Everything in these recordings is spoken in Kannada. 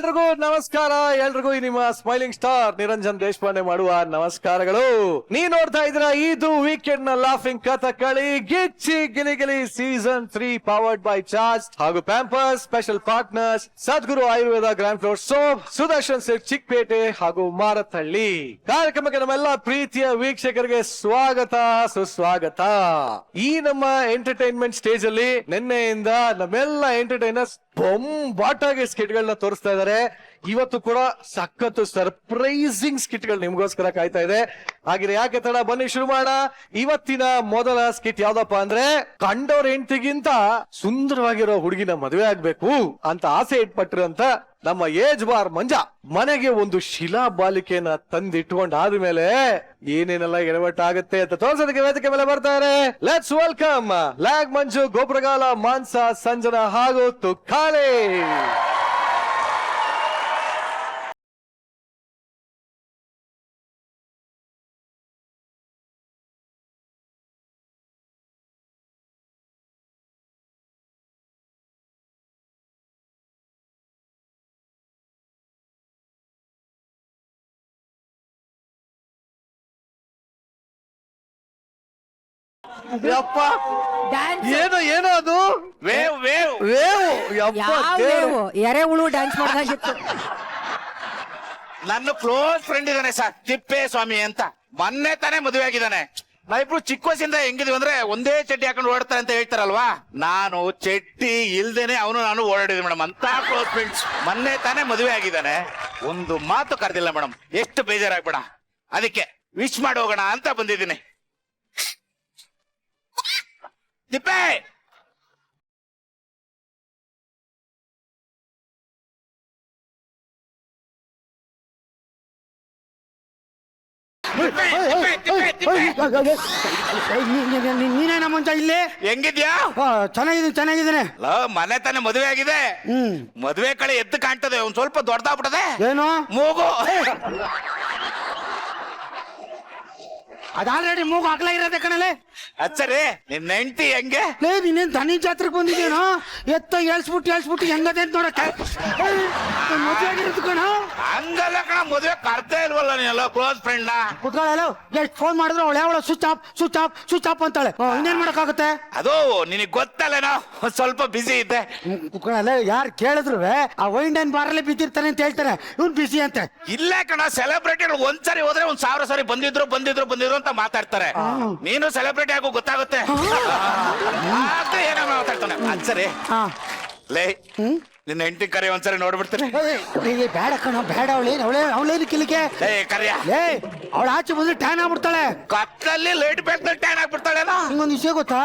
ಎಲ್ರಿಗೂ ನಮಸ್ಕಾರ. ಎಲ್ರಿಗೂ ನಿಮ್ಮ ಸ್ಮೈಲಿಂಗ್ ಸ್ಟಾರ್ ನಿರಂಜನ್ ದೇಶಪಾಂಡೆ ಮಾಡುವ ನಮಸ್ಕಾರಗಳು. ನೀ ನೋಡ್ತಾ ಇದ್ರ ಇದು ವೀಕೆಂಡ್ ನ laughing Kathakali Gicchi Giligili season 3 powered by charge ಹಾಗೂ Pampers special partners Sadguru Ayurveda grand floor soap, Sudarshan silk Chickpete ಹಾಗೂ ಮಾರತಹಳ್ಳಿ. ಕಾರ್ಯಕ್ರಮಕ್ಕೆ ನಮ್ಮೆಲ್ಲ ಪ್ರೀತಿಯ ವೀಕ್ಷಕರಿಗೆ ಸ್ವಾಗತ ಸುಸ್ವಾಗತ. ಈ ನಮ್ಮ ಎಂಟರ್ಟೈನ್ಮೆಂಟ್ ಸ್ಟೇಜ್ ಅಲ್ಲಿ ನಿನ್ನೆಯಿಂದ ನಮ್ಮೆಲ್ಲ ಎಂಟರ್ಟೈನರ್ಸ್ ಬೊಂಬಾಟಾಗಿ ಸ್ಕಿಟ್ ಗಳನ್ನ ತೋರಿಸ್ತಾ ಇದಾರೆ. ಇವತ್ತು ಕೂಡ ಸಖತ್ತು ಸರ್ಪ್ರೈಸಿಂಗ್ ಸ್ಕಿಟ್ ಗಳು ನಿಮ್ಗೋಸ್ಕರ ಕಾಯ್ತಾ ಇದೆ. ಹಾಗೆ ಯಾಕೆ ತಡ, ಬನ್ನಿ ಶುರು ಮಾಡೋಣ. ಇವತ್ತಿನ ಮೊದಲ ಸ್ಕಿಟ್ ಯಾವ್ದಪ್ಪ ಅಂದ್ರೆ, ಕಂಡೋರ್ ಹೆಂಡತಿಗಿಂತ ಸುಂದರವಾಗಿರೋ ಹುಡುಗಿನ ಮದುವೆ ಆಗ್ಬೇಕು ಅಂತ ಆಸೆ ಇಟ್ಪಟ್ಟಿರಂತ ನಮ್ಮ ಏಜ್ ಬಾರ್ ಮಂಜ ಮನೆಗೆ ಒಂದು ಶಿಲಾ ಬಾಲಿಕೆಯನ್ನ ತಂದಿಟ್ಕೊಂಡಾದ್ಮೇಲೆ ಏನೇನೆಲ್ಲ ಎಡವಟ್ಟಾಗುತ್ತೆ ಅಂತ ತೋರ್ಸೋದಕ್ಕೆ ವೇದಿಕೆ ಮೇಲೆ ಬರ್ತಾರೆ. ಲೆಟ್ಸ್ ವೆಲ್ಕಮ್ ಲ್ಯಾಗ್ ಮಂಜು, ಗೋಪುರಗಾಲ, ಮಾನ್ಸ, ಸಂಜನಾ ಹಾಗೂ ತುಕಾಲೆ. ಯಪ್ಪ, ಏನೋ ಏನೋ ಅದು ವೇವ್ ವೇವ್ ವೇವ್, ಯಪ್ಪ ದೇವ್ರು. ಎರೆಹುಳು ಡ್ಯಾನ್ಸ್ ಮಾಡ್ದಾಗಿತ್ತು. ನನ್ನ ಕ್ಲೋಸ್ ಫ್ರೆಂಡ್ ಇದಾನೆ ಸರ್, ತಿಪ್ಪೇ ಸ್ವಾಮಿ ಅಂತ. ಮೊನ್ನೆ ತಾನೇ ಮದುವೆ ಆಗಿದ್ದಾನೆ. ನಾವಿಬ್ರು ಚಿಕ್ಕ ವಯಸ್ಸಿಂದ ಹೆಂಗಿದ್ವಿ ಅಂದ್ರೆ ಒಂದೇ ಚಡ್ಡಿ ಹಾಕೊಂಡು ಓಡ್ತಾರೆ ಅಂತ ಹೇಳ್ತಾರಲ್ವಾ, ನಾನು ಚಡ್ಡಿ ಇಲ್ದೇನೆ ಅವನು ನಾನು ಓಡಾಡಿದ್ವಿ ಮೇಡಮ್, ಅಂತ ಕ್ಲೋಸ್ ಫ್ರೆಂಡ್ಸ್. ಮೊನ್ನೆ ತಾನೇ ಮದುವೆ ಆಗಿದ್ದಾನೆ, ಒಂದು ಮಾತು ಕರೆದಿಲ್ಲ ಮೇಡಮ್. ಎಷ್ಟು ಬೇಜಾರಾಗ್ಬೇಡ, ಅದಕ್ಕೆ ವಿಶ್ ಮಾಡಿ ಹೋಗೋಣ ಅಂತ ಬಂದಿದ್ದೀನಿ. ತಿಪ್ಪೆ ನೀನೇನ ಮುಂಚ ಇಲ್ಲಿ ಹೆಂಗಿದ್ಯಾ? ಚೆನ್ನಾಗಿದ್ದೇನೆ. ಮನೆ ತಾನೇ ಮದುವೆ ಆಗಿದೆ. ಮದುವೆ ಕಡೆ ಎದ್ದು ಕಾಣ್ತದೆ, ಒಂದ್ ಸ್ವಲ್ಪ ದೊಡ್ಡದಾಗ್ಬಿಟ್ಟದೆ. ಏನು ಮೂಗು ಅದ ಆಲ್ರೆಡಿ ಮೂಗು ಹಾಕ್ಲಾಗಿರತ್ತೆ ಕಣಲೆ. ಅಚ್ಚರಿ, ನಿನ್ನ ಹೆಂಡತಿ ಹೆಂಗೆ? ನೀನೇನ್ ದನಿ ಜಾತ್ರೆಗೆ ಬಂದಿದ್ದೇನೋ, ಎತ್ತ ಹೇಳ್ಸ್ಬಿಟ್ಟು ಹೆಂಗದೆ ಅಂತ ನೋಡಕ್ಕೆ ಮದುವೆ ಆಗಿರೋದು ಕಣ. ಹಂಗಲ್ಲ ಕಣ, ಮದುವೆ ಕರ್ತಾ ಇಲ್ವಲ್ಲ ನೀನೆಲ್ಲ ಕ್ಲೋಸ್ ಫ್ರೆಂಡ್ ನ. ಕುತ್ಕೊಳ್ಳಲ್ಲ, ಎಷ್ಟು ಫೋನ್ ಮಾಡಿದ್ರು ಅವಳು ಯಾವಳ ಸ್ವಿಚ್ ಆಫ್ ಅಂತಾಳೆ. ಇನ್ನೇನ್ ಮಾಡಕ್ಕಾಗುತ್ತೆ? ಅದು ನಿನಗ್ ಗೊತ್ತಲ್ಲೇನೋ, ಒಂದ್ ಸ್ವಲ್ಪ ಬಿಸಿ ಇದ್ದೆ. ಕುತ್ಕೊಳ್ಳಲ್ಲ, ಯಾರು ಕೇಳಿದ್ರು ಆ ವೈನ್ ಅಂಡ್ ಬಾರಲ್ಲಿ ಬಿದ್ದಿರ್ತಾನೆ ಅಂತ ಹೇಳ್ತಾರೆ, ಇವ್ನು ಬಿಸಿ ಅಂತ. ಇಲ್ಲ ಕಣ, ಸೆಲೆಬ್ರಿಟಿ ಒಂದ್ಸರಿ ಹೋದ್ರೆ 1000 ಸರಿ ಬಂದಿದ್ರು ಅಂತ ಮಾತಾಡ್ತಾರೆ. ನೀನು ಸೆಲೆಬ್ರಿಟಿ ಆಗೋ ಗೊತ್ತಾಗುತ್ತೆ. ಏನೋ ಮಾತಾಡ್ತಾನೆ. ಅಚ್ಚರಿ ಲೇ, ನಿನ್ನ ಹೆಂಡತಿ ಕರೆ ಒಂದ್ಸರಿ ನೋಡ್ಬಿಡ್ತೀನಿ. ಬೇಡ ಕಣ, ಬೇಡ. ಅವಳೇನು ಕಿಲಿಕೆ ಕರಿಯ. ಅವಳ ಆಚೆ ಬಂದ್ರೆ ಟ್ಯಾನ್ ಆಗ್ಬಿಡ್ತಾಳೆ. ಕತ್ತಲ್ಲಿ ಲೈಟ್ ಬೇಕಲ್ಲಿ ಟ್ಯಾನ್ ಆಗ್ಬಿಡ್ತಾಳೇನೋ. ಹಿಂಗೊಂದು ವಿಷಯ ಗೊತ್ತಾ,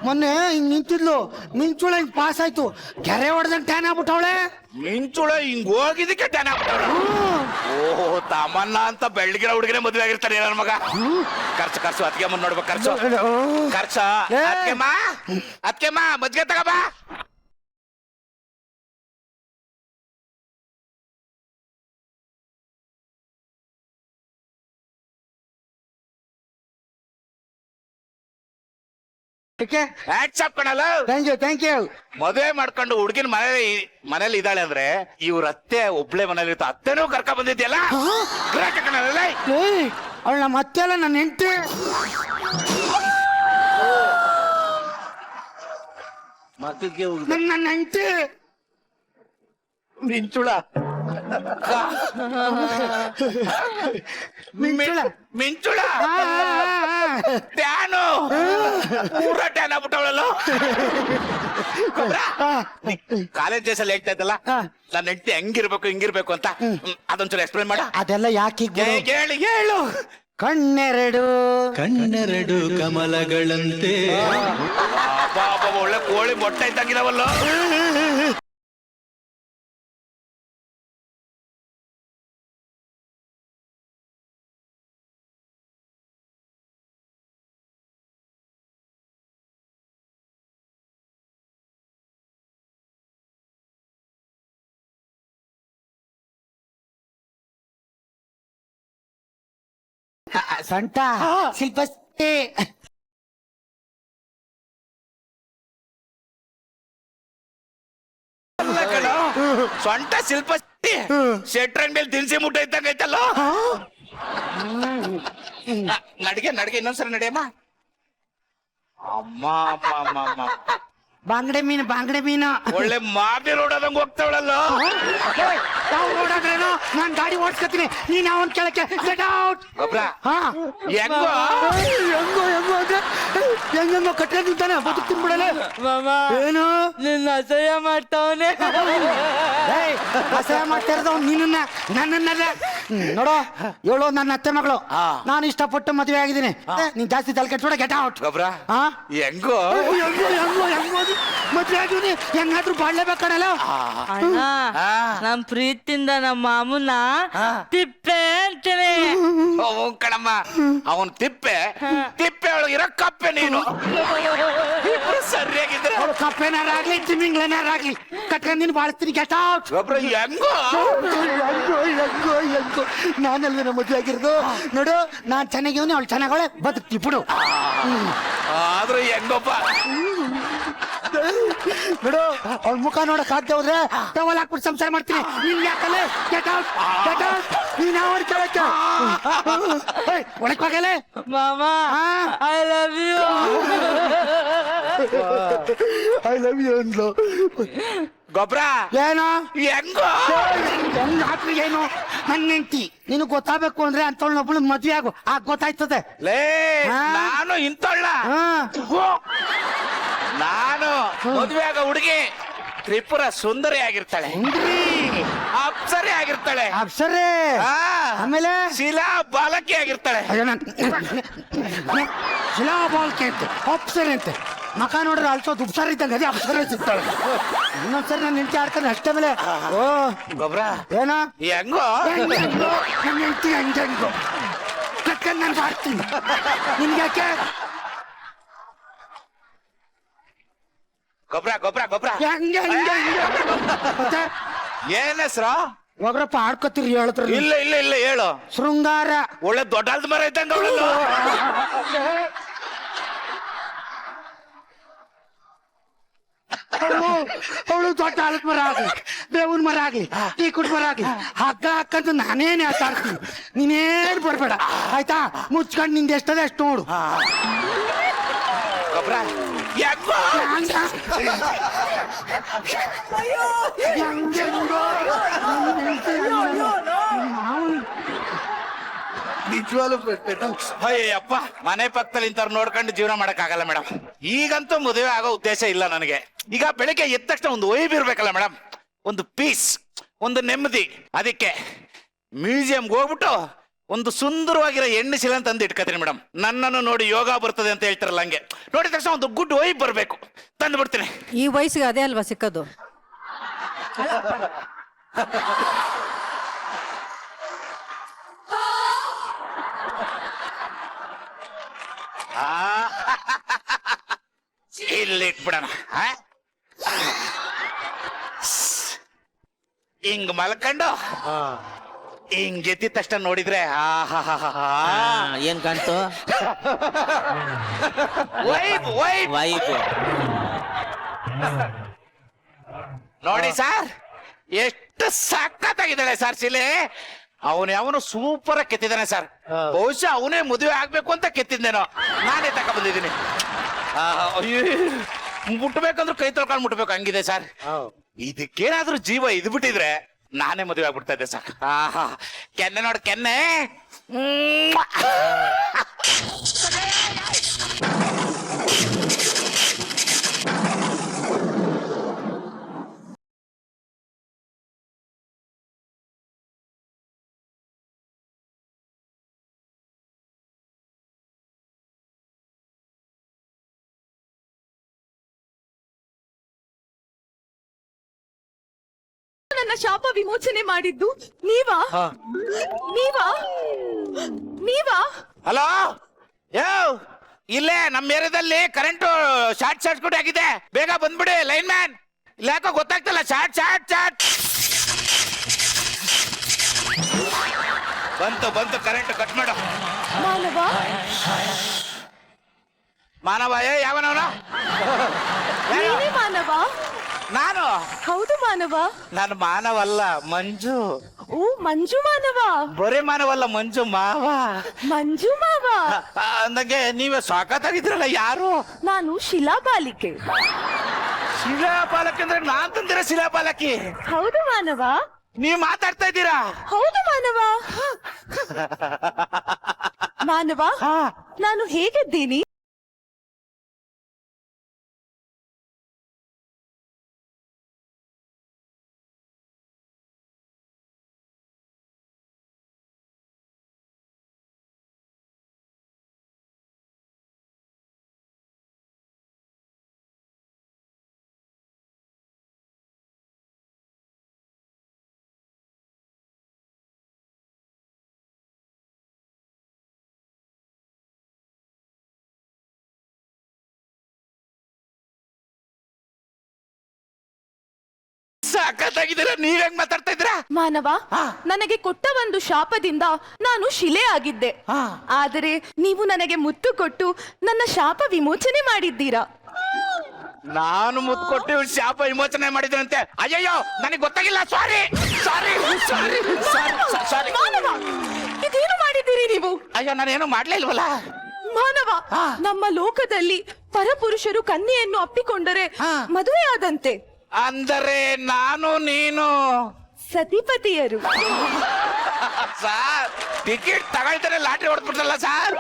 ಮೊನ್ನೆ ಹಿಂಗ್ ನಿಂತಿದ್ಲು, ಮಿಂಚುಳ ಹಿಂಗ್ ಪಾಸ್ ಆಯ್ತು, ಕೆರೆ ಹೊಡೆದಂಗ್ ಟ್ಯಾನ್ ಆಗ್ಬಿಟ್ಟವಳೆ. ಮಿಂಚುಳ ಹಿಂಗ್ ಹೋಗಿದ್ದಕ್ಕೆ ಟ್ಯಾನ್ ಆಗ್ಬಿಟ್ಟವಳೆ. ಓಹೋ, ತಮನ್ನ ಅಂತ ಬೆಳ್ಳಿಗಿರ ಹುಡುಗಿನ ಮದುವೆ ಆಗಿರ್ತಾನೆ ನನ್ನ ಮಗ. ಖರ್ಚು ಅದಕ್ಕೆ ಮುಂದ್ ನೋಡ್ಬೇಕು. ಖರ್ಚು ಅದಕ್ಕೆಮ್ಮ ಮದ್ಗೆ ತಗಬಾ. Thank you. ಮದುವೆ ಮಾಡ್ಕೊಂಡು ಹುಡುಗಿನ ಮನೇಲಿ ಇದ್ದಾಳೆ ಅಂದ್ರೆ ಇವ್ರ ಅತ್ತೆ ಒಬ್ಳೆ ಮನೇಲಿ ಇರ್ತ, ಅತ್ತೆನೂ ಕರ್ಕ ಬಂದಿದ್ಯಲ್ಲ. ಅವಳು ನಮ್ಮ ಅತ್ತೆ ಅಲ್ಲ, ನನ್ನ ಹೆಂಡತಿ. ನನ್ನ ಹೆಂಡತಿ ಮಿಂಚುಳ. ಮಿಂಚುಳ ಟ್ಯಾನು ಪೂರ ಟ್ಯಾನ್ ಆಗ್ಬಿಟ್ಟವಳಲ್ಲ. ಕಾಲೇಜ್ ಡೇಸ್ ಅಲ್ಲಿ ಹೇಳ್ತಾ ಇದ್ದಲ್ಲ, ನನ್ನ ಹೆಂಡತಿ ಹಿಂಗಿರ್ಬೇಕು ಅಂತ. ಅದೊಂಚೂರು ಎಕ್ಸ್ಪ್ಲೇನ್ ಮಾಡ. ಅದೆಲ್ಲ ಯಾಕೆ ಹೇಳು. ಕಣ್ಣೆರಡು ಕಮಲಗಳಂತೆ. ಒಳ್ಳೆ ಕೋಳಿ ಮೊಟ್ಟೆ ಇದ್ದಂಗಿದಾವಲ್ಲ. ಸಂಟ ಶಿಲ್ಪಸ್ತೆ. ಸೊಂಟ ಶಿಲ್ಪ ಶೆಟ್ರ್ ಅಂಗಡಿಯಲ್ಲಿ ದಿನಸಿ ಮುಟ್ಟ ಇದ್ದಂಗ ಐತಲ್ಲ ನಡಿಗೆ ನಡಿಗೆ ಇನ್ನೊಂದ್ಸರಿ ನಡಿಯಮ್ಮ ಅಮ್ಮ ಅಮ್ಮ ಅಮ್ಮ ಅಮ್ಮ ಬಾಂಗಡೆ ಮೀನು ಒಳ್ಳೆ ಮಾಬಿ ರೋಡದಂಗ ಹೋಗ್ತಾವಳಲ್ಲ ಯಾವ ರೋಡಾಗ್ರೇನು ನಾನ್ ಗಾಡಿ ಓಡಿಸ್ಕೊತೀನಿ ನೀನ್ ಅವನ್ ಕೆಳಕ್ಕೆ ಗೆಟ್ ಔಟ್. ಗೊಬ್ರ ಹಾ ಹೆಂಗೋ ಹೆಂಗೋ ಅಂದ್ರೆ ಹೆಂಗೋ ಕಟ್ಕೊಂಡಿದ್ದಾನೆ ಬದುಕು ತಿನ್ಬಿಡಲೆ ಏನು ನಿನ್ನ ಅಸಹ್ಯ ಮಾಡ್ತಾವನೆ. ಅಸಹ್ಯ ಮಾಡ್ತಾ ಇರೋದು ನಿನ್ನ ನನ್ನನ್ನಲ್ಲ. ನೋಡೋ ಇವಳು ನನ್ನ ಅತ್ತೆ ಮಗಳು, ನಾನು ಇಷ್ಟಪಟ್ಟು ಮದುವೆ ಆಗಿದ್ದೀನಿ. ನೀನ್ ಜಾಸ್ತಿ ತಲೆ ಕೆಟ್ಬಿಡ, ಗೆಟ್ ಔಟ್. ಗೊಬ್ರ ಹೆಂಗೋ ಮದುವೆ ಆಗಿವ್ನಿ, ಹೆಂಗಾದ್ರೂ ಬಾಳ್ಲೇಬೇಕಣಲ್ಲ. ಅಣ್ಣ ನಮ್ ಪ್ರೀತಿಯಿಂದ ನಮ್ಮ ಮಾಮೂನ ತಿಪ್ಪೆ ಅಂತೀನಿ. ಕಣಮ್ಮ ಅವನ್ ತಿಪ್ಪೆ ಒಳಗೆ ಇರೋ ಕಪ್ಪೆ ನೀನು ಇಬ್ರು ಸರಿಯಾಗಿದ್ರೆ ಅವ್ರು ಕಪ್ಪೆನಾರಾಗ್ಲಿ ತಿಮ್ಮಿಂಗ್ಳನಾರಾಗ್ಲಿ ಕಟ್ಕೊಂಡ್ ನೀನು ಬಾಳಿಸ್ತೀನಿ, ಗೆಟ್ ಔಟ್. ಗೊಬ್ರ ಹೆಂಗೋ ನಾನೆಲ್ಲ ಮದುವೆ ಆಗಿರೋದು. ನೋಡು ನಾನ್ ಚೆನ್ನಾಗಿವ್ನಿ, ಅವಳು ಚೆನ್ನಾಗವಳೆ, ಬದುಕ್ತಿ ಬಿಡು. ಆದ್ರೂ ಹೆಂಗಪ್ಪ ಬಿಡು, ಅವ್ಳ ಮುಖ ನೋಡಕ್ ಆಗ್ತಾ ಹೋದ್ರೆ ಟವಲ್ ಹಾಕ್ಬಿಟ್ಟು ಸಂಸಾರ ಮಾಡ್ತೀನಿ. ನೀನ್ ಯಾಕಲ್ಲ, ಗೆಟ್ ಔಟ್, ಗೆಟ್ ಔಟ್. ನೀನ್ ಅವ್ರ ಕೇಳಕ್ಕೆ ಒಳಕ್ ಹೋಗಲ್ಲ. ಮಾಮ I love you. I love you ಅಂದ್ಲು. ಗೊಬ್ರ ಏನೋ ಹೆಂಗೋ ಹಾಕ್ಲಿ ಏನು ನನ್ನ ಹೆಂಡತಿ. ನಿನಗ್ ಗೊತ್ತಾಗಬೇಕು ಅಂದ್ರೆ ಅಂತವಳನ್ನೊಬ್ಳು ಮದ್ವೆ ಆಗು, ಆಗ ಗೊತ್ತಾಯ್ತದೆ. ಲೇ ಹಾ? ನಾನು ಇಂತಳ್ಳ ನಾನು ಮದುವೆ ಆಗೋ ಹುಡುಗಿ ತ್ರಿಪುರ ಸುಂದರಿ ಆಗಿರ್ತಾಳೆ, ಅಪ್ಸರಿ ಆಗಿರ್ತಾಳೆ, ಅಪ್ಸರೇ. ಆ, ಆಮೇಲೆ ಶಿಲಾ ಬಾಲಕಿ ಆಗಿರ್ತಾಳೆ. ಶಿಲಾಬಾಲ್ಕೆ ಅಂತೆ, ಅಪ್ಸರೆ ಅಂತೆ. ಮಕ ನೋಡ್ರೆ ಅಲ್ಸೋದು ಉಪ್ಸಾರ ಇದ್ದಂಗೆ ಅದೇ ಅಪ್ಸರೆ ಸಿಗ್ತಾಳೆ. ಇನ್ನೊಂದ್ಸರಿ ನಾನು ನಿಂತಿ ಆಡ್ಕೊಂಡು ಅಷ್ಟೇ ಮೇಲೆ. ಓ ಗೊಬ್ರ ಏನೋ ಹೆಂಗೋ ನನ್ನ ಹೆಂಡತಿ ಹಂಗಂಗು ಕಟ್ಕೊಂಡು ನಾನು ಬಾಡ್ತೀನಿ. ನಿನ್ಗ್ಯಾಕೆ ಗೊಬ್ರ ಗೊಬ್ರ ಗೊಬ್ರ ಹೆಂಗೆ ಹಂಗೆ ಮತ್ತೆ ಏನ್ ಹೆಸ್ರು? ಒಬ್ರಪ್ಪ ಆಡ್ಕೊತೀರಿ ಹೇಳಿದ್ರು. ಇಲ್ಲ ಇಲ್ಲ ಇಲ್ಲ ಹೇಳು. ಶೃಂಗಾರ. ಒಳ್ಳೆ ದೊಡ್ಡ ಅಲ್ದ ಮರ ಇದ್ದಂಗ ಅವಳಲ್ಲ. ಅವಳು ದೊಡ್ಡ ಆಲದ ಮರ ಆಗ್ಲಿ, ಬೇವಿನ ಮರ ಆಗ್ಲಿ, ಟೀಕುಡ್ ಮರ ಆಗ್ಲಿ, ಹಗ್ಗ ಹಾಕಂತ ನಾನೇನ್ ಆಡ್ತೀನಿ. ನೀನೇನ್ ಬರ್ಬೇಡ ಆಯ್ತಾ. ಮುಚ್ಕೊಂಡು ನಿಂದ ಎಷ್ಟದೆ ಅಷ್ಟು ನೋಡು. ಗೊಬ್ರ ಹೆಂಗೋ ಅಯ್ಯಪ್ಪ ಮನೆ ಪಕ್ಕದಲ್ಲಿ ಇಂಥವ್ರು ನೋಡ್ಕೊಂಡು ಜೀವನ ಮಾಡಕ್ ಆಗಲ್ಲ ಮೇಡಮ್. ಈಗಂತೂ ಮದುವೆ ಆಗೋ ಉದ್ದೇಶ ಇಲ್ಲ ನನಗೆ. ಈಗ ಬೆಳಿಗ್ಗೆ ಎದ್ದ ತಕ್ಷಣ ಒಂದು ವೈಬ್ ಇರ್ಬೇಕಲ್ಲ ಮೇಡಮ್, ಒಂದು ಪೀಸ್, ಒಂದು ನೆಮ್ಮದಿ. ಅದಕ್ಕೆ ಮ್ಯೂಸಿಯಂಗೆ ಹೋಗ್ಬಿಟ್ಟು ಒಂದು ಸುಂದರವಾಗಿರೋ ಎಣ್ಣೆ ಶಿಲೆ ತಂದು ಇಟ್ಕೋತೀನಿ ಮೇಡಮ್. ನನ್ನನ್ನು ನೋಡಿ ಯೋಗ ಬರ್ತದೆ ಅಂತ ಹೇಳ್ತಾರಲ್ಲ, ಹಂಗೆ ನೋಡಿದ ತಕ್ಷಣ ಒಂದು ಗುಡ್ ವೈಬ್ ಬರಬೇಕು, ತಂದು ಬಿಡ್ತೀನಿ. ಈ ವಯಸ್ಸಿಗೆ ಅದೇ ಅಲ್ವಾ ಸಿಕ್ಕದು. ಇಲ್ಲಿ ಇಟ್ಬಿಡೋಣ. ಹಿಂಗ್ ಮಲ್ಕೊಂಡು ಹಿಂಗ್ ಎದ್ದಿದ ತಕ್ಷಣ ನೋಡಿದ್ರೆ ಏನ್ ಕಾಣ್ತು? ವೈಬ್ ವೈಬ್ ವೈಫ್ ನೋಡಿ ಸರ್, ಎಷ್ಟು ಸಖತ್ತಾಗಿದ್ದಾಳೆ ಸರ್ ಶಿಲೆ. ಅವನು ಸೂಪರ್ ಆಗಿ ಕೆತ್ತಿದ್ದಾನೆ ಸರ್. ಬಹುಶಃ ಅವನೇ ಮದುವೆ ಆಗ್ಬೇಕು ಅಂತ ಕೆತ್ತಿದ್ದೇನೋ, ನಾನೇ ತಕ ಬಂದಿದ್ದೀನಿ. ಮುಟ್ಬೇಕಂದ್ರೆ ಕೈ ತೊಳ್ಕೊಂಡು ಮುಟ್ಬೇಕು, ಹಂಗಿದೆ ಸರ್. ಇದಕ್ಕೇನಾದ್ರೂ ಜೀವ ಇದು ಬಿಟ್ಟಿದ್ರೆ ನಾನೇ ಮದುವೆ ಆಗ್ಬಿಡ್ತಾ ಇದ್ದೆ ಸರ್. ಕೆನ್ನೆ ನೋಡಿ ಕೆನ್ನೆ. ನನ್ನ ಶಾಪ ವಿಮೋಚನೆ ಮಾಡಿದ್ದು ನೀವಾ? ಹಲೋ, ಇಲ್ಲೇ ನಮ್ಮ ಏರಿಯಾದಲ್ಲಿ ಕರೆಂಟ್ ಶಾರ್ಟ್ ಸರ್ಕ್ಯೂಟ್ ಆಗಿದೆ, ಬೇಗ ಬಂದ್ಬಿಡಿ ಲೈನ್ ಮ್ಯಾನ್. ಇಲ್ಲ ಯಾಕೋ ಗೊತ್ತಾಗ್ತಲ್ಲ, ಶಾರ್ಟ್ ಬಂತು ಕರೆಂಟ್ ಕಟ್ ಮಾಡು. ಮಾನವ ಯಾವನವನ? ನೀವೇ ಮಾನವ? ನಾನು ಹೌದು ಮಾನವ. ನಾನು ಮಾನವಲ್ಲ ಮಂಜು. ಓ ಮಂಜು ಮಾನವ. ಬರೇ ಮಾನವಲ್ಲ ಮಂಜು ಮಾವ. ಮಂಜು ಮಾವ. ಅಂದಂಗೆ ನೀವೇ ಸಾಕತ್ತಾಗಿದ್ರಲ್ಲ, ಯಾರು? ನಾನು ಶಿಲಾಬಾಲಿಕೆ. ಶಿಲಾಪಾಲಕಿ ಅಂದ್ರೆ ನಾನ್ ತಂದಿರ ಶಿಲಾಪಾಲಕಿ. ಹೌದು ಮಾನವ. ನೀವ್ ಮಾತಾಡ್ತಾ ಇದ್ದೀರಾ? ಹೌದು ಮಾನವ. ಮಾನವ, ನಾನು ಹೇಗಿದ್ದೀನಿ? ಸಾಕತ್ತಾಗಿದ್ದೀರಾ, ನೀವ್ ಹೆಂಗ್ ಮಾತಾಡ್ತಾ ಇದ್ದೀರಾ? ಮಾನವ, ನನಗೆ ಕೊಟ್ಟ ಒಂದು ಶಾಪದಿಂದ ನಾನು ಶಿಲೆ ಆಗಿದ್ದೆ. ಆದರೆ ನೀವು ನನಗೆ ಮುತ್ತು ಕೊಟ್ಟು ನನ್ನ ಶಾಪ ವಿಮೋಚನೆ ಮಾಡಿದ್ದೀರಾ. ನಾನು ಮುತ್ತು ಕೊಟ್ಟು ಶಾಪ ವಿಮೋಚನೆ ಮಾಡಿದ್ರಂತೆ. ಅಯ್ಯಯ್ಯೋ, ನನಗೆ ಗೊತ್ತಾಗಿಲ್ಲ. ಸಾರಿ ಸಾರಿ ಸಾರಿ ಸಾರಿ. ಮಾನವ, ಇದೇನು ಮಾಡಿದ್ದೀರಿ ನೀವು? ಅಯ್ಯೋ, ನಾನೇನು ಮಾಡ್ಲೇ ಇಲ್ವಲ್ಲ. ಮಾನವ, ನಮ್ಮ ಲೋಕದಲ್ಲಿ ಪರಪುರುಷರು ಕನ್ಯೆಯನ್ನು ಅಪ್ಪಿಕೊಂಡರೆ ಮದುವೆಯಾದಂತೆ. ಅಂದರೆ ನಾನು ನೀನು ಸತಿಪತಿಯರು. ಸಾರ್, ಟಿಕೆಟ್ ತಗೊಳ್ತಾರೆ, ಲಾಟ್ರಿ ಹೊಡೆದ್ಬಿಡ್ತಲ್ಲ ಸಾರ್.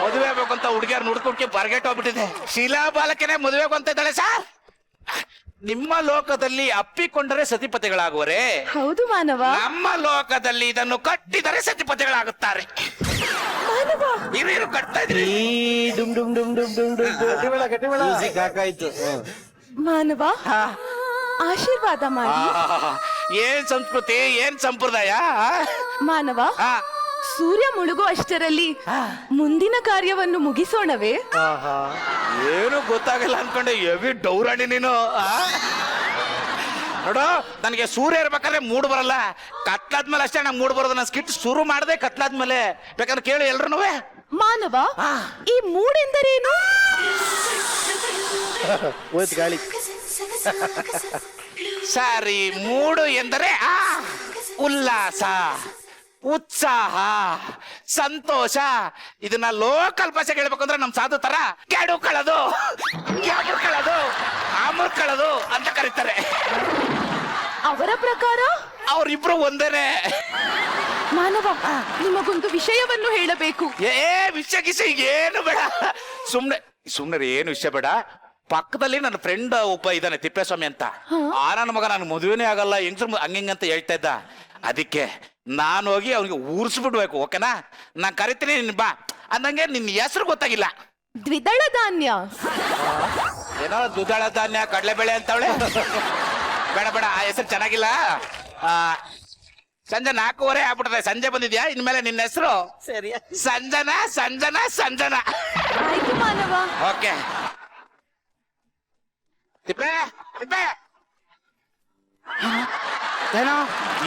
ಮದುವೆ ಆಗ್ಬೇಕಂತ ಹುಡುಗಿಯರ್ ನುಡ್ಕೊಡ್ಕೆ ಬರ್ಗೆಟ್ ಹೋಗ್ಬಿಟ್ಟಿದೆ. ಶಿಲಾಬಾಲಕನೇ ಮದುವೆ ಅಂತ ಇದ್ದಾಳೆ ಸಾರ್. ನಿಮ್ಮ ಲೋಕದಲ್ಲಿ ಅಪ್ಪಿಕೊಂಡರೆ ಸತಿಪತಿಗಳಾಗುವರೆ? ಹೌದು ಮಾನವ. ನಮ್ಮ ಲೋಕದಲ್ಲಿ ಇದನ್ನು ಕಟ್ಟಿದರೆ ಸತಿಪತಿಗಳಾಗುತ್ತಾರೆ. ಮಾನವ, ನೀವೇನು ಕಟ್ತಾ ಇದ್ರಿ? ಮಾನವ, ಆಶೀರ್ವಾದ ಮಾಡಿ. ಏನ್ ಸಂಸ್ಕೃತಿ, ಏನ್ ಸಂಪ್ರದಾಯ. ಮಾನವ, ಆ, ಸೂರ್ಯ ಮುಳುಗುವಷ್ಟರಲ್ಲಿ ಮುಂದಿನ ಕಾರ್ಯವನ್ನು ಮುಗಿಸೋಣವೇ? ಏನು ಗೊತ್ತಾಗಲ್ಲ ಅನ್ಕೊಂಡೆ. ಎವಿ ಡೌರಾಣಿ ನೀನು. ನೋಡು, ನನಗೆ ಸೂರ್ಯ ಇರ್ಬೇಕಾದ್ರೆ ಮೂಡ್ ಬರಲ್ಲ. ಕತ್ಲಾದ್ಮೇಲೆ ಅಷ್ಟೇ ನಂಗೆ ಮೂಡ್ ಬರೋದು. ನಾನು ಸ್ಕಿಟ್ ಶುರು ಮಾಡದೆ ಕತ್ಲಾದ್ಮೇಲೆ. ಬೇಕಾದ್ರೆ ಕೇಳಿ ಎಲ್ರು. ಮಾನವ, ಈ ಮೂಡೆಂದರೇನು? ಗಾಳಿ. ಸಾರಿ, ಮೂಡು ಎಂದರೆ ಉಲ್ಲಾಸ, ಉತ್ಸಾಹ, ಸಂತೋಷ. ಇದನ್ನ ಲೋಕಲ್ ಭಾಷೆಗೆ ಹೇಳ್ಬೇಕಂದ್ರೆ ನಮ್ ಸಾಧು ತರ ಕೆಡುಕಳದು, ಕೆಡುಕಳದು, ಅಮರ್ಕಳದು ಅಂತ ಕರೀತಾರೆ. ಅವರ ಪ್ರಕಾರ ಅವ್ರಿಬ್ರು ಒಂದೇನೆ. ಮಾನವ, ನಿಮಗೊಂದು ವಿಷಯವನ್ನು ಹೇಳಬೇಕು. ವಿಷಯ ಗಿಷ ಏನು ಬೇಡ. ಸುಮ್ನೆ ಏನು ವಿಷಯ ಬೇಡ. ಪಕ್ಕದಲ್ಲಿ ನನ್ನ ಫ್ರೆಂಡ್ ಒಬ್ಬ ಇದ್ದಾನೆ, ತಿಪ್ಪೇಸ್ವಾಮಿ ಅಂತ. ನನ್ನ ಮಗ ನಾನು ಮದುವೆನೇ ಆಗಲ್ಲ, ಹೆಂಗ್ಸ್ರು ಹಂಗಿಂಗಂತ ಹೇಳ್ತಾ ಇದ್ದ. ಅದಕ್ಕೆ ನಾನು ಹೋಗಿ ಅವ್ನಿಗೆ ಊರ್ಸ್ಬಿಡ್ಬೇಕು. ಓಕೆನಾ? ನಾನ್ ಕರಿತೀನಿ, ನಿನ್ ಬಾ ಅಂದಂಗೆ. ನಿನ್ ಹೆಸರು ಗೊತ್ತಾಗಿಲ್ಲ. ದ್ವಿದಳ ಧಾನ್ಯ. ಏನೋ ದ್ವಿದಳ ಧಾನ್ಯ, ಕಡಲೆಬೇಳೆ ಅಂತವಳೆ. ಬೇಡ ಬೇಡ, ಆ ಹೆಸರು ಚೆನ್ನಾಗಿಲ್ಲ. ಸಂಜೆ 4:15 ಆಗ್ಬಿಟ್ಟದೆ. ಸಂಜೆ ಬಂದಿದ್ಯಾ? ಇನ್ಮೇಲೆ ನಿನ್ನ ಹೆಸರು ಸರಿ. ಸಂಜನಾ ಸಂಜನಾ ಸಂಜನಾ. ಆಯ್ತು ಮಾನವ. ಓಕೆ. ತಿಪ್ಪೆ ತಿಪ್ಪೆ ಏನೋ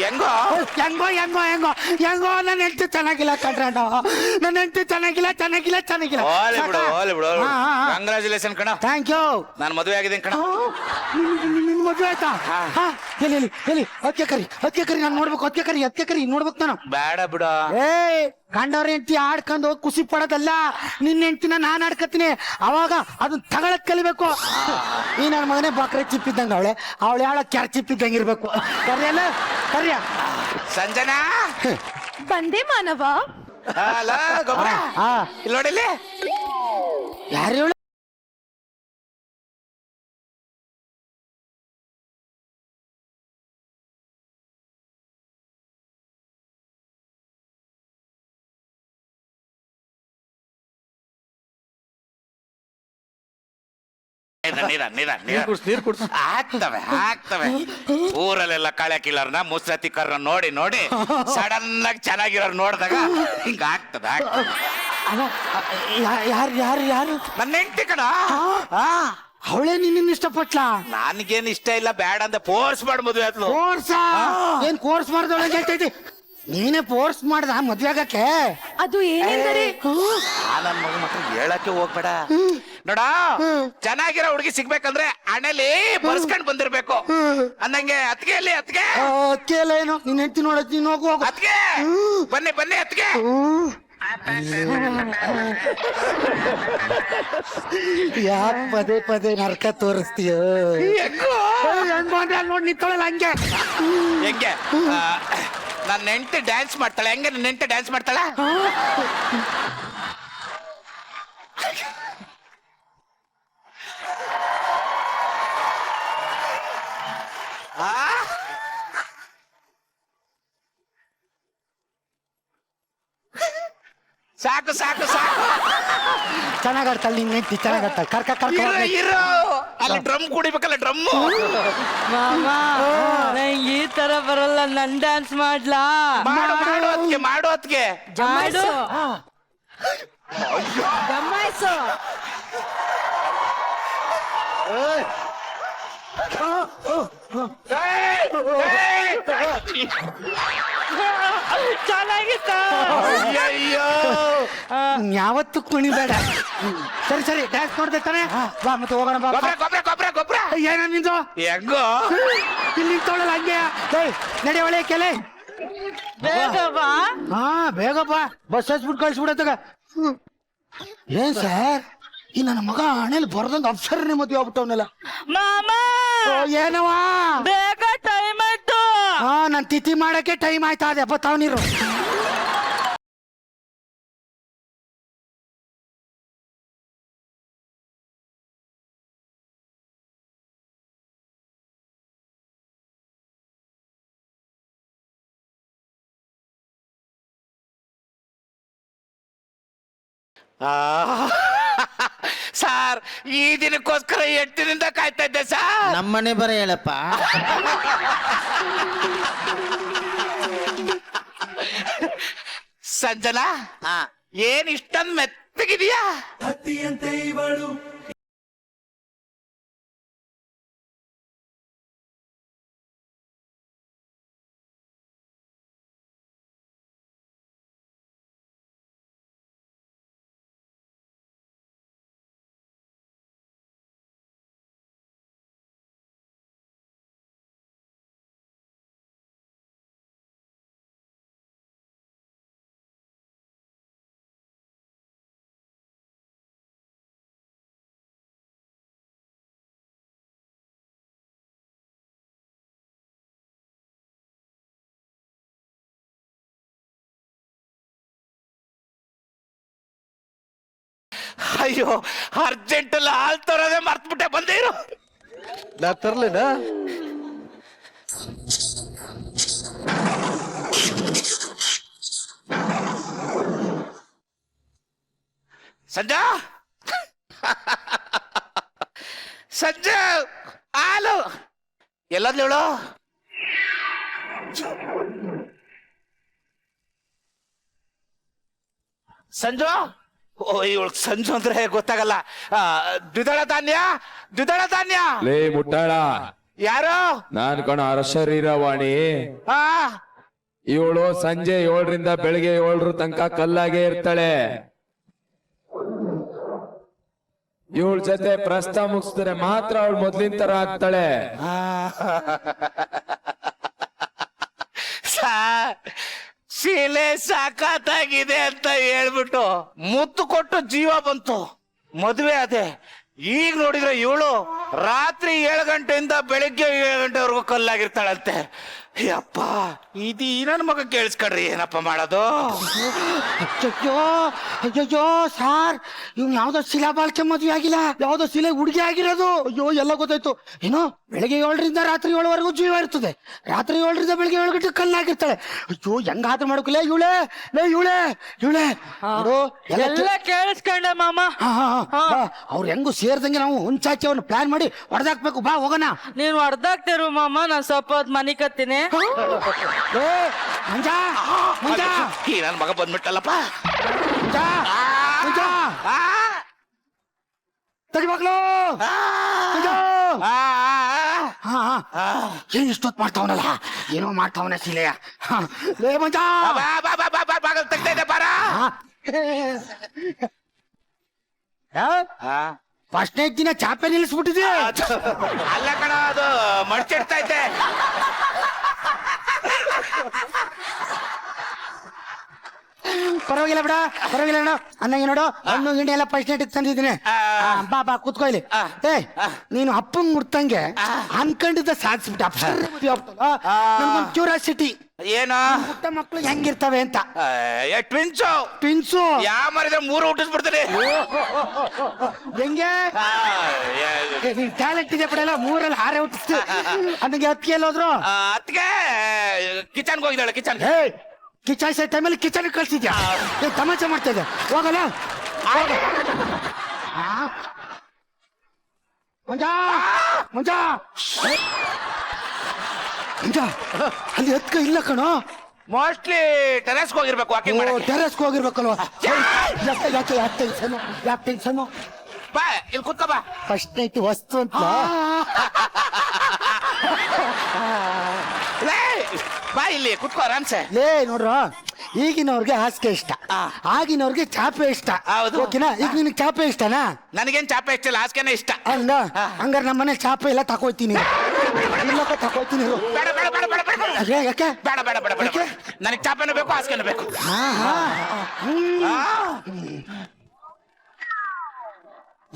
ಹೆಂಗೋ ಹೆಂಗೋ ಹೆಂಗೋ ಹೆಂಗೋ ಹೆಂಗೋ ನನ್ನ ಹೆಂಡತಿ ಚೆನ್ನಾಗಿಲ್ಲ ಕಣ್ರಣ್ಣ. ನನ್ನ ಹೆಂಡತಿ ಚೆನ್ನಾಗಿಲ್ಲ ಚೆನ್ನಾಗಿಲ್ಲ ಚೆನ್ನಾಗಿಲ್ಲ. ಓಲೆ ಬಿಡು, ಓಲೆ ಬಿಡು. ಕಂಗ್ರಾಚುಲೇಷನ್ ಕಣ. Thank you. ನಾನು ಮದುವೆ ಆಗಿದ್ದೀನಿ ಕಣ. ನಿನ್ ಮದುವೆ ಆಯ್ತಾ? ಎಲ್ಲಿ ಎಲ್ಲಿ ಎಲ್ಲಿ? ಅದಕ್ಕೆ ಕರಿ ನಾನು ನೋಡ್ಬೇಕು. ಅದಕ್ಕೆ ಕರಿ ನೋಡ್ಬೇಕು ನಾನು. ಬೇಡ ಬಿಡ. ಗಂಡವ್ರ ಹೆಂಡತಿ ಆಡ್ಕೊಂಡು ಖುಷಿ ಪಡೋದಲ್ಲ. ನಿನ್ನ ಹೆಂಡತಿನ ನಾನ್ ಆಡ್ಕತೀನಿ. ಅವಾಗ ಅದನ್ನ ತಗೊಳಕ್ ಕಲಿಬೇಕು. ಈ ನನ್ನ ಮಗನೇ ಬಕ್ರೆ ಚಿಪ್ಪಿದ್ದಂಗ ಅವಳೆ ಯಾಳ ಕ್ಯಾರ್ ಚಿಪ್ಪಿದ್ದಂಗ ಇರ್ಬೇಕು. ಕರಿಯಲ್ಲ ಕರಿಯ. ಸಂಜನಾ ಬಂದೆ ಮಾನವ. ಅಲ್ಲ ಗೊಬ್ಬರ ಇಲ್ಲಿ ನೋಡಿಲ್ಲಿ. ಯಾರು ಹೇಳು? ನೀರ್ ಕುಡ್ಸು. ಆಗ್ತವೆ. ಊರಲ್ಲೆಲ್ಲ ಕಳೆ ಕೀಳರ್ನ ಮುಸ್ರತಿ ಕರ್ನ ನೋಡಿ ನೋಡಿ ಸಡನ್ ಆಗಿ ಚೆನ್ನಾಗಿರೋರು ನೋಡಿದಾಗ ಹಿಂಗ ಆಗ್ತದ. ಯಾರು ಯಾರು ಯಾರು? ನನ್ನ ಹೆಂಡತಿ ಕಣ. ಅವಳೇ ನಿನ್ನ ಇಷ್ಟಪಟ್ಲಾ? ನನ್ಗೇನ್ ಇಷ್ಟ ಇಲ್ಲ, ಬೇಡ ಅಂತ ಫೋರ್ಸ್ ಮಾಡಿ ಮದುವೆ ಆದ್ಲು. ಕೋರ್ಸ್ ಏನ್ ಕೋರ್ಸ್ ಮಾಡ್ದವಳೆ ಹೇಳ್ತೈತಿ? ನೀನೇ ಫೋರ್ಸ್ ಮಾಡ್ದ ಮದ್ವೆ ಆಗಕ್ಕೆ? ಅದು ಏನೆಂದರೆ ನನ್ನ ಮಗ ಮಾತ್ರ ಹೇಳಕ್ಕೆ ಹೋಗ್ಬೇಡ ನೋಡ. ಚೆನ್ನಾಗಿರೋ ಹುಡುಗಿ ಸಿಗ್ಬೇಕಂದ್ರೆ ಹಣೆಲಿ ಬರ್ಸ್ಕೊಂಡ್ ಬಂದಿರ್ಬೇಕು ಅಂದಂಗೆ. ಅತ್ಗೆ ಅಲ್ಲಿ ಅತ್ಗೆ ಕೇಳ ಏನೋ ನಿನ್ ಹೆಂಡತಿ ನೋಡತ್ ನೀನ್ ಹೋಗು ಹೋಗು. ಅತ್ಗೆ ಬನ್ನಿ ಬನ್ನಿ ಅತ್ಗೆ. ಯಾಕೆ ಪದೇ ಪದೇ ನರ್ಕ ತೋರಿಸ್ತೀಯ? ನೋಡಿ ನಿಂತೊಳಲ್ಲ ಹಂಗೆ. ಹೆಂಗೆ ನನ್ನ ಹೆಂಡತಿ ಡ್ಯಾನ್ಸ್ ಮಾಡ್ತಾಳೆ? ಹೆಂಗೆ ನನ್ನ ಹೆಂಡತಿ ಡ್ಯಾನ್ಸ್ ಮಾಡ್ತಾಳ? ಸಾಕು ಸಾಕು ಸಾಕು. ಚೆನ್ನಾಗಾಡ್ತಾಳೆ ನಿನ್ ಹೆಂಡತಿ, ಚೆನ್ನಾಗಾಡ್ತಾಳೆ. ಕರ್ಕ ಕರ್ಕ ಇರೋ ಹೋಗ್ಲಿ. ಇರೋ ಅಲ್ಲಿ ಡ್ರಮ್ ಕುಡಿಬೇಕಲ್ಲ, ಡ್ರಮ್. ಮಾಮ ನಂಗೆ ಈ ತರ ಬರಲ್ಲ, ನನ್ ಡ್ಯಾನ್ಸ್ ಮಾಡ್ಲಾ? ಮಾಡು ಮಾಡು ಅತ್ಗೆ, ಮಾಡು ಅತ್ಗೆ. ಮಾಡು. ಜಮಾಯಿಸು. ಚೆನ್ನಾಗಿತ್ತ? ಅಯ್ಯಯ್ಯೋ. ಯಾವತ್ತು ಕುಣಿಬೇಡ. ಸರಿ ಸರಿ ಡ್ಯಾನ್ಸ್ ನೋಡ್ದೆ ತಾನೆ? ಬಾ ಮತ್ತೆ ಹೋಗೋಣ ಬಾ. ಗೊಬ್ರ ಗೊಬ್ರ ಗೊಬ್ರ ಗೊಬ್ರ. ಏನ ನಿಂದು ಹೆಂಗೋ ಇಲ್ಲಿ ನಿಂತೊಳಲ್ಲ ಹಂಗೆ. ನಡಿ ಒಳ್ಳೆ ಕೆಲೆ. ಬೇಗ ಬಾ. ಹಾ ಬೇಗ ಬಾ, ಬಸ್ ಹಚ್ಬಿಟ್ಟು ಕಳ್ಸ್ಬಿಡತ್ತಾಗ. ಏನ್ ಸರ್ ಈ ನನ್ನ ಮಗ ಹಣೆಲ್ ಬರ್ದಂಗ ಅಪ್ಸರನೆ ಮದ್ವೆ ಆಗ್ಬಿಟ್ಟವನಲ್ಲ. ಮಾಮ ಏನವಾ? ಬೇಗ ಟೈಮ್ ಆಯ್ತು. ಹಾ ನನ್ ತಿಥಿ ಮಾಡಕ್ಕೆ ಟೈಮ್ ಆಯ್ತಾ? ಅದೇ ಬತ್ತಾವನಿರು. ಸಾರ್ ಈ ದಿನಕ್ಕೋಸ್ಕರ 8 ದಿನದಿಂದ ಕಾಯ್ತಾ ಇದ್ದೆ ಸರ್. ನಮ್ಮನೆ ಬರ ಹೇಳಪ್ಪ. ಸಂಜನಾ ಏನ್ ಇಷ್ಟೊಂದು ಮೆತ್ತಗಿದೆಯಾ? ಅಯ್ಯೋ ಅರ್ಜೆಂಟ್ ಅಲ್ಲಿ ಹಾಲ್ ತರೋದೇ ಮರ್ತ್ಬಿಟ್ಟೆ, ಬಂದೇ ಇರು. ನಾ ತರ್ಲೇನಾ? ಸಂಜಾ ಸಂಜೆ ಹಾಲು ಎಲ್ಲದ್ಲು ಹೇಳು. ಸಂಜು, ಓ ಇವಳು ಸಂಜು ಅಂದ್ರೆ ಗೊತ್ತಾಗಲ್ಲ. ದ್ವಿದಳ ಧಾನ್ಯ, ದ್ವಿದಳ ಧಾನ್ಯ. ಲೇ ಮುಟ್ಟಾಳ, ಯಾರು? ನಾನ್ ಕಣ ಶರೀರವಾಣಿ. ಆ ಇವಳು ಸಂಜೆ 7ರಿಂದ ಬೆಳಿಗ್ಗೆ 7 ತನಕ ಕಲ್ಲಾಗೆ ಇರ್ತಾಳೆ. ಇವಳ ಜೊತೆ ಪ್ರಸ್ತ ಮುಗಿಸಿದ್ರೆ ಮಾತ್ರ ಅವಳು ಮೊದ್ಲಿನ ತರ ಆಗ್ತಾಳೆ. ಶಿಲೆ ಸಾಕಾತಾಗಿದೆ ಅಂತ ಹೇಳ್ಬಿಟ್ಟು ಮುತ್ತು ಕೊಟ್ಟು ಜೀವ ಬಂತು, ಮದುವೆ ಅದೇ. ಈಗ ನೋಡಿದ್ರೆ ಇವಳು ರಾತ್ರಿ 7 ಗಂಟೆಯಿಂದ ಬೆಳಿಗ್ಗೆ 7 ಗಂಟೆವರೆಗೂ ಕಲ್ಲಾಗಿರ್ತಾಳಂತೆ. ಯಪ್ಪ, ಇದು ನನ್ನ ಮಗ ಕೇಳಿಸ್ಕೊಡ್ರಿ, ಏನಪ್ಪ ಮಾಡೋದು? ಅಯ್ಯೋ ಅಯ್ಯೋ ಸಾರ್, ಇವ್ನು ಯಾವ್ದೋ ಶಿಲಾ ಬಾಳ್ಕೆ ಮದ್ವೆ ಆಗಿಲ್ಲ, ಯಾವ್ದೋ ಶಿಲೆ ಹುಡುಗಿ ಆಗಿರೋದು. ಅಯ್ಯೋ ಎಲ್ಲ ಗೊತ್ತಾಯ್ತು. ಏನೋ ಬೆಳಗ್ಗೆ 7ರಿಂದ ರಾತ್ರಿ 7ವರೆಗೂ ಜೀವ ಇರ್ತದೆ, ರಾತ್ರಿ 7ರಿಂದ ಬೆಳಿಗ್ಗೆ 7 ಗಂಟೆ ಕಲ್ಲಾಗಿರ್ತಾಳೆ. ಅಯ್ಯೋ ಹೆಂಗಾದ್ರೂ ಮಾಡ್ಕೊಲ್ಲ ಇವಳೆ. ಇವಳೆ ಇವಳೆ ಎಲ್ಲ ಕೇಳಿಸ್ಕೊಂಡೆ ಮಾಮ. ಅವ್ರು ಹೆಂಗು ಸೇರ್ದಂಗೆ ನಾವು ಹುಂಚಾಚಿ ಅವ್ನ ಪ್ಲಾನ್ ಮಾಡಿ ಹೊಡೆದಾಕ್ಬೇಕು. ಬಾ ಹೋಗೋಣ. ನೀನ್ ಹೊಡ್ದಾಕ್ತಿರು ಮಾಮ, ನಾನ್ ಸ್ವಲ್ಪ ಹೊತ್ತು ಮನಿ ಕತ್ತೀನಿ. ಮಂಜಾ ಮಂಜಾ, ಈ ನನ್ನ ಮಗ ಬಂದ್ಬಿಟ್ಟಲ್ಲಪ್ಪ. ಮಂಜಾ ಮಂಜಾ ತಡಿಮಕ್ಳು. ಏನ್ ಇಷ್ಟೊತ್ತು ಮಾಡ್ತಾವನಲ್ಲ, ಏನೋ ಮಾಡ್ತಾವನ ಶಿಲೆಯ. ಲೇ ಮಂಜಾ, ಬಾಗಲ್ ತೆಗ್ತಾ ಇದೆ ಬಾರ. ಫಸ್ಟ್ ನೈಟ್ ದಿನ ಚಾಪೆ ನಿಲ್ಲಿಸ್ಬಿಟ್ಟಿದೆ. ಅಲ್ಲ ಕಣ, ಅದು ಮಡ್ಚಿಡ್ತಾ ಇದ್ದೆ. ಪರವಾಗಿಲ್ಲ ಬಿಡ, ಪರವಾಗಿಲ್ಲ ನೋಡು. ಅನ್ನಂಗೆ ನೋಡು, ಹಣ್ಣು ಗಿಣ್ಣೆ ಎಲ್ಲ ಫಸ್ಟ್ ನೈಟ್ ತಂದಿದ್ದೀನಿ. ಬಾ ಬಾ ಕೂತ್ಕೋ ಇಲ್ಲಿ. ಏ ನೀನು ಅಪ್ಪಂಗ್ ಮುಡ್ತಂಗೆ ಅನ್ಕೊಂಡಿದ್ದ ಸಾಧಿಸ್ಬಿಟ್ಟು ಅಪ್ಪ ನನ್ಗೊಂದು ಕ್ಯೂರಿಯಾಸಿಟಿ, ಏನು ಪುಟ್ಟ ಮಕ್ಳು ಹೆಂಗಿರ್ತವೆ ಅಂತ. ಟ್ವಿನ್ಸು ಟ್ವಿನ್ಸು ಯಾವ ಮರಿದ್ರೆ 3 ಹುಟ್ಟಿಸ್ಬಿಡ್ತೀನಿ. ಹೆಂಗೆ ಟ್ಯಾಲೆಂಟ್ ಇದೆ ಬಿಡಲ್ಲ, 3ರಲ್ಲಿ 6 ಹುಟ್ಟಿಸ್ತು. ಅದಕ್ಕೆ ಅತ್ತಿಗೆ ಎಲ್ಲೋದ್ರು? ಅದಕ್ಕೆ ಕಿಚನ್ಗೆ ಹೋಗಿದ್ದಾಳೆ. ಕಿಚನ್ ಸೈ ಟೈಮಲ್ಲಿ ಕಿಚನ್ ಕಳ್ಸಿದ್ಯಾ? ತಮಾಷೆ ಮಾಡ್ತಾ ಇದ್ದೆ, ಹೋಗಲ್ಲ. ಮಂಜಾ ಮಂಜಾ ಮಂಜಾ, ಅಲ್ಲಿ ಎತ್ಕ ಇಲ್ಲ ಕಣೋ. ಮೋಸ್ಟ್ಲಿ ಟೆರೆಸ್ಗೆ ಹೋಗಿರ್ಬೇಕು ವಾಕಿಂಗ್ ಮಾಡಕ್ಕೆ. ಟೆರೆಸ್ಗೆ ಹೋಗಿರ್ಬೇಕಲ್ವಾ? ಯಾಕೆ ಟೆನ್ಷನ್? ಬಾ ಇಲ್ಲಿ ಕೂತ್ಕೋ ಬಾ. ಫಸ್ಟ್ ನೈಟ್ ವಸ್ತು ಅಂತ. ಬಾ ಇಲ್ಲಿ ಕುತ್ಕೋ ಆರಾಮ್ಸೆ. ಲೇ ನೋಡ್ರ, ಈಗಿನವ್ರಿಗೆ ಹಾಸಿಗೆ ಇಷ್ಟ, ಆಗಿನವ್ರಿಗೆ ಚಾಪೆ ಇಷ್ಟ. ಹೌದು. ಓಕೆನಾ? ಈಗ ನಿನಗೆ ಚಾಪೆ ಇಷ್ಟನಾ? ನನಗೇನ್ ಚಾಪೆ ಇಷ್ಟ ಇಲ್ಲ, ಹಾಸ್ಗೆನೆ ಇಷ್ಟ. ಅಲ್ಲ ಹಂಗಾರೆ ನಮ್ಮ ಮನೆ ಚಾಪೆ ಎಲ್ಲ ತಕೋತೀನಿ. ಇಲ್ಲಕ್ಕ ತಕೋತೀನಿ. ಬೇಡ ಬೇಡ ಬೇಡ ಬೇಡ ಬೇಡ ಯಾಕೆ? ಬೇಡ ಬೇಡ ಬೇಡ ಬೇಡ ನನಗೆ ಚಾಪೆನೂ ಬೇಕು, ಹಾಸ್ಗೆನೂ ಬೇಕು.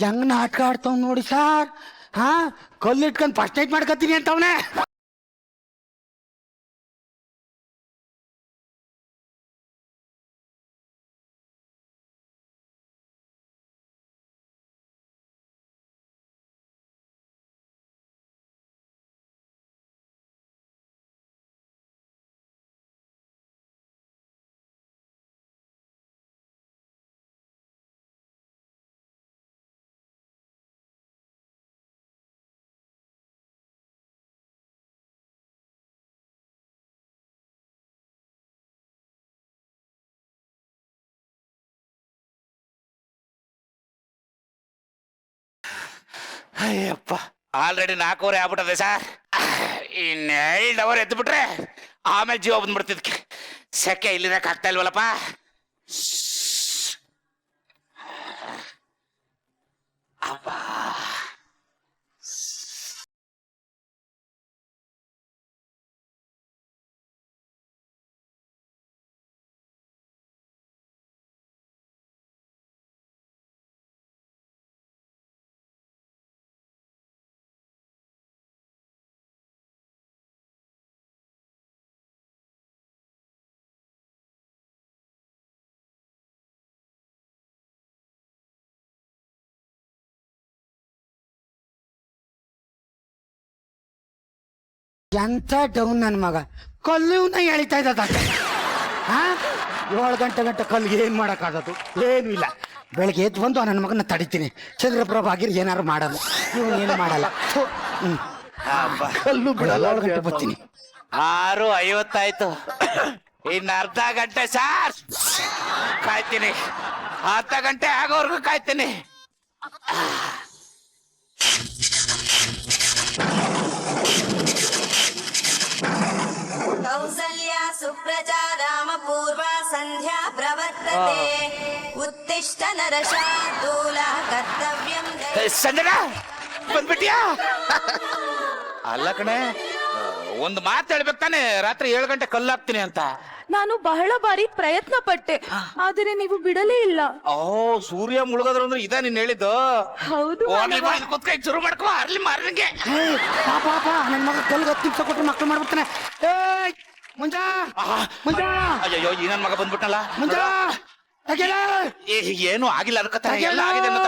ಹೆಂಗ್ ನಾಟಕ ಆಡ್ತಾವ್ ನೋಡಿ ಸಾರ್. ಕಲ್ಲಿಟ್ಕೊಂಡ್ ಫಸ್ಟ್ ನೈಟ್ ಮಾಡ್ಕೊತೀನಿ ಅಂತವನೇ. ಅಯ್ಯಪ್ಪ, ಆಲ್ರೆಡಿ 4:15 ಆಗ್ಬಿಟ್ಟದೆ ಸರ್. ಇನ್ನು 2 ಅವರ್ ಎದ್ದು ಬಿಟ್ರೆ ಆಮೇಲೆ ಜೀವ ಬಂದ್ಬಿಡ್ತಿದ್ಕೆ. ಸೆಕೆ ಇಲ್ಲಿರಕ್ ಆಗ್ತಾ ಇಲ್ವಲ್ಲಪ್ಪ. ಅಪ್ಪ ಎಂತ ಡೌನ್ ನನ್ನ ಮಗ, ಕಲ್ಲುನ ಎಳಿತಾ ಇದ್ದ. 7 ಗಂಟೆ ಕಲ್ಲಿಗೆ ಏನ್ ಮಾಡಕ್ಕಾಗದು? ಏನು ಇಲ್ಲ. ಬೆಳಗ್ಗೆ ಎದ್ದು ಬಂದು ನನ್ನ ಮಗನ ತಡಿತೀನಿ. ಚಂದ್ರಪ್ರಭ ಆಗಿರ್ ಏನಾರು ಮಾಡಲ್ಲ, ಇವನೇನು ಮಾಡಲ್ಲ. ಕಲ್ಲು ಬಿಡಲ್ಲ. 7 ಗಂಟೆ ಬರ್ತೀನಿ. 6:50 ಆಯ್ತು. ಇನ್ನು ಅರ್ಧ ಗಂಟೆ ಸಾರ್ ಕಾಯ್ತೀನಿ. ಅರ್ಧ ಗಂಟೆ ಆಗೋವರೆಗೂ ಕಾಯ್ತೀನಿ. ಕೌಸಲ್ಯ ಸುಪ್ರಜಾ ರಾಮ ಪೂರ್ವ ಸಂಧ್ಯಾ ಪ್ರವರ್ತತೆ ಉತ್ತಿಷ್ಠ ನರಶಾರ್ದೂಲ ಕರ್ತವ್ಯಂ ಸಂಜನಾ ಬಂದ್ಬಿಟ್ಯಾ? ಅಲ್ಲ ಕಣೆ, ಒಂದು ಮಾತು ಹೇಳ್ಬೇಕು ತಾನೆ, ರಾತ್ರಿ 7 ಗಂಟೆ ಕಲ್ಲಾಗ್ತೀನಿ ಅಂತ. ನಾನು ಬಹಳ ಬಾರಿ ಪ್ರಯತ್ನ ಪಟ್ಟೆ, ಆದರೆ ನೀವು ಬಿಡಲೇ ಇಲ್ಲ. ಓ, ಸೂರ್ಯ ಮುಳುಗೋದ್ರು ಅಂದ್ರೆ ಇದ ನೀನ್ ಹೇಳಿದ್ದು? ಹೌದು. ಕುತ್ಕೈ ಶುರು ಮಾಡ್ಕೋ. ಅರ್ಲಿ ಮಾರ್ನಿಂಗೆ ಪಾಪ ನನ್ನ ಮಗ ಕಲ್ಗೆ 10 ನಿಮಿಷ ಕೊಟ್ಟರೆ ಮಕ್ಕಳು ಮಾಡ್ಬಿಡ್ತಾನೆ. ಮುಂಜಾ ಮುಂಜಾ, ಅಯ್ಯೋ ಈ ನನ್ ಮಗ ಬಂದ್ಬಿಟ್ಟಲ್ಲ. ಮುಂಜಾ ಏನು ಆಗಿಲ್ಲ, ಅದಕ್ಕೆ ಎಲ್ಲ ಆಗಿದೆ ಅನ್ನೋ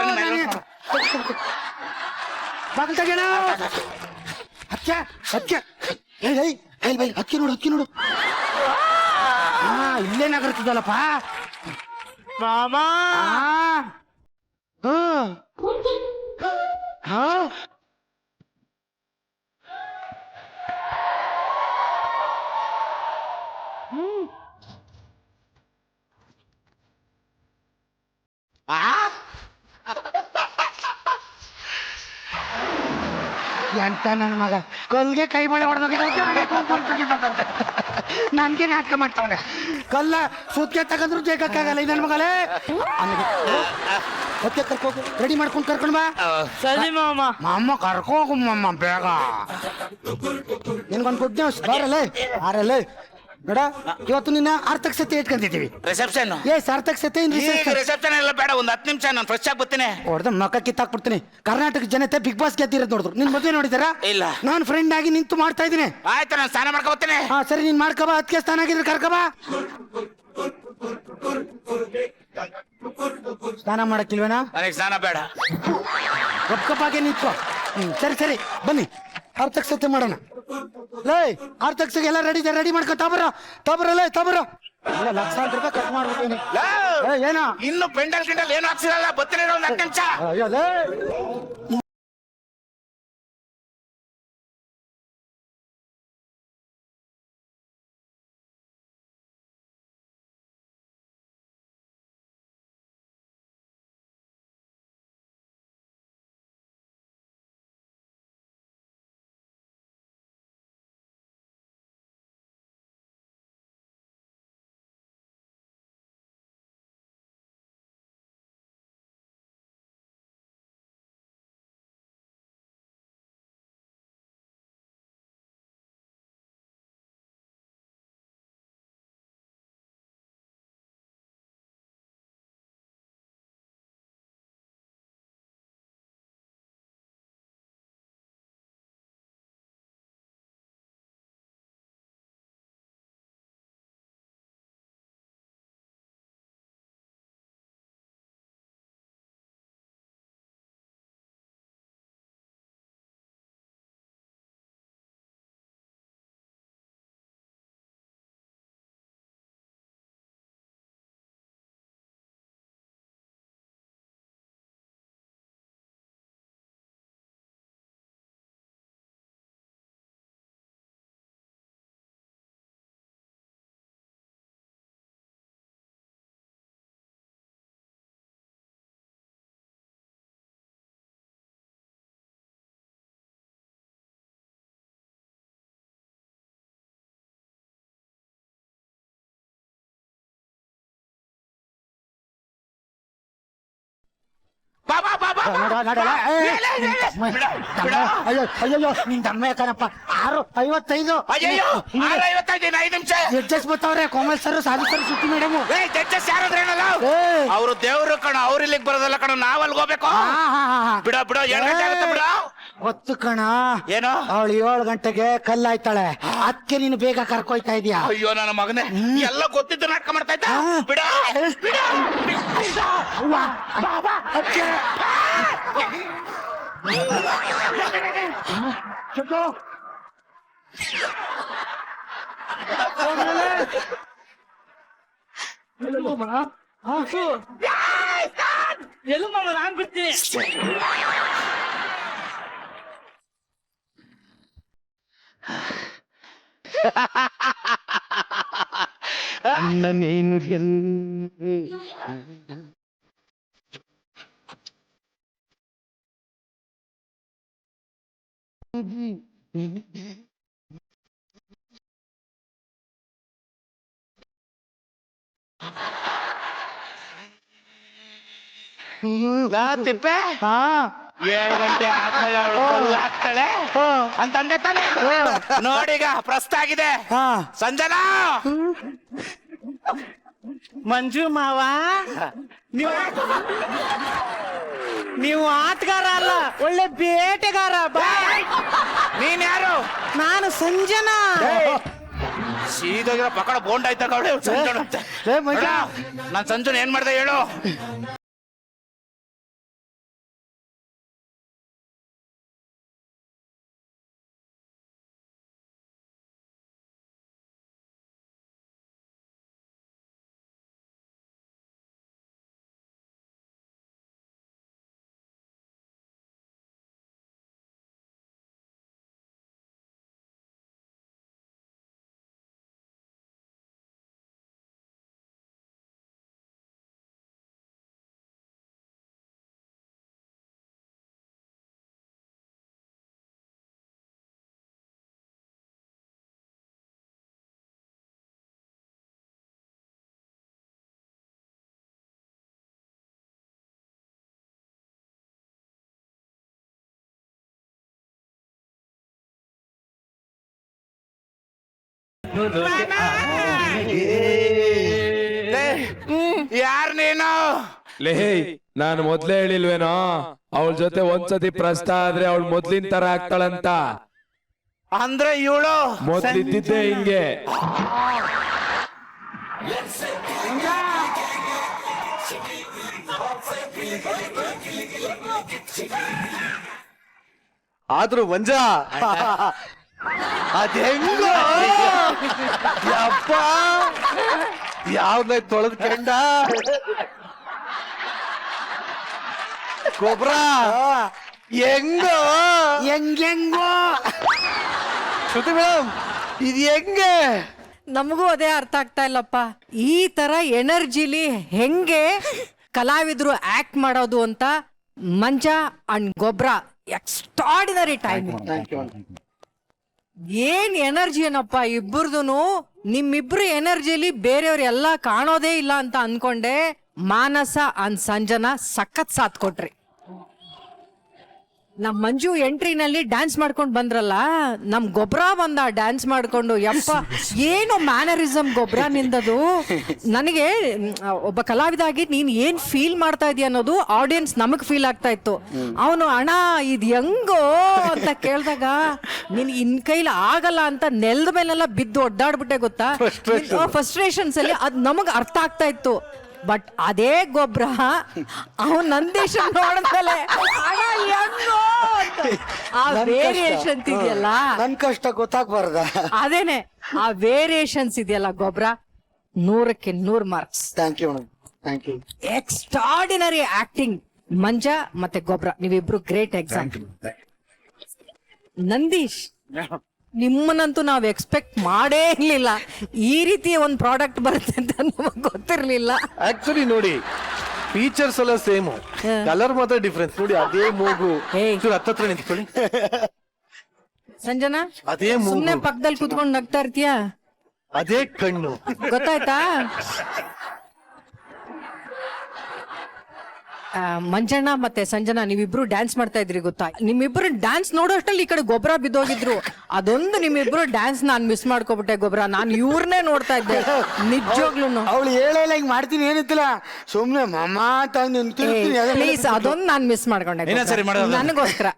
ಬಾಗಿಲು ತೆಗೆಣ. ಅಕ್ಕಿ ಅಕ್ಕಿ ನೋಡು, ಅಕ್ಕಿ ನೋಡು. ಇಲ್ಲೇ ನಗರ್ತದಲ್ಲಪ್ಪ ಮಾಮಾ. ಎಂತ ನನ್ನ ಮಗ ಕಲ್ಗೆ ಕೈ ಬಳೆ ಹೊಡೆದೋಗಿ ನನ್ಗೆ ನಾಟಕ ಮಾಡ್ತಾವನೆ ಕಲ್ಲ ಸುತ್ಕೆ ತಗಂದ್ರು ಜೇಗಕ್ಕಾಗಲ್ಲ ಈ ನನ್ನ ಮಗಲೇ ಮತ್ತೆ ಕರ್ಕೋಗು ರೆಡಿ ಮಾಡ್ಕೊಂಡು ಕರ್ಕೊಂಡು ಬಾ ಸರಿ ಮಾಮ. ಮಾಮ ಕರ್ಕೋಗು ಮಾಮ ಬೇಗ ನಿನ್ಗೊಂದು ಗುಡ್ ನ್ಯೂಸ್ ಬಾರಲ್ಲೇ ಬೇಡ ಇವತ್ತು ನಿನ್ನ ಆರ್ಥಿಕತೆ ಇಟ್ಕೊಂಡಿದ್ದೀವಿ ರಿಸೆಪ್ಷನ್ ಆರ್ಥಿಕತೆ ರಿಸೆಪ್ಷನ್ ಎಲ್ಲ ಬೇಡ ಒಂದ್ 10 ನಿಮಿಷ ನಾನು ಫ್ರೆಶ್ ಆಗಿ ಬರ್ತೀನಿ. ಹೊಡೆದ ಮಕ್ಕ ಕಿತ್ತಾಕ್ಬಿಡ್ತೀನಿ. ಕರ್ನಾಟಕ ಜನತೆ ಬಿಗ್ ಬಾಸ್ ಗೆದ್ದಿರೋದು ನೋಡಿದ್ರು ನಿನ್ ಮದುವೆ ನೋಡಿದಾರಾ? ಇಲ್ಲ. ನಾನು ಫ್ರೆಂಡ್ ಆಗಿ ನಿಂತು ಮಾಡ್ತಾ ಇದ್ದೀನಿ. ಆಯ್ತು ನಾನು ಸ್ನಾನ ಮಾಡ್ಕೊ ಬರ್ತೀನಿ. ಹಾ ಸರಿ ನೀನ್ ಮಾಡ್ಕಬಾ. ಅದಕ್ಕೆ ಸ್ಥಾನ ಆಗಿದ್ರೆ ಕರ್ಕಬಾ. ಸ್ನಾನ ಮಾಡಕ್ಕಿಲ್ವೇನಾ? ನನಗೆ ಸ್ನಾನ ಬೇಡ. ಗಪ್ಗಪ್ಪಾಗೆ ನಿಂತ್ಕೋ. ಸರಿ ಬನ್ನಿ ಆರ್ಥಿಕತೆ ಮಾಡೋಣ. ಲೇ ಆರ್ಥಿಕತೆಗೆ ಎಲ್ಲ ರೆಡಿ ಮಾಡ್ಕೊ. ತಾಬರ ಲಕ್ಷಾಂತರ ರೂಪಾಯಿ ಖರ್ಚು ಮಾಡ್ಬಿಟ್ಟೇನೆ. ಏನೋ ಇನ್ನು ಪೆಂಡಲ್ ಗಿಂಡಲ್ ಏನು ಹಾಕ್ಸಿರಲ್ಲ. ಬರ್ತೀನಿ ಒಂದು 10 ನಿಮಿಷ. ಅಯ್ಯೋ ಲೇ ಅಯ್ಯೋ ನಿನ್ ದಮ್ಮ ಯಾಕನಪ್ಪ. 6:55 ಅಯ್ಯೋ 6:55 5 ನಿಮಿಷ. ಜಡ್ಜಸ್ ಬರ್ತಾವ್ರೆ. ಕೋಮಲ್ ಸರ್ ಸಾಧು ಸರ್ ಸುತ್ತಿ ಮೇಡಮ್. ಜಡ್ಜಸ್ ಯಾರಾದ್ರೆ ಏನಲ್ಲ ಅವರು ದೇವ್ರು ಕಣ. ಅವ್ರ ಇಲ್ಲಿಗೆ ಬರೋದಲ್ಲ ಕಣ. ನಾವ್ ಅಲ್ಲಿಗೆ ಹೋಗ್ಬೇಕು. ಬಿಡ 7 ಗಂಟೆ ಆಗುತ್ತೆ ಬಿಡ. ಗೊತ್ತು ಕಣ. ಏನೋ ಅವಳು 7 ಗಂಟೆಗೆ ಕಲ್ಲಾಯ್ತಾಳೆ. ಅದಕ್ಕೆ ನೀನು ಬೇಗ ಕರ್ಕೊಯ್ತಾ ಇದೀಯಾ. ಅಯ್ಯೋ ನನ್ನ ಮಗನೇ ಎಲ್ಲ ಗೊತ್ತಿದ್ದು ನಾಟಕ ಮಾಡ್ತಾ ಇದ್ದ. ಬಿಡ ಎಲ್ಲೂ ಮಾಮ ನಾನ್ ಬಿಡ್ತೀನಿ. ತಿಪ್ಪೆ 7 ಗಂಟೆ ಆಗ್ತಾಳೆ ಅಂತಂದೆ ತಾನೆ. ನೋಡೀಗ ಪ್ರಸ್ತ ಆಗಿದೆ. ಸಂಜನಾ ಮಂಜು ಮಾವ ನೀವು ಆಟಗಾರ ಅಲ್ಲ, ಒಳ್ಳೆ ಬೇಟೆಗಾರ. ನೀನ್ ಯಾರು? ನಾನು ಸಂಜನಾ. ಸೀದಾ ಪಕಡ ಬೋಂಡ್ ಆಯ್ತಾಗ ಅವಳೆ ಸಂಜನ ಅಂತ. ನಾನ್ ಸಂಜುನ್ ಏನ್ ಮಾಡ್ದೆ ಹೇಳು? ಯಾರ್ ನೀನು? ಲೇ ನಾನು ಮೊದ್ಲೇ ಹೇಳಿಲ್ವೇನೋ ಅವಳ ಜೊತೆ ಒಂದ್ಸತಿ ಪ್ರಸ್ತ ಆದ್ರೆ ಅವಳು ಮೊದ್ಲಿನ ತರ ಆಗ್ತಾಳಂತ. ಅಂದ್ರೆ ಇವಳು ಮೊದ್ಲಿದ್ದಿದ್ದೆ ಹಿಂಗೆ. ಆದ್ರೂ ಮಂಜ ಅದೆಂಗ ಯಪ್ಪ ಯಾವ್ದ ತೊಳೆದ್ ಕಂಡ ಗೊಬ್ರ ಹೆಂಗೋ ಹೆಂಗೆಂಗೋ ಶ್ರುತಿ ಮೇಡಮ್ ಇದು ಹೆಂಗೆ? ನಮಗೂ ಅದೇ ಅರ್ಥ ಆಗ್ತಾ ಇಲ್ಲಪ್ಪ. ಈ ತರ ಎನರ್ಜಿಲಿ ಹೆಂಗೆ ಕಲಾವಿದ್ರು ಆಕ್ಟ್ ಮಾಡೋದು ಅಂತ ಮಂಜ ಅಂಡ್ ಗೊಬ್ರ ಎಕ್ಸ್ಟ್ರಾಡಿನರಿ ಟೈಮ್. ಏನ್ ಎನರ್ಜಿ ಏನಪ್ಪ ಇಬ್ಬರದು. ನಿಮ್ಮಿಬ್ರು ಎನರ್ಜಿಲಿ ಬೇರೆಯವ್ರು ಎಲ್ಲ ಕಾಣೋದೇ ಇಲ್ಲ ಅಂತ ಅನ್ಕೊಂಡೆ. ಮಾನಸ ಅಂಡ್ ಸಂಜನಾ ಸಖತ್ ಸಾಥ್ ಕೊಟ್ರಿ. ನಮ್ ಮಂಜು ಎಂಟ್ರಿನಲ್ಲಿ ಡ್ಯಾನ್ಸ್ ಮಾಡ್ಕೊಂಡ್ ಬಂದ್ರಲ್ಲ, ನಮ್ ಗೊಬ್ರ ಬಂದ ಡ್ಯಾನ್ಸ್ ಮಾಡ್ಕೊಂಡು. ಯಪ್ಪ ಏನು ಮ್ಯಾನರಿಸಮ್ ಗೊಬ್ರ ನಿಂದದು. ನನಗೆ ಒಬ್ಬ ಕಲಾವಿದಾಗಿ ನೀನ್ ಏನ್ ಫೀಲ್ ಮಾಡ್ತಾ ಇದೀಯ ಅನ್ನೋದು ಆಡಿಯನ್ಸ್ ನಮಗ್ ಫೀಲ್ ಆಗ್ತಾ ಇತ್ತು. ಅವನು ಅಣ್ಣ ಇದ್ ಹೆಂಗೋ ಅಂತ ಕೇಳ್ದಾಗ ನಿನ್ ಇನ್ ಕೈಲಿ ಆಗಲ್ಲ ಅಂತ ನೆಲದ ಮೇಲೆಲ್ಲ ಬಿದ್ದು ಒಡ್ಡಾಡ್ಬಿಟ್ಟೆ ಗೊತ್ತಾ. ಫ್ರಸ್ಟ್ರೇಷನ್ಸ್ ಅಲ್ಲಿ ಅದ್ ನಮಗ್ ಅರ್ಥ ಆಗ್ತಾ ಇತ್ತು. ಬಟ್ ಅದೇ ಗೊಬ್ರ ಅವನ್ ನಂದೀಶ್ ನೋಡಿದ್ಮೇಲೆ ಆ ವೇರಿಯೇಷನ್ಸ್ ಇದೆಯಲ್ಲ, ನನ್ ಕಷ್ಟ ಗೊತ್ತಾಗ್ಬಾರ್ದ. ಅದೇನೆ ಆ ವೇರಿಯೇಷನ್ಸ್ ಇದೆಯಲ್ಲ ಗೊಬ್ರ 100ಕ್ಕೆ 100 marks. Thank you madam, thank you. Extraordinary acting Manja ಮತ್ತೆ ಗೊಬ್ರ, ನೀವಿಬ್ರು ಗ್ರೇಟ್ ಎಕ್ಸಾಂಪಲ್. ನಂದೀಶ್ ನಿಮ್ಮನ್ನಂತೂ ನಾವ್ ಎಕ್ಸ್ಪೆಕ್ಟ್ ಮಾಡೇ ಇರ್ಲಿಲ್ಲ. ಈ ರೀತಿ ಒಂದ್ ಪ್ರಾಡಕ್ಟ್ ಬರುತ್ತೆ ಅಂತ ನಮಗ್ ಗೊತ್ತಿರ್ಲಿಲ್ಲ. ಆಕ್ಚುಲಿ ನೋಡಿ ಫೀಚರ್ಸ್ ಎಲ್ಲ ಸೇಮ್, ಕಲರ್ ಮಾತ್ರ ಡಿಫ್ರೆನ್ಸ್. ನೋಡಿ ಅದೇ ಮೂಗು, ಹತ್ತತ್ರ ನಿಂತ್ಕೊಳ್ಳಿ. ಸಂಜನಾ ಅದೇ ಮೂಗು, ಸುಮ್ನೆ ಪಕ್ಕದಲ್ಲಿ ಕುತ್ಕೊಂಡು ನಗ್ತಾ ಇರ್ತೀಯ, ಅದೇ ಕಣ್ಣು, ಗೊತ್ತಾಯ್ತಾ? ಮಂಜಣ್ಣ ಮತ್ತೆ ಸಂಜನಾ ನೀವಿಬ್ರು ಡ್ಯಾನ್ಸ್ ಮಾಡ್ತಾ ಇದ್ರಿ ಗೊತ್ತಾ. ನಿಮ್ಮಿಬ್ರು ಡ್ಯಾನ್ಸ್ ನೋಡೋಷ್ಟಲ್ಲಿ ಈ ಕಡೆ ಗೊಬ್ರ ಬಿದ್ದೋಗಿದ್ರು. ಅದೊಂದು ನಿಮ್ಮಿಬ್ರು ಡ್ಯಾನ್ಸ್ ನಾನ್ ಮಿಸ್ ಮಾಡ್ಕೊಬಿಟ್ಟೆ ಗೊಬ್ರ. ನಾನು ಇವ್ರನ್ನೇ ನೋಡ್ತಾ ಇದ್ದೆ ನಿಜವಾಗ್ಲೂ. ಅವಳು ಹೇಳಲ್ಲ ಹಿಂಗ್ ಮಾಡ್ತೀನಿ ಏನಿತ್ತಿಲ್ಲ, ಸುಮ್ನೆ ಮಮ್ಮ ಅಂತ ನಿಂತಿರ್ತೀನಿ. ಪ್ಲೀಸ್ ಅದೊಂದು ನಾನ್ ಮಿಸ್ ಮಾಡ್ಕೊಂಡೆ ಇನ್ನೊಂದ್ಸರಿ ಮಾಡೋದು. ನನಗೋಸ್ಕರ.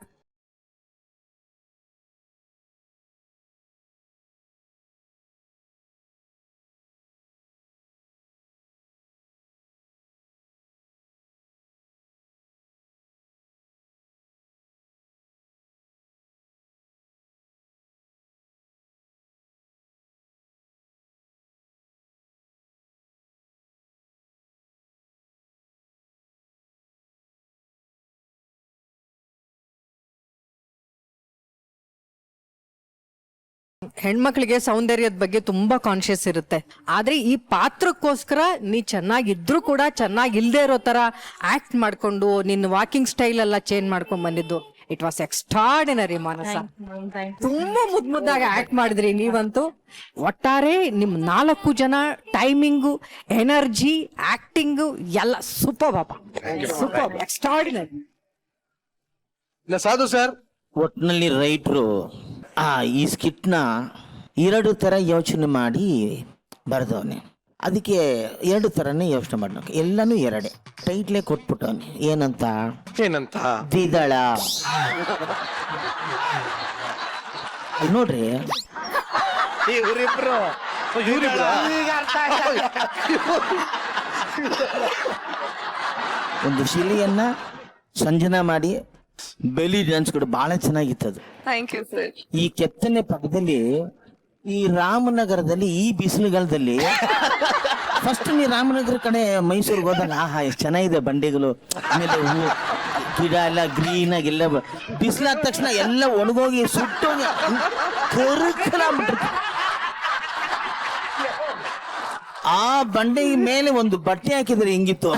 ಹೆಣ್ಮಕ್ಳಿಗೆ ಸೌಂದರ್ಯದ ಬಗ್ಗೆ ತುಂಬಾ ಕಾನ್ಶಿಯಸ್ ಇರುತ್ತೆ. ಆದ್ರೆ ಈ ಪಾತ್ರಕ್ಕೋಸ್ಕರ ನೀ ಚೆನ್ನಾಗಿದ್ರು ಕೂಡ ಚೆನ್ನಾಗಿಲ್ದೇ ಇರೋ ತರ ಆಕ್ಟ್ ಮಾಡ್ಕೊಂಡು ನಿನ್ನ ವಾಕಿಂಗ್ ಸ್ಟೈಲ್ ಎಲ್ಲ ಚೇಂಜ್ ಮಾಡ್ಕೊಂಡ್ ಬಂದಿದ್ದು ಇಟ್ ವಾಸ್ ಎಕ್ಸ್ಟ್ರಾರ್ಡಿನರಿ. ಮಾನಸ ತುಂಬಾ ಮುದ್ದಾಗಿ ಆಕ್ಟ್ ಮಾಡಿದ್ರಿ ನೀವಂತೂ. ಒಟ್ಟಾರೆ ನಿಮ್ 4 ಜನ ಟೈಮಿಂಗು, ಎನರ್ಜಿ, ಆಕ್ಟಿಂಗು ಎಲ್ಲ ಸೂಪರ್ ಬಾಬಾ, ಸೂಪರ್, ಎಕ್ಸ್ಟ್ರಾರ್ಡಿನರಿ. ಇಲ್ಲ ಸಾಧು ಸರ್, ಒಟ್ಟಿನಲ್ಲಿ ರೈಟ್ರು ಈ ಸ್ಕಿಟ್ನ 2 ಥರ ಯೋಚನೆ ಮಾಡಿ ಬರೆದವನೆ. ಅದಕ್ಕೆ 2 ಥರನೇ ಯೋಚನೆ ಮಾಡ್ಬೇಕು, ಎಲ್ಲನೂ 2 ಟೈಟ್ಲೇ ಕೊಟ್ಬಿಟ್ಟವನೆ. ಏನಂತ ದ್ವಿದಳ. ಅಲ್ಲಿ ನೋಡ್ರಿ ಒಂದು ಶಿಲೆಯನ್ನ ಸಂಜನಾ ಮಾಡಿ ಬೆಲಿ ಡ್ಯಾನ್ಸ್ ಕೂಡ ಬಹಳ ಚೆನ್ನಾಗಿತ್ತದು. ಈ ಕೆತ್ತನೆ ಪಕ್ಕದಲ್ಲಿ ಈ ರಾಮನಗರದಲ್ಲಿ ಈ ಬಿಸಿಲುಗಾಲದಲ್ಲಿ ಫಸ್ಟ್ ನೀ ರಾಮನಗರ ಕಡೆ ಮೈಸೂರಿಗೆ ಹೋದಾಗ ಆಹಾ ಎಷ್ಟು ಚೆನ್ನಾಗಿದೆ ಬಂಡೆಗಳು, ಆಮೇಲೆ ಹೂವು ಗಿಡ ಎಲ್ಲ ಗ್ರೀನ್ ಆಗಿ ಎಲ್ಲ ಬಿಸಿಲಾದ ತಕ್ಷಣ ಎಲ್ಲ ಒಣಗೋಗಿ ಸುಟ್ಟೋಗಿ ಕರ್ಕಲಾಗ್ಬಿಟ್ಟಿರ್ತೀವಿ. ಆ ಬಂಡೆ ಮೇಲೆ ಒಂದು ಬಟ್ಟೆ ಹಾಕಿದ್ರೆ ಹೆಂಗಿತ್ತು.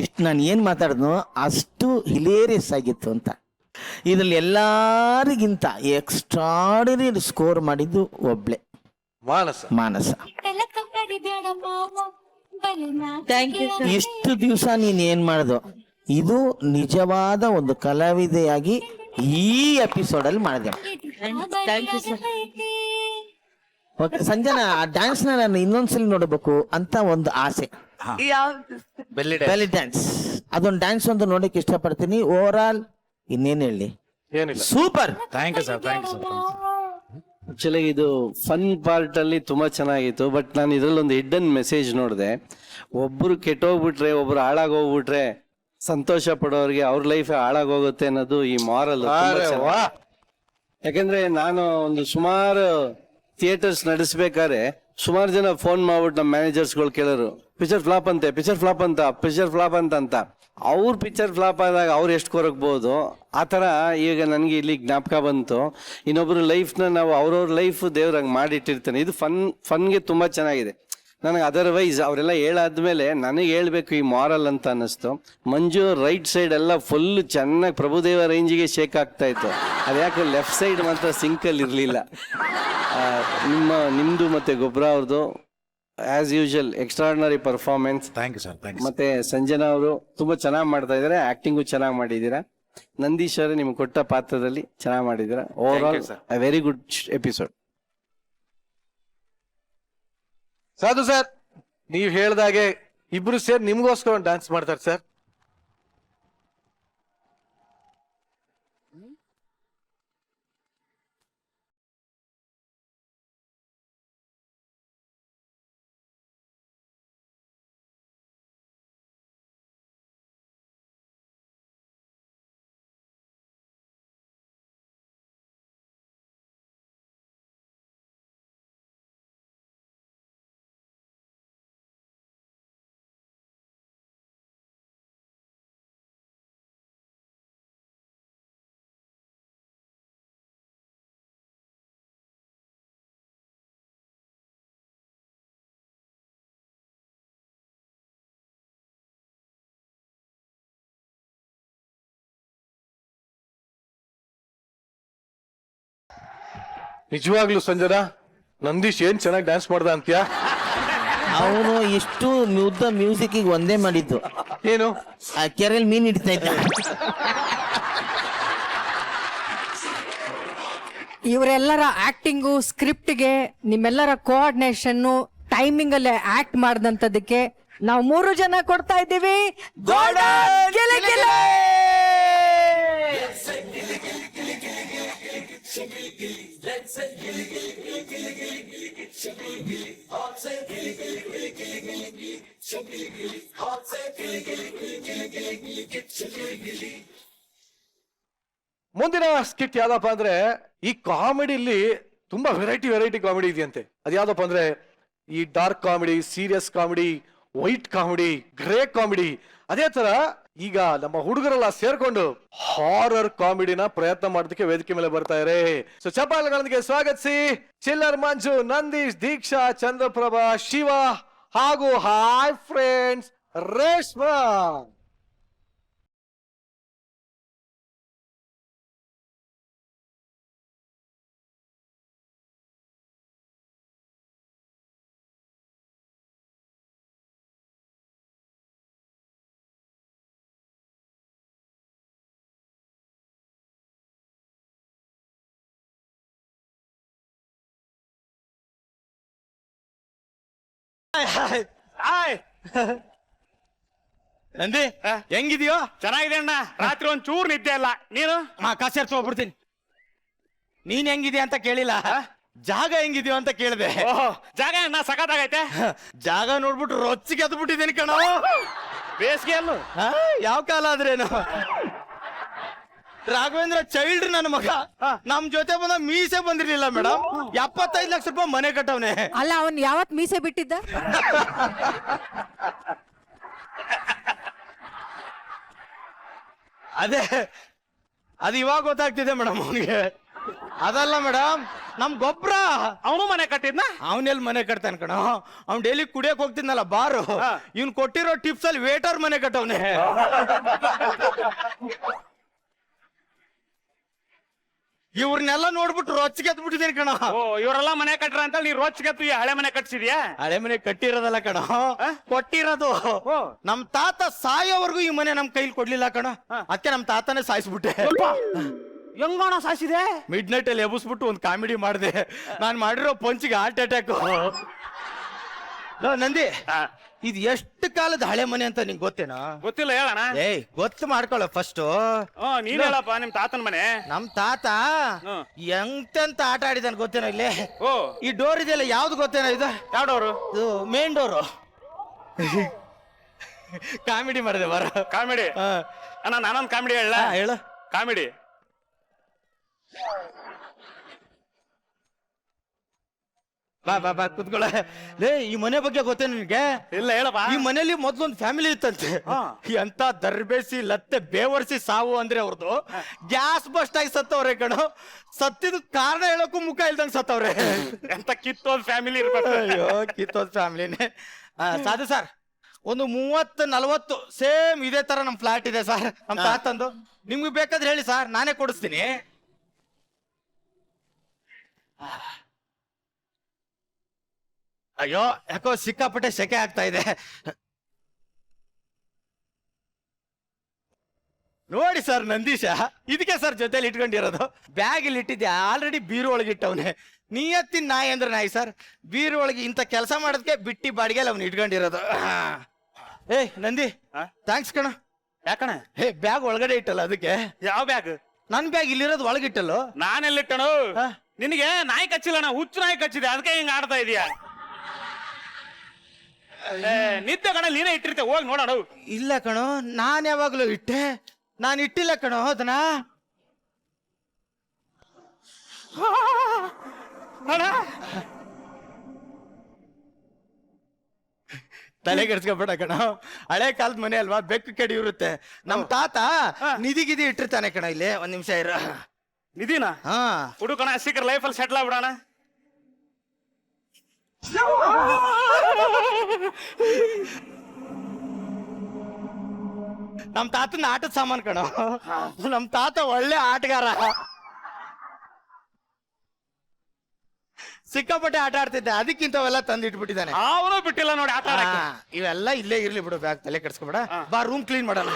ಇಷ್ಟು ನಾನು ಏನ್ ಮಾತಾಡಿದ್ನೋ ಅಷ್ಟು ಹಿಲೇರಿಯಸ್ ಆಗಿತ್ತು ಅಂತ. ಇದ್ರಲ್ಲಿ ಎಲ್ಲರಿಗಿಂತ ಎಕ್ಸ್ಟ್ರಾರ್ಡಿನರಿ ಸ್ಕೋರ್ ಮಾಡಿದ್ದು ಒಬ್ಳೆ, ಮಾನಸ. Thank you sir. ಇಷ್ಟು ದಿವಸ ನೀನ್ ಏನ್ ಮಾಡ್ದು ಇದು ನಿಜವಾದ ಒಂದು ಕಲಾವಿದೆಯಾಗಿ ಈ ಎಪಿಸೋಡ್ ಅಲ್ಲಿ ಮಾಡಿದೆ. Thank you sir. Okay Sanjana, ಆ ಡ್ಯಾನ್ಸ್ ನಾನು ಇನ್ನೊಂದ್ಸಲಿ ನೋಡಬೇಕು ಅಂತ ಒಂದು ಆಸೆ. ಯಾವ್ದು? ಬೆಲಿ ಡ್ಯಾನ್ಸ್, ಅದೊಂದು ಡ್ಯಾನ್ಸ್ ಒಂದು ನೋಡಕ್ ಇಷ್ಟಪಡ್ತೀನಿ. ಓವರ್ ಆಲ್ ಇನ್ನೇನ್ ಹೇಳಿ, ಏನಿಲ್ಲ. Super. Thank you sir, thank you sir. Actually ಇದು ಫನ್ ಪಾರ್ಟ್ ಅಲ್ಲಿ ತುಂಬಾ ಚೆನ್ನಾಗಿತ್ತು. ಬಟ್ ನಾನು ಇದ್ರಲ್ಲಿ ಒಂದು ಹಿಡ್ಡನ್ ಮೆಸೇಜ್ ನೋಡಿದೆ. ಒಬ್ರು ಕೆಟ್ಟೋಗ್ಬಿಟ್ರೆ, ಒಬ್ರು ಹಾಳಾಗೋಗ್ಬಿಟ್ರೆ ಸಂತೋಷ ಪಡೋರಿಗೆ ಅವ್ರ ಲೈಫ್ ಹಾಳಾಗೋಗುತ್ತೆ ಅನ್ನೋದು ಈ ಮಾರಲ್. ಯಾಕಂದ್ರೆ ನಾನು ಒಂದು ಸುಮಾರು ಥಿಯೇಟರ್ಸ್ ನಡೆಸ್ಬೇಕಾದ್ರೆ ಸುಮಾರು ಜನ ಫೋನ್ ಮಾಡ್ಬಿಟ್ಟು ನಮ್ಮ ಮ್ಯಾನೇಜರ್ಸ್ಗಳು ಕೇಳೋರು, ಪಿಕ್ಚರ್ ಫ್ಲಾಪ್ ಅಂತೆ, ಪಿಕ್ಚರ್ ಫ್ಲಾಪ್ ಅಂತ, ಪಿಕ್ಚರ್ ಫ್ಲಾಪ್ ಅಂತ. ಅವ್ರ ಪಿಕ್ಚರ್ ಫ್ಲಾಪ್ ಆದಾಗ ಅವ್ರು ಎಷ್ಟು ಕೊರಗ್ಬೋದು, ಆ ಥರ ಈಗ ನನಗೆ ಇಲ್ಲಿ ಜ್ಞಾಪಕ ಬಂತು. ಇನ್ನೊಬ್ರು ಲೈಫ್ನ ನಾವು ಅವ್ರವ್ರ ಲೈಫ್ ದೇವ್ರಂಗೆ ಮಾಡಿಟ್ಟಿರ್ತಾನೆ. ಇದು ಫನ್ಗೆ ತುಂಬ ಚೆನ್ನಾಗಿದೆ. ನನಗೆ ಅದರ್ವೈಸ್ ಅವರೆಲ್ಲ ಹೇಳಾದ್ಮೇಲೆ ನನಗೆ ಹೇಳ್ಬೇಕು ಈ ಮಾರಲ್ ಅಂತ ಅನ್ನಿಸ್ತು. ಮಂಜು ರೈಟ್ ಸೈಡ್ ಎಲ್ಲ ಫುಲ್ ಚೆನ್ನಾಗಿ ಪ್ರಭುದೇವ ರೇಂಜಿಗೆ ಶೇಕ್ ಆಗ್ತಾ ಇತ್ತು. ಅದ್ಯಾಕೆ ಲೆಫ್ಟ್ ಸೈಡ್ ಮಾತ್ರ ಸಿಂಕಲ್ಲಿ ಇರಲಿಲ್ಲ. ನಿಮ್ಮದು ಮತ್ತು ಗೊಬ್ಬರ ಅವ್ರದ್ದು as usual extraordinary performance. Thank you sir, thank you. ಮತ್ತೆ ಸಂಜನಾ ಅವರು ತುಂಬಾ ಚೆನ್ನಾಗಿ ಮಾಡ್ತಾ ಇದ್ದಾರೆ, ಆಕ್ಟಿಂಗು ಚೆನ್ನಾಗಿ ಮಾಡಿದ್ದೀರಾ. ನಂದೀಶ್ ಅವರು ನಿಮ್ಗೆ ಕೊಟ್ಟ ಪಾತ್ರದಲ್ಲಿ ಚೆನ್ನಾಗಿ ಮಾಡಿದ್ದೀರಾ. Over all a very good episode. ಸಾಧು ಸರ್, ನೀವ್ ಹೇಳ್ದಾಗೆ ಇಬ್ರು ಸೇರಿ ನಿಮ್ಗೋಸ್ಕರ ಡ್ಯಾನ್ಸ್ ಮಾಡ್ತಾರೆ ಸರ್. ನಿಜವಾಗ್ಲು ಸಂಜನಾ, ನಂದೀಶ್ ಏನ್ ಚೆನ್ನಾಗಿ ಡ್ಯಾನ್ಸ್ ಮಾಡ್ದ ಅಂತ್ಯಾ? ಅವನು ಇಷ್ಟು ಉದ್ದ ಮ್ಯೂಸಿಕ್ ಒಂದೇ ಮಾಡಿದ್ದು, ಏನು ಆ ಕೆರೆಯಲ್ಲಿ ಮೀನ್ ಹಿಡಿತಾ ಇದ್ದ. ಇವರೆಲ್ಲರ ಆಕ್ಟಿಂಗು, ಸ್ಕ್ರಿಪ್ಟ್ಗೆ, ನಿಮ್ಮೆಲ್ಲರ ಕೋಆರ್ಡಿನೇಷನ್ನು, ಟೈಮಿಂಗ್ ಅಲ್ಲೇ ಆಕ್ಟ್ ಮಾಡಿದಂಥದಕ್ಕೆ ನಾವು 3 ಜನ ಕೊಡ್ತಾ ಇದ್ದೀವಿ ಗೋಲ್ಡನ್ ಗಿಲಿಗಿಲಿ. ಮುಂದಿನ ಸ್ಕಿಟ್ ಯಾವ್ದಪ್ಪ ಅಂದ್ರೆ, ಈ ಕಾಮಿಡಿಲಿ ತುಂಬಾ ವೆರೈಟಿ ಕಾಮಿಡಿ ಇದೆಯಂತೆ. ಅದ್ ಯಾವ್ದಪ್ಪ ಅಂದ್ರೆ ಈ dark comedy, serious comedy, white comedy, grey comedy. ಅದೇ ತರ ಈಗ ನಮ್ಮ ಹುಡುಗರೆಲ್ಲ ಸೇರ್ಕೊಂಡು ಹಾರರ್ ಕಾಮಿಡಿನ ಪ್ರಯತ್ನ ಮಾಡೋದಕ್ಕೆ ವೇದಿಕೆ ಮೇಲೆ ಬರ್ತಾ ಇದ್ದಾರೆ. ಸೊ ಚಪ್ಪಾಳೆಗಳೊಂದಿಗೆ ಸ್ವಾಗತಿಸಿ ಚಿಲ್ಲರ್ ಮಂಜು, ನಂದೀಶ್, ದೀಕ್ಷಾ, ಚಂದ್ರಪ್ರಭಾ, ಶಿವ ಹಾಗೂ ಹಾಯ್ ಫ್ರೆಂಡ್ಸ್ ರೇಷ್ಮಾ. ನಂದಿ ಹೆಂಗಿದ್ಯೋ? ಚೆನ್ನಾಗಿದೆ ಅಣ್ಣ. ರಾತ್ರಿ ಒಂದ್ ಚೂರ್ ನಿದ್ದೆ ಅಲ್ಲ. ನೀನು ಕಾಸೇರ್ಸ್ ಹೋಗ್ಬಿಡ್ತೀನಿ. ನೀನ್ ಹೆಂಗಿದ್ಯಾ ಅಂತ ಕೇಳಿಲ್ಲ, ಜಾಗ ಹೆಂಗಿದ್ಯೋ ಅಂತ ಕೇಳಿದೆ. ಜಾಗ ಅಣ್ಣ ಸಖತ್ತಾಗೈತೆ. ಜಾಗ ನೋಡ್ಬಿಟ್ಟು ರೊಚ್ಚಿಗೆ ಎದ್ದು ಬಿಟ್ಟಿದ್ದೀನಿ ಕಣ. ಬೇಸಿಗೆ ಅಲ್ಲೂ ಯಾವ ಕಾಲ ಆದ್ರೇನು? ರಾಘವೇಂದ್ರ ಚೈಲ್ಡ್ ನನ್ನ ಮಗ ನಮ್ ಜೊತೆ ಬಂದ ಮೀಸೆ ಬಂದಿರ್ಲಿಲ್ಲ ಮೇಡಮ್. 75 ಲಕ್ಷ ರೂಪಾಯಿ ಮನೆ ಕಟ್ಟವನೆ. ಅಲ್ಲ, ಅವನ್ ಯಾವತ್ ಮೀಸೆ ಬಿಟ್ಟಿದ್ದ? ಅದು ಇವಾಗ ಗೊತ್ತಾಗ್ತಿದೆ ಮೇಡಮ್ ಅವನಿಗೆ. ಅದಲ್ಲ ಮೇಡಮ್, ನಮ್ ಗೊಬ್ಬರ ಅವನು ಮನೆ ಕಟ್ಟಿದ್ನ. ಅವನೆಲ್ಲಿ ಮನೆ ಕಟ್ತಾನ ಕಣ. ಅವ್ನ್ ಡೈಲಿ ಕುಡಿಯಕ್ ಹೋಗ್ತಿದ್ನಲ್ಲ ಬಾರು, ಇವ್ನ್ ಕೊಟ್ಟಿರೋ ಟಿಪ್ಸ್ ಅಲ್ಲಿ ವೇಟರ್ ಮನೆ ಕಟ್ಟವನೆ. ಇವ್ರನ್ನೆಲ್ಲ ನೋಡ್ಬಿಟ್ಟು ರೊಚ್ಚಿಗೆ ಎದ್ಬಿಟ್ಟಿದ್ದೀನಿ ಕಣ. ಓ ಇವರೆಲ್ಲ ಮನೆ ಕಟ್ರ ಅಂತ ನೀ ರೋಚ್ಗೆ ಹಳೆ ಮನೆ ಕಟ್ಸಿದ್ಯಾ? ಹಳೆ ಮನೆ ಕಟ್ಟಿರೋದಲ್ಲ ಕಣ, ಕೊಟ್ಟಿರೋದು. ನಮ್ ತಾತ ಸಾಯೋವರೆಗೂ ಈ ಮನೆ ನಮ್ ಕೈಲಿ ಕೊಡ್ಲಿಲ್ಲ ಕಣ, ಅದಕ್ಕೆ ನಮ್ ತಾತನೇ ಸಾಯಿಸ್ಬಿಟ್ಟೆ. ಹೆಂಗೋಣ ಸಾಯಿಸಿದೆ? ಮಿಡ್ ನೈಟ್ ಅಲ್ಲಿ ಎಬ್ಬಿಸ್ಬಿಟ್ಟು ಒಂದು ಕಾಮಿಡಿ ಮಾಡಿದೆ. ನಾನ್ ಮಾಡಿರೋ ಪಂಚಿಗೆ ಹಾರ್ಟ್ ಅಟ್ಯಾಕ್. ನಂದಿ, ಇದು ಎಷ್ಟು ಕಾಲದ ಹಳೆ ಮನೆ ಅಂತ ನಿಂಗೆ ಗೊತ್ತೇನಾ? ಗೊತ್ತಿಲ್ಲ, ಹೇಳಣ. ಏಯ್ ಗೊತ್ತು ಮಾಡ್ಕೊಳ್ಳೋ ಫಸ್ಟ್. ನೀನ್ ಹೇಳಪ್ಪ, ನಿಮ್ ತಾತನ ಮನೆ. ನಮ್ ತಾತ ಎಂತೆಂತ ಆಟ ಆಡಿದಾನ ಗೊತ್ತೇನೋ ಇಲ್ಲಿ. ಓ ಈ ಡೋರ್ ಇದೆಯಲ್ಲ, ಯಾವ್ದು ಗೊತ್ತೇನೋ ಇದು? ಯಾವ ಡೋರು? ಇದು ಮೇನ್ ಡೋರು. ಕಾಮಿಡಿ ಮಾಡಿದೆ ಬರ. ಕಾಮಿಡಿ? ಅಣ್ಣ ನಾನೊಂದು ಕಾಮಿಡಿ ಹೇಳ. ಹೇಳು. ಕಾಮಿಡಿ. ಬಾ ಬಾ ಬಾ ಕುತ್ಕೊಳ್ಳ. ಲೇ, ಈ ಮನೆ ಬಗ್ಗೆ ಗೊತ್ತೇನು ನಿನ್ಗೆ? ಇಲ್ಲ, ಹೇಳಪ್ಪ. ಈ ಮನೆಯಲ್ಲಿ ಮೊದ್ಲೊಂದು ಫ್ಯಾಮಿಲಿ ಇತ್ತಂತೆ. ಎಂತ ದರ್ಬೇಸಿ ಲತ್ತೆ ಬೇವರ್ಸಿ ಸಾವು ಅಂದ್ರೆ ಅವ್ರದ್ದು ಗ್ಯಾಸ್ ಬಸ್ಟ್ ಆಗಿ ಸತ್ತವ್ರೆ ಕಣೋ. ಸತ್ತಿದ ಕಾರಣ ಹೇಳಕ್ಕೂ ಮುಖ ಇಲ್ದಂಗ್ ಸತ್ತವ್ರೆ. ಎಂತ ಕಿತ್ತೋದ್ ಫ್ಯಾಮಿಲಿ ಇರ್ಬೇಕು. ಅಯ್ಯೋ, ಕಿತ್ತೋದ್ ಫ್ಯಾಮಿಲಿನೇ. ಸಾಧು ಸರ್, ಒಂದು 30-40 ಸೇಮ್ ಇದೇ ತರ ನಮ್ ಫ್ಲಾಟ್ ಇದೆ ಸರ್, ನಮ್ ತಾತಂದು. ನಿಮ್ಗೆ ಬೇಕಾದ್ರೆ ಹೇಳಿ ಸರ್, ನಾನೇ ಕೊಡಿಸ್ತೀನಿ. ಅಯ್ಯೋ, ಯಾಕೋ ಸಿಕ್ಕಾಪಟ್ಟೆ ಸೆಕೆ ಆಗ್ತಾ ಇದೆ. ನೋಡಿ ಸರ್ ನಂದೀಶ, ಇದಕ್ಕೆ ಸರ್ ಜೊತೆಲಿ ಇಟ್ಕೊಂಡಿರೋದು. ಬ್ಯಾಗ್ ಇಲ್ಲಿ ಇಟ್ಟಿದ್ದೆ, ಆಲ್ರೆಡಿ ಬೀರು ಒಳಗೆ ಇಟ್ಟವನೆ. ನಿಯತ್ತಿನ ನಾಯಿ ಅಂದ್ರೆ ನಾಯಿ ಸರ್. ಬೀರು ಒಳಗೆ ಇಂಥ ಕೆಲಸ ಮಾಡೋದಕ್ಕೆ ಬಿಟ್ಟಿ ಬಾಡಿಗೆ ಅವ್ನು ಇಟ್ಕೊಂಡಿರೋದು. ಏಯ್ ನಂದಿ, ಥ್ಯಾಂಕ್ಸ್ ಕಣ. ಯಾಕಣ? ಹೇ, ಬ್ಯಾಗ್ ಒಳಗಡೆ ಇಟ್ಟಲ್ಲ ಅದಕ್ಕೆ. ಯಾವ ಬ್ಯಾಗ್? ನನ್ ಬ್ಯಾಗ್ ಇಲ್ಲಿರೋದು ಒಳಗಿಟ್ಟಲ್ಲೋ. ನಾನೆಲ್ಲಿಟ್ಟಣು? ನಿನಗೆ ನಾಯಿ ಕಚ್ಚಿಲ್ಲಣ್ಣ, ಹುಚ್ಚು ನಾಯಿ ಕಚ್ಚಿದೆ, ಅದಕ್ಕೆ ಹಿಂಗ ಆಡ್ತಾ ಇದೀಯಾ? ನಿದ್ದೆ ಕಣ, ನೀನೇ ಇಟ್ಟಿರ್ತೆ, ಹೋಗಿ ನೋಡೋಣ. ಇಲ್ಲ ಕಣೋ, ನಾನ್ ಯಾವಾಗ್ಲೂ ಇಟ್ಟೆ. ನಾನು ಇಟ್ಟಿಲ್ಲ ಕಣೋ ಅದನ್ನ. ತಲೆ ಕೆಡ್ಸ್ಕೊಬೇಡ ಕಣ, ಹಳೆ ಕಾಲದ ಮನೆ ಅಲ್ವಾ, ಬೆಕ್ಕು ಕಡಿ ಇರುತ್ತೆ. ನಮ್ ತಾತ ನಿಧಿ ಗಿದಿ ಇಟ್ಟಿರ್ತಾನೆ ಕಣ. ಇಲ್ಲಿ ಒಂದ್ ನಿಮಿಷ ಇರ. ನಿಧಿನ? ಹಾ, ಹುಡುಕಣ, ಸೀಕ್ರ ಲೈಫಲ್ಲಿ ಸೆಟ್ಲ್ ಆಗ್ಬಿಡೋಣ. ನಮ್ ತಾತನ ಆಟದ ಸಾಮಾನು ಕಣ. ನಮ್ ತಾತ ಒಳ್ಳೆ ಆಟಗಾರ, ಸಿಕ್ಕಾಪಟ್ಟೆ ಆಟ ಆಡ್ತಿದ್ದೆ, ಅದಕ್ಕಿಂತವೆಲ್ಲ ತಂದಿಟ್ಬಿಟ್ಟಿದ್ದಾನೆ. ಅವನು ಬಿಟ್ಟಿಲ್ಲ ನೋಡಿ ಆಟ ಆಡಕ್ಕೆ. ಇವೆಲ್ಲ ಇಲ್ಲೇ ಇರ್ಲಿ ಬಿಡು, ಬ್ಯಾಗ್ ತಲೆ ಕೆಡ್ಸ್ಕೊಬೇಡ. ಬಾ, ರೂಮ್ ಕ್ಲೀನ್ ಮಾಡೋಣ.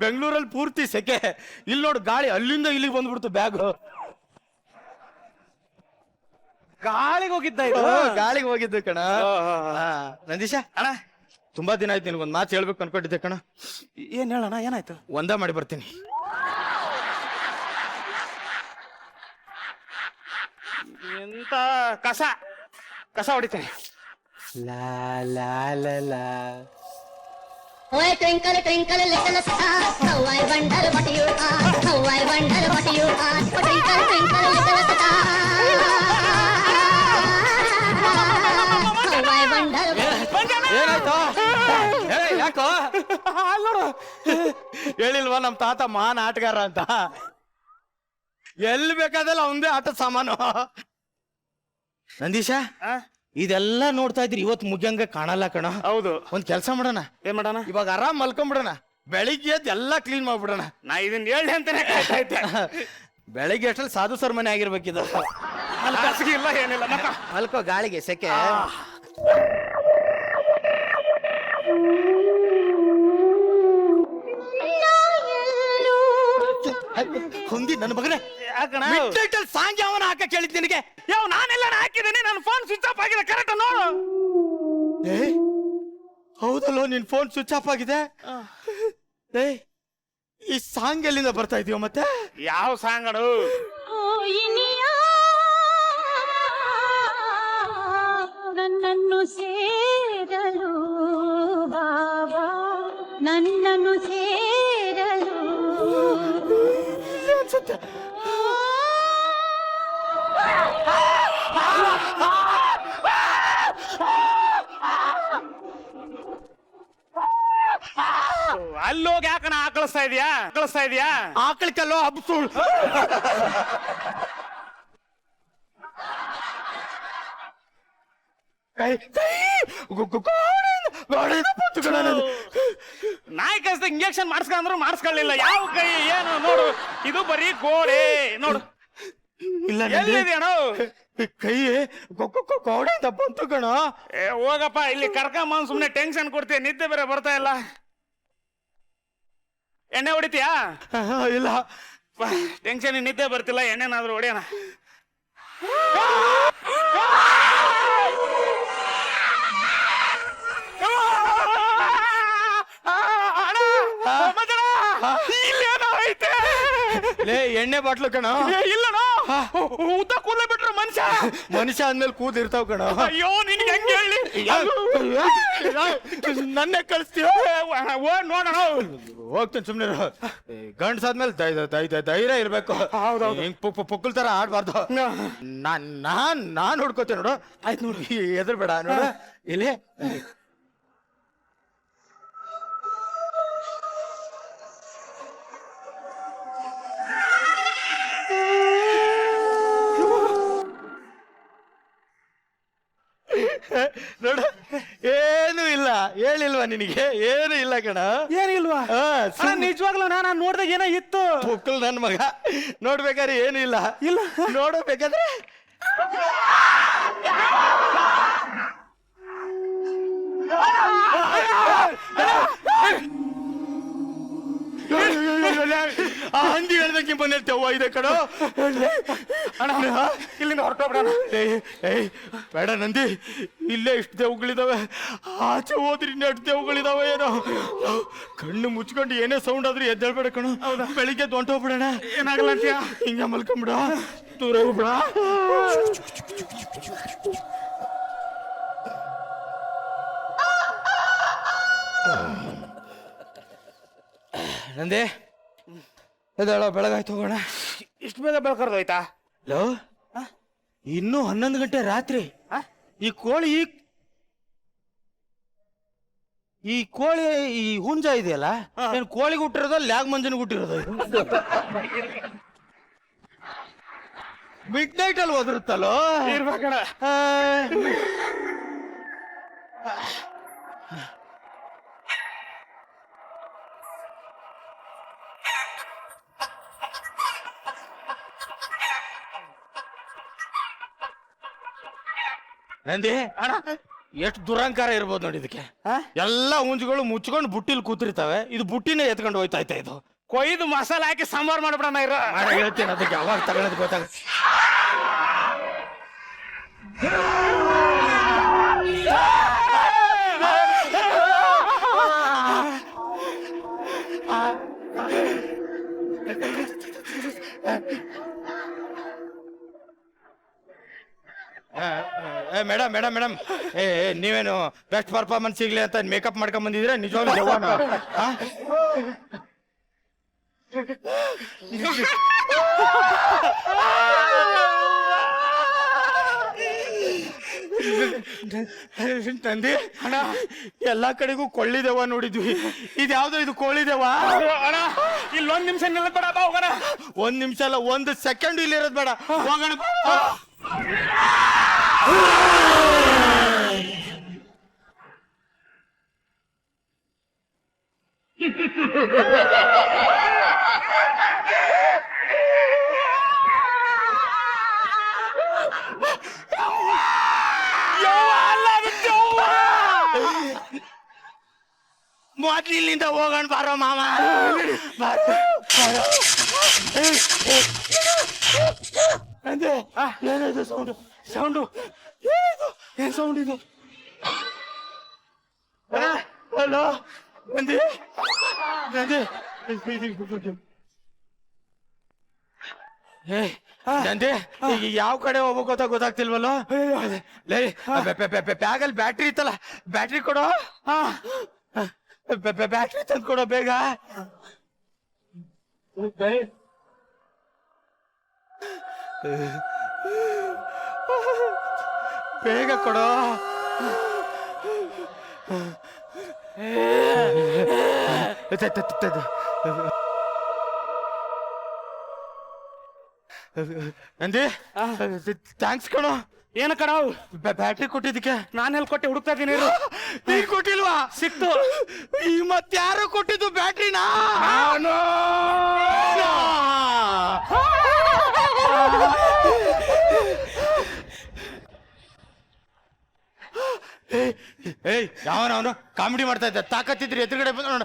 ಬೆಂಗಳೂರಲ್ಲಿ ಪೂರ್ತಿ ಸೆಕೆ, ಇಲ್ಲಿ ನೋಡು ಗಾಳಿ ಅಲ್ಲಿಂದ ಇಲ್ಲಿಗೆ ಬಂದ್ಬಿಡ್ತು. ಬ್ಯಾಗ್ ಗಾಳಿಗೆ ಹೋಗಿದ್ದ ಇದು? ಗಾಳಿಗೆ ಹೋಗಿದ್ದು ಕಣ. ನಂದೀಶ ಅಣ್ಣ, ತುಂಬಾ ದಿನ ಆಯ್ತು ನಿನ್ಗೊಂದು ಮಾತು ಹೇಳ್ಬೇಕು ಅನ್ಕೊಂಡಿದ್ದೆ ಕಣ. ಏನ್ ಹೇಳೋಣ? ಏನಾಯ್ತು? ಒಂದ ಮಾಡಿ ಬರ್ತೀನಿ. ಎಂತ ಕಸ ಕಸ ಹೊಡಿತೀನಿ. ಲಾ ಲಾ ಲಾ ಲಾ. Oh, twinkle, twinkle, little star, how I wonder what you are, how I wonder what you are. Oh, twinkle, twinkle, little star, how I wonder what ಏನಾಯ್ತು? ಯಾಕೋ ನೋಡು, ಹೇಳಿಲ್ವಾ ನಮ್ ತಾತ ಮಹಾನ್ ಆಟಗಾರ ಅಂತ? ಎಲ್ಲಿ ಬೇಕಾದಲ್ಲ ಅವಂದೇ ಆಟದ ಸಾಮಾನು. ನಂದೀಶ, ಇದೆಲ್ಲ ನೋಡ್ತಾ ಇದ್ರಿ, ಇವತ್ತು ಮುಗ್ಯಂಗ ಕಾಣಲ್ಲ ಕಣ. ಹೌದು. ಒಂದ್ ಕೆಲ್ಸ ಮಾಡೋಣ. ಏನ್ ಮಾಡೋಣ? ಇವಾಗ ಆರಾಮ್ ಮಲ್ಕೊಂಡ್ಬಿಡೋಣ, ಬೆಳಿಗ್ಗೆ ಎದ್ದು ಎಲ್ಲ ಕ್ಲೀನ್ ಮಾಡ್ಬಿಡೋಣ. ನಾ ಇದನ್ನ ಹೇಳಿ ಅಂತಾನೆ ಕಾಯ್ತಾ ಇದ್ದೆ. ಬೆಳಿಗ್ಗೆ ಅಷ್ಟ್ರಲ್ಲಿ ಸಾಧು ಸರ್ ಮನೆ ಆಗಿರ್ಬೇಕಿದು. ಹಾಸಿಗೆ ಇಲ್ಲ, ಏನಿಲ್ಲ. ಮಲ್ಕೋ, ಗಾಳಿಗೆ ಸೆಕೆ. ಹೊಂದಿ ನನ್ನ ಮಗನೇ, ಸಾಂಗ್ ಯಾವನ ಹಾಕ ಕೇಳಿದ್ ನಿನಗೆ? ಯಾವ ನಾನೆಲ್ಲ ಹಾಕಿದ್ದೀನಿ, ನನ್ನ ಫೋನ್ ಸ್ವಿಚ್ ಆಫ್ ಆಗಿದೆ. ಕರೆಕ್ಟ್ ನೋಡು. ಹೌದಲ್ಲೋ, ನಿನ್ ಫೋನ್ ಸ್ವಿಚ್ ಆಫ್ ಆಗಿದೆ. ಈ ಸಾಂಗ್ ಎಲ್ಲಿಂದ ಬರ್ತಾ ಇದೀವ ಮತ್ತೆ? ಯಾವ ಸಾಂಗ್ ಅಡು? ನನ್ನನ್ನು ಸೇರಲು ಬಾಬಾ, ನನ್ನನ್ನು ಸೇರಲು. ಅಲ್ಲೋಗಿ ಯಾಕಣ ಆಕಳಿಸ್ತಾ ಇದೀಯಾ? ಆಕಳಿಕಲ್ಲೋ ಹಬ್ಬ. ನಾಯಿ ಕಷ್ಟ ಇಂಜೆಕ್ಷನ್ ಮಾಡಿಸ್ಕೊಂಡ್ರು ಮಾಡಿಸ್ಕೊಳ್ಳಿಲ್ಲ. ಯಾವ ಕೈ ಏನು ನೋಡು, ಇದು ಬರೀ ಗೋಡೆ ನೋಡು. ಇಲ್ಲ ಎಲ್ಲಿದೆಯಣ ಕೈ ಗೋಡೆ ಅಂತ ಬಂತು ಕಣ. ಹೋಗಪ್ಪ, ಇಲ್ಲಿ ಕರ್ಕೊಂಬಂದ್ ಸುಮ್ನೆ ಟೆನ್ಷನ್ ಕೊಡ್ತೀಯ. ನಿದ್ದೆ ಬೇರೆ ಬರ್ತಾ ಇಲ್ಲ. ಎಣ್ಣೆ ಹೊಡಿತೀಯಾ? ಇಲ್ಲ ಟೆನ್ಷನ್ ನಿದ್ದೆ ಬರ್ತಿಲ್ಲ, ಎಣ್ಣೆನಾದ್ರೂ ಹೊಡಿಯೋಣ. ಲೇ ಎಣ್ಣೆ ಬಾಟ್ಲು ಕಣ. ಇಲ್ಲಣ, ಉದ್ದ ಕೂದಲೇ ಬಿಟ್ರು ಮನುಷ್ಯ ಅಂದ್ಮೇಲೆ ಕೂದಿರ್ತಾವ ಕಣ. ಅಯ್ಯೋ ನಿನ್ಗೆ ಹೆಂಗೆ ಹೇಳಿ, ನನ್ನೇ ಕಳಿಸ್ತೀಯ? ನೋಡೋಣ. ಹೋಗ್ತೀನಿ ಸುಮ್ನೆ. ಗಂಡ್ಸಾದ್ಮೇಲೆ ಧೈರ್ಯ ಇರ್ಬೇಕು. ಹಿಂಗ್ ಪುಕ್ಕಲ್ ತರ ಆಡ್ಬಾರ್ದು. ನಾನ್ ನೋಡ್ಕೋತೀನಿ ನೋಡು. ಆಯ್ತು ನೋಡು, ಎದುರ್ಬೇಡ ನೋಡು. ಇಲ್ಲಿ ನೋಡ, ಏನು ಇಲ್ಲ. ಹೇಳಿಲ್ವಾ ನಿನಗೆ? ಏನು ಇಲ್ಲ ಕಣ. ಏನಿಲ್ವಾ? ನಿಜವಾಗ್ಲೂ ನಾನು ನೋಡ್ದಾಗ ಏನೋ ಇತ್ತು. ಪುಕ್ಕಲ್ ನನ್ ಮಗ, ನೋಡ್ಬೇಕಾದ್ರೆ ಏನು ಇಲ್ಲ. ಇಲ್ಲ ನೋಡಬೇಕಾದ್ರೆ ಆ ಹಂದಿ ಹೇಳ್ದಕ್ಕೆ ಮನೇಲಿ ತೆವ್ವ ಇದೆ ಕಣೋ. ಇಲ್ಲಿಂದ ಹೊರಟೋಗ್ಬಿಡೋಣ. ಬೇಡ ನಂದಿ, ಇಲ್ಲೇ ಇಷ್ಟು ದೇವುಗಳಿದಾವೆ. ಆಚೆ ಹೋದ್ರಿ ಇನ್ನೆಷ್ಟು ದೇವುಗಳಿದಾವೆ ಏನೋ. ಕಣ್ಣು ಮುಚ್ಕೊಂಡು ಏನೇ ಸೌಂಡ್ ಆದ್ರೂ ಎದ್ದೇಳ್ಬೇಡ ಕಣೋ. ಬೆಳಿಗ್ಗೆ ಹೊಂಟೋಗ್ಬಿಡೋಣ. ಏನಾಗಲ್ಲ ಅಂತೀಯ? ಹಿಂಗ ಮಲ್ಕೊಂಬಿಡ, ದೂರ ಹೋಗ್ಬಿಡ. ನಂದೇ ಎದ್ದೇಳೋ, ಬೆಳಗಾಯ್ತು, ಹೋಗೋಣ. ಇಷ್ಟು ಬೇಗ ಬೆಳ್ಕರ್ದೋಯ್ತಾ? ಲೋ, ಇನ್ನೂ 11 ಗಂಟೆ ರಾತ್ರಿ. ಈ ಕೋಳಿ ಈ ಹುಂಜ ಇದೆಯಲ್ಲ, ಏನ್ ಕೋಳಿಗೆ ಹುಟ್ಟಿರೋದ ಲ್ಯಾಗ್ ಮಂಜನಿಗೆ ಹುಟ್ಟಿರೋದ? ಮಿಡ್ ನೈಟ್ ಅಲ್ಲಿ ಓದಿರುತ್ತಲ್ಲೋ. ಇರ್ಬೇಕಣ. ನಂದಿ ಅಣ್ಣ, ಎಷ್ಟು ದುರಂಕಾರ ಇರ್ಬೋದು ನೋಡಿ ಇದಕ್ಕೆ. ಎಲ್ಲ ಹುಂಜಗಳು ಮುಚ್ಕೊಂಡು ಬುಟ್ಟಿಲ್ ಕೂತಿರ್ತಾವೆ, ಇದು ಬುಟ್ಟಿನೇ ಎತ್ಕೊಂಡು ಹೋಯ್ತಾ ಇದು. ಕೊಯ್ದು ಮಸಾಲೆ ಹಾಕಿ ಸಾಂಬಾರ್ ಮಾಡ್ಬಿಡೋಣ. ಇರೋ ಹೇಳ್ತೀನಿ, ಅದಕ್ಕೆ ಯಾವಾಗ ತಗೊಳ್ಳೋದು ಗೊತ್ತಾಗುತ್ತೆ. ಮೇಡಮ್ ಮೇಡಮ್ ಮೇಡಮ್, ನೀವೇನು ಬೆಸ್ಟ್ ಪರ್ಫಾರ್ಮೆನ್ಸ್ ಸಿಗ್ಲಿ ಅಂತ ಮೇಕಪ್ ಮಾಡ್ಕೊಂಡ್ ಬಂದಿದ್ರೆ ನಿಜವಾಗ್ಲೂ ಜವಾನ? ತಂದೆ ಅಣ್ಣ, ಎಲ್ಲಾ ಕಡೆಗೂ ಕೊಳ್ಳಿದೇವ ನೋಡಿದ್ವಿ, ಇದ್ಯಾವ್ದೋ ಇದು ಕೋಳಿದೇವ? ಅಣ್ಣ, ಇಲ್ಲಿ 1 ನಿಮಿಷ ನಿಲ್ಲಬೇಡ, ಬಾ ಹೋಗೋಣ. 1 ನಿಮಿಷ ಅಲ್ಲ, 1 ಸೆಕೆಂಡ್ ಇಲ್ಲಿ ಇರೋದ್ ಬೇಡ, ಹೋಗೋಣ. ಮೊದ್ಲಿಲ್ಲಿಂದ ಹೋಗೋಣ ಬಾರೋ ಮಾಮ. ಏನಿದು ಸೌಂಡು? ಸೌಂಡು ಏನ್ ಸೌಂಡ್ ಇದು? ಹಲೋ ನಂದಿ, ನಂದಿ, ನಂದಿ, ಈಗ ಯಾವ ಕಡೆ ಹೋಗ್ಬೇಕು ಅಂತ ಗೊತ್ತಾಗ್ತಿಲ್ವಲ್ಲೋ. ಬ್ಯಾಗಲ್ಲಿ ಬ್ಯಾಟ್ರಿ ಇತ್ತಲ್ಲ, ಬ್ಯಾಟ್ರಿ ಕೊಡೋ. ಬ್ಯಾಟ್ರಿ ತಂದು ಕೊಡೋ ಬೇಗ. ಬೇಗ ಕೊಡೋ. ನಂದಿ ಥ್ಯಾಂಕ್ಸ್ ಕಣೋ. ಏನು ಕಣೋ? ಬ್ಯಾಟ್ರಿ ಕೊಟ್ಟಿದ್ದಕ್ಕೆ. ನಾನು ಎಲ್ಲಿ ಕೊಟ್ಟೆ? ಹುಡುಕ್ತಾ ಇದ್ದೀನಿ. ನೀನ್ ಕೊಟ್ಟಿಲ್ವಾ? ಸಿಕ್ತು. ಈ ಮತ್ತಾರು ಕೊಟ್ಟಿದ್ದು ಬ್ಯಾಟ್ರಿನಾ? ನಾನು. ಏಯ್ ಯಾವನವನು ಕಾಮಿಡಿ ಮಾಡ್ತಾ ಇದ್ದ? ತಾಕತ್ತಿದ್ರಿ ಎದುರುಗಡೆ ಬಂದು ನೋಡ.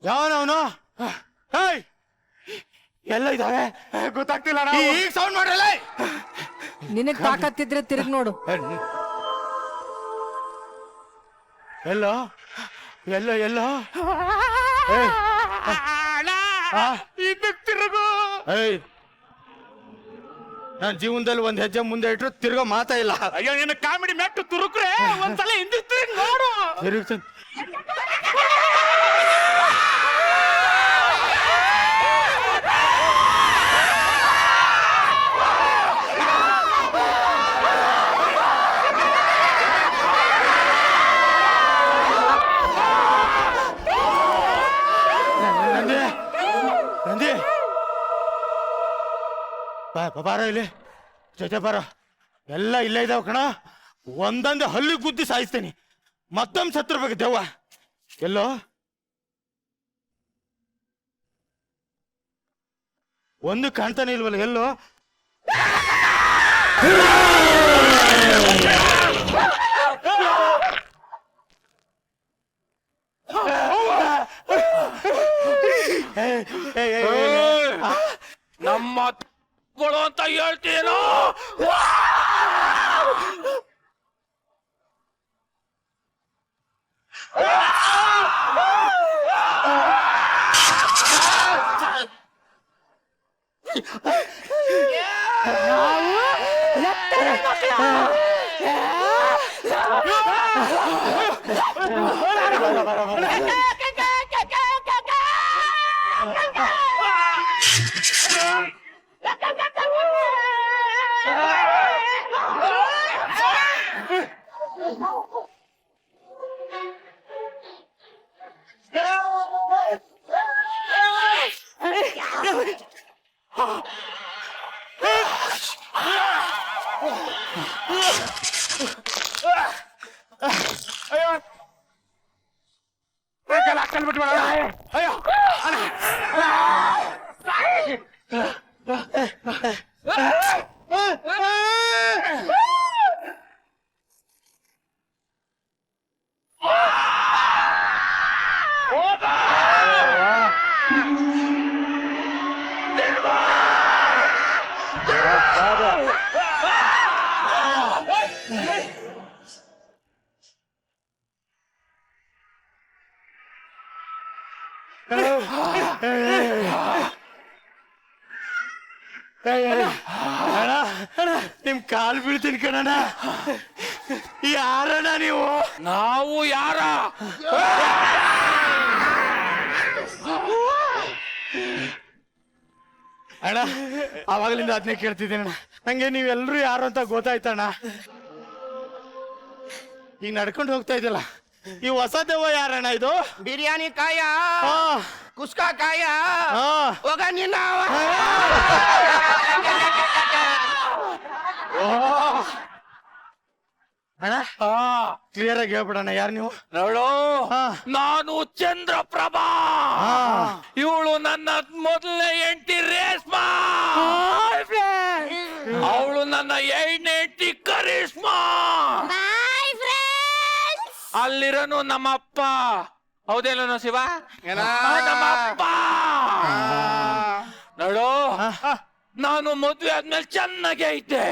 ಯಾವನವನು? ಎಲ್ಲ ಇದಾವೆ ಗೊತ್ತಾಗ್ತಿಲ್ಲ. ಈಗ ಸೌಂಡ್ ಮಾಡ್ರಲ್ಲ. ನಿನಗ್ ತಾಕತ್ತಿದ್ರೆ ತಿರುಗ್ ನೋಡು. ಎಲ್ಲ ಎಲ್ಲ ಎಲ್ಲ ತಿರುಗು. ನಾನ್ ಜೀವನದಲ್ಲಿ ಒಂದ್ ಹೆಜ್ಜೆ ಮುಂದೆ ಇಟ್ರು ತಿರ್ಗೋ ಮಾತಾ ಇಲ್ಲ. ಅಯ್ಯೋ ಏನು ಕಾಮಿಡಿ ಮೆಟ್ಟು ತುರುಕ್ರೆ ಒಂದ್ಸಲ ಹಿಂದೆ ತಿರುಗಿ ನೋಡು. ತಿರುಗ್ತೀನಿ. ನಂದಿ ಬಾರ ಇಲ್ಲಿ ಜೊತೆ ಬಾರ. ಎಲ್ಲ ಇಲ್ಲೇ ಇದಾವ ಕಣ. ಒಂದೊಂದು ಹಲ್ಲಿ ಗುದ್ದಿ ಸಾಯಿಸ್ತೇನೆ. ಮತ್ತೊಮ್ಮೆ ಸತ್ತಿರ್ಬೇಕು ದೆವ್ವ. ಎಲ್ಲೋ ಒಂದು ಕಾಣ್ತಾನೆ ಇಲ್ವಲ್ಲ. ಎಲ್ಲೋ ನಮ್ಮ ಅಂತ ಹೇಳ್ತೀನೋ? ನಿಮ್ ಕಾಲ್ ಬೀಳ್ತೀನಿ ಕಣಣ್ಣ. ಯಾರಣ್ಣ ನೀವು? ನಾವು ಯಾರ? ಅಣ್ಣ ಅವಾಗಲಿಂದ ಅದನ್ನೇ ಕೇಳ್ತಿದ್ದೀನಿ ಅಣ್ಣ. ನಂಗೆ ನೀವೆಲ್ರೂ ಯಾರು ಅಂತ ಗೊತ್ತಾಯ್ತಣ್ಣ. ಈಗ ನಡ್ಕೊಂಡು ಹೋಗ್ತಾ ಇದ್ದಲ್ಲ, ಈ ಹೊಸ ದೆವ್ವ ಯಾರಣ್ಣ ಇದು? ಬಿರಿಯಾನಿ ಕಾಯ, ಕುಸ್ಕಾ ಕಾಯ, ಹೋಗ ನಿನ್ನ. ಅಣ್ಣ ಕ್ಲಿಯರ್ ಆಗಿ ಹೇಳ್ಬಿಡಣ್ಣ, ಯಾರು ನೀವು? ನೋಡು, ನಾನು ಚಂದ್ರಪ್ರಭಾ. ಇವಳು ನನ್ನ ಮೊದಲನೇ ಹೆಂಡತಿ ರೇಷ್ಮಾ. ಅವಳು ನನ್ನ 8ನೇ ಹೆಂಡತಿ ಕರಿಷ್ಮಾ. ಅಲ್ಲಿರೋನು ನಮ್ಮಪ್ಪ. ಹೌದೇನೋ ಶಿವ? ನಮ್ಮಪ್ಪ. ನೋಡು, ನಾನು ಮದ್ವೆ ಆದ್ಮೇಲೆ ಚೆನ್ನಾಗಿ ಐತೆ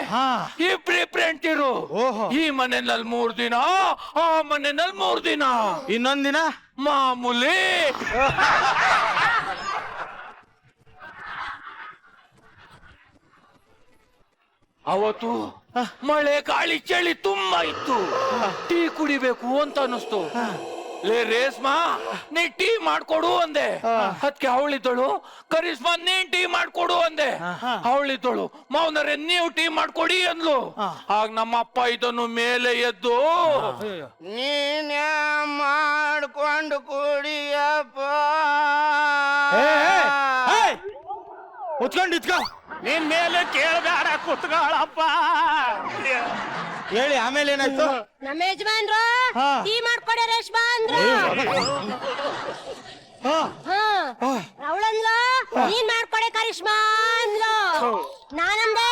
ಇಬ್ರಿಬ್ರು ಹೆಂಡ್ತಿರು. ಈ ಮನೆಯಲ್ಲಿ 3 ದಿನ, ಆ ಮನೆಯಲ್ಲಿ 3 ದಿನ, ಇನ್ನೊಂದ್ ದಿನ ಮಾಮೂಲಿ. ಅವತ್ತು ಮಳೆ ಗಾಳಿ ಚಳಿ ತುಂಬಾ ಇತ್ತು. ಟೀ ಕುಡಿಬೇಕು ಅಂತ ಅನಿಸ್ತು. ಲೇ ರೇಸ್ಮಾ, ನೀ ಟೀ ಮಾಡ್ಕೊಡು ಅಂದೆ. ಅದಕ್ಕೆ ಅವಳಿದ್ದಳು, ಕರಿಸ್ಮಾ ನೀನ್ ಟೀ ಮಾಡ್ಕೊಡು ಅಂದೆ. ಅವಳಿದ್ದಳು, ಮೌನರೇ ನೀವು ಟೀ ಮಾಡ್ಕೊಡಿ ಅಂದ್ಲು. ಆಗ ನಮ್ಮ ಅಪ್ಪ ಇದನ್ನು ಮೇಲೆ ಎದ್ದು, ನೀನೇ ಮಾಡ್ಕೊಂಡು ಕುಡಿಯಪ್ಪ. ಮುಚ್ಕೊಂಡು ಇತ್ಕೋ. ನಿನ್ ಮೇಲೆ ಕೇಳಬೇಡ, ಕುತ್ಕೊಳ್ಳಪ್ಪ. ಹೇಳಿ ಆಮೇಲೆ ಏನಾಯ್ತು? ನಮ್ಮ ಯಜಮಾನ್ರು ಟೀ ಮಾಡ್ಕೊಡೆ ರೇಷ್ಮಾ ಅಂದ್ರು. ಅವಳಂದ್ಲು ನೀನ್ ಮಾಡ್ಕೊಡೆ ಕರಿಷ್ಮಾ ಅಂದ್ಲು. ನಾನಂದೆ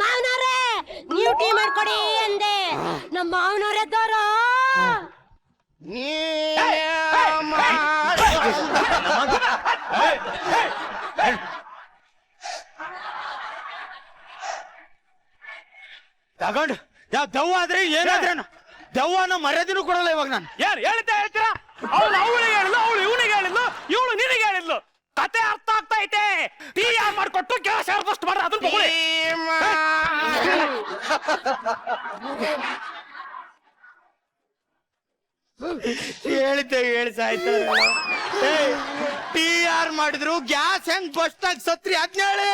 ಮಾವನವ್ರೆ ನೀವು ಟೀ ಮಾಡ್ಕೊಡಿ ಅಂದೆ. ನಮ್ಮ ಮಾವನವ್ರೆ ಎದ್ದೋರು ತಗೊಂಡು ಯಾವ ದೆವ್ವ ಆದ್ರೆ ಏನಾದ್ರೇನು ದೆವ್ವನ ಮರ್ಯಾದಿನೂ ಕೊಡಲ್ಲ ಇವಾಗ ನಾನು. ಯಾರು ಹೇಳ್ತೀರಾ? ಅವಳು ಅವಳಿಗೆ ಹೇಳಿದ್ಲು, ಅವಳು ಇವನಿಗೆ ಹೇಳಿದ್ಲು, ಇವಳು ನಿನಗೆ ಹೇಳಿದ್ಲು. ಕತೆ ಅರ್ಥ ಆಗ್ತಾ ಐತೆ. ಟೀ ಯಾರು ಮಾಡ್ಕೊಟ್ಟು ಕೆಲಸ ಯಾರು ಫಸ್ಟ್ ಮಾಡ್ರ ಅದನ್ನ ತಗೊಳ್ಳಿ. ಹೇಳಿದ್ದೆ ಹೇಳಿ ಸಾಯ್ತು. ಟೀ ಯಾರು ಮಾಡಿದ್ರು, ಗ್ಯಾಸ್ ಹೆಂಗ್ ಬಸ್ಟಾಗಿ ಸತ್ರಿ ಅದ್ನ ಹೇಳಿ.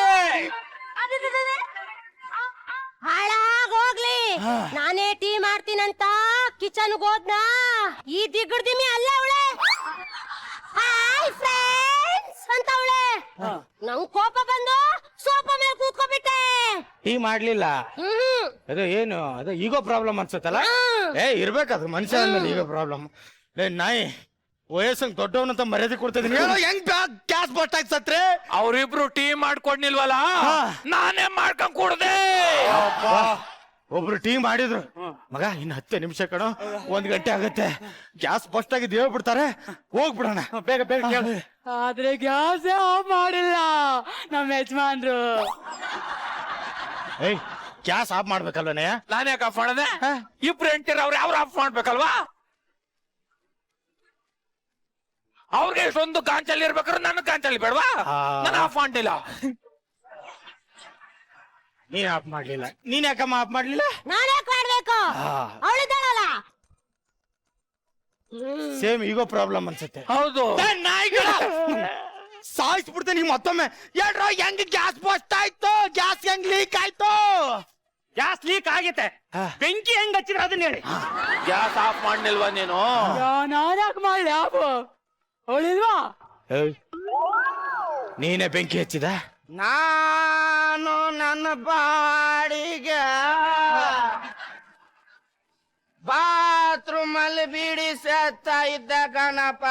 ಹಾಳಾಗೋಗ್ಲಿ. ನಾನೇ ಟೀ ಮಾಡ್ತೀನಂತ ಕಿಚನ್ ಹೋದ್ನಾ ಈ ದಿಗ್ಗಡ್ದಿಮಿ ಅಲ್ಲ ಅವಳೆ. ಹಾಯ್ ಫ್ರೆಂಡ್ಸ್ ಅಂತ ಅವಳೆ. ನಂಗ್ ಕೋಪ ಬಂದು ಸೋಫಾ ಮೇಲೆ ಕೂತ್ಕೊಬಿಟ್ಟೆ. ಟೀ ಮಾಡ್ಲಿಲ್ಲ. ಅದು ಏನು ಅದು ಈಗೋ ಪ್ರಾಬ್ಲಮ್ ಅನ್ಸುತ್ತಲ್ಲ. ಇರ್ಬೇಕದು ಮನುಷ್ಯ ಅಂದ್ಮೇಲೆ ಈಗೋ ಪ್ರಾಬ್ಲಮ್. ನಾಯಿ ವಯಸ್ಸಂಗ್ ದೊಡ್ಡವನಂತ ಮರ್ಯಾದೆ ಕೊಡ್ತಿದ್ದೀನಿ. ಹೆಂಗ್ ಗ್ಯಾಸ್ ಬಸ್ಟ್ ಆಗಿ ಸತ್ರೆ? ಅವ್ರಿಬ್ರು ಟೀ ಮಾಡ್ಕೊಡ್ನಿಲ್ವಲ್ಲ, ನಾನೇ ಮಾಡ್ಕೊಂಡ್ ಕುಡ್ದೆ. ಒಬ್ರು ಟೀ ಮಾಡಿದ್ರು. ಮಗ ಇನ್ನು 10 ನಿಮಿಷ ಕಣೋ, 1 ಗಂಟೆ ಆಗತ್ತೆ. ಗ್ಯಾಸ್ ಬಸ್ಟ್ ಆಗಿದ್ದು ಹೇಳ್ಬಿಡ್ತಾರೆ, ಹೋಗ್ಬಿಡೋಣ. ಬೇಗ ಬೇಗ ಕೇಳಿ. ಆದ್ರೆ ಗ್ಯಾಸ್ ಆಫ್ ಮಾಡಿಲ್ಲ ನಮ್ಮ ಯಜಮಾನ್ರು. ಏಯ್ ಗ್ಯಾಸ್ ಆಫ್ ಮಾಡ್ಬೇಕಲ್ವನೇ? ನಾನೇ ಯಾಕೆ ಆಫ್ ಮಾಡದೆ? ಇಬ್ರು ಹೆಂಡ್ತಿರ ಅವ್ರು ಯಾರು ಆಫ್ ಮಾಡ್ಬೇಕಲ್ವಾ? ಅವ್ರಿಗೆ ಎಷ್ಟೊಂದು ಗಾಂಚಲ್ಲಿ ಇರ್ಬೇಕಾದ್ರೆ ನನ್ನ ಗಾಂಚಲ್ಲಿ ಬೇಡವಾ? ನಾನು ಆಫ್ ಮಾಡಿಲ್ಲ. ನೀನ್ ಆಫ್ ಮಾಡ್ಲಿಲ್ಲ. ನೀನ್ ಯಾಕಮ್ಮ ಆಫ್ ಮಾಡ್ಲಿಲ್ಲ? ನಾನ್ ಯಾಕೆ ಮಾಡ್ಬೇಕು? ಅವಳಿದ್ದಾಳಲ್ಲ. ಸೇಮ್ ಈಗೋ ಪ್ರಾಬ್ಲಮ್ ಅನ್ಸುತ್ತೆ. ಹೌದು. ನಾಯಿಗಳ ಸಾಯಿಸ್ಬಿಡ್ತೇನೆ ನೀವು ಮತ್ತೊಮ್ಮೆ. ಹೇಳ್ರ ಹೆಂಗ್ ಗ್ಯಾಸ್ ಬಸ್ಟ್ ಆಯ್ತು, ಗ್ಯಾಸ್ ಹೆಂಗ್ ಲೀಕ್ ಆಯ್ತು? ಗ್ಯಾಸ್ ಲೀಕ್ ಆಗೈತೆ, ಬೆಂಕಿ ಹೆಂಗ್ ಹಚ್ಚಿದ್ರೆ ಅದನ್ನ ಹೇಳಿ. ಗ್ಯಾಸ್ ಆಫ್ ಮಾಡ್ನಿಲ್ವಾ ನೀನು? ನಾನ್ ಯಾಕೆ ಮಾಡ್ಲಿ ಆಫ್? ಅವಳಿಲ್ವಾ? ನೀನೇ ಬೆಂಕಿ ಹಚ್ಚಿದ? ನಾನು ನನ್ನ ಬಾಡಿಗೆ ಬಾತ್ರೂಮ್ ಅಲ್ಲಿ ಬೀಡಿ ಸೇತಾ ಇದ್ದ ಗಣಪ.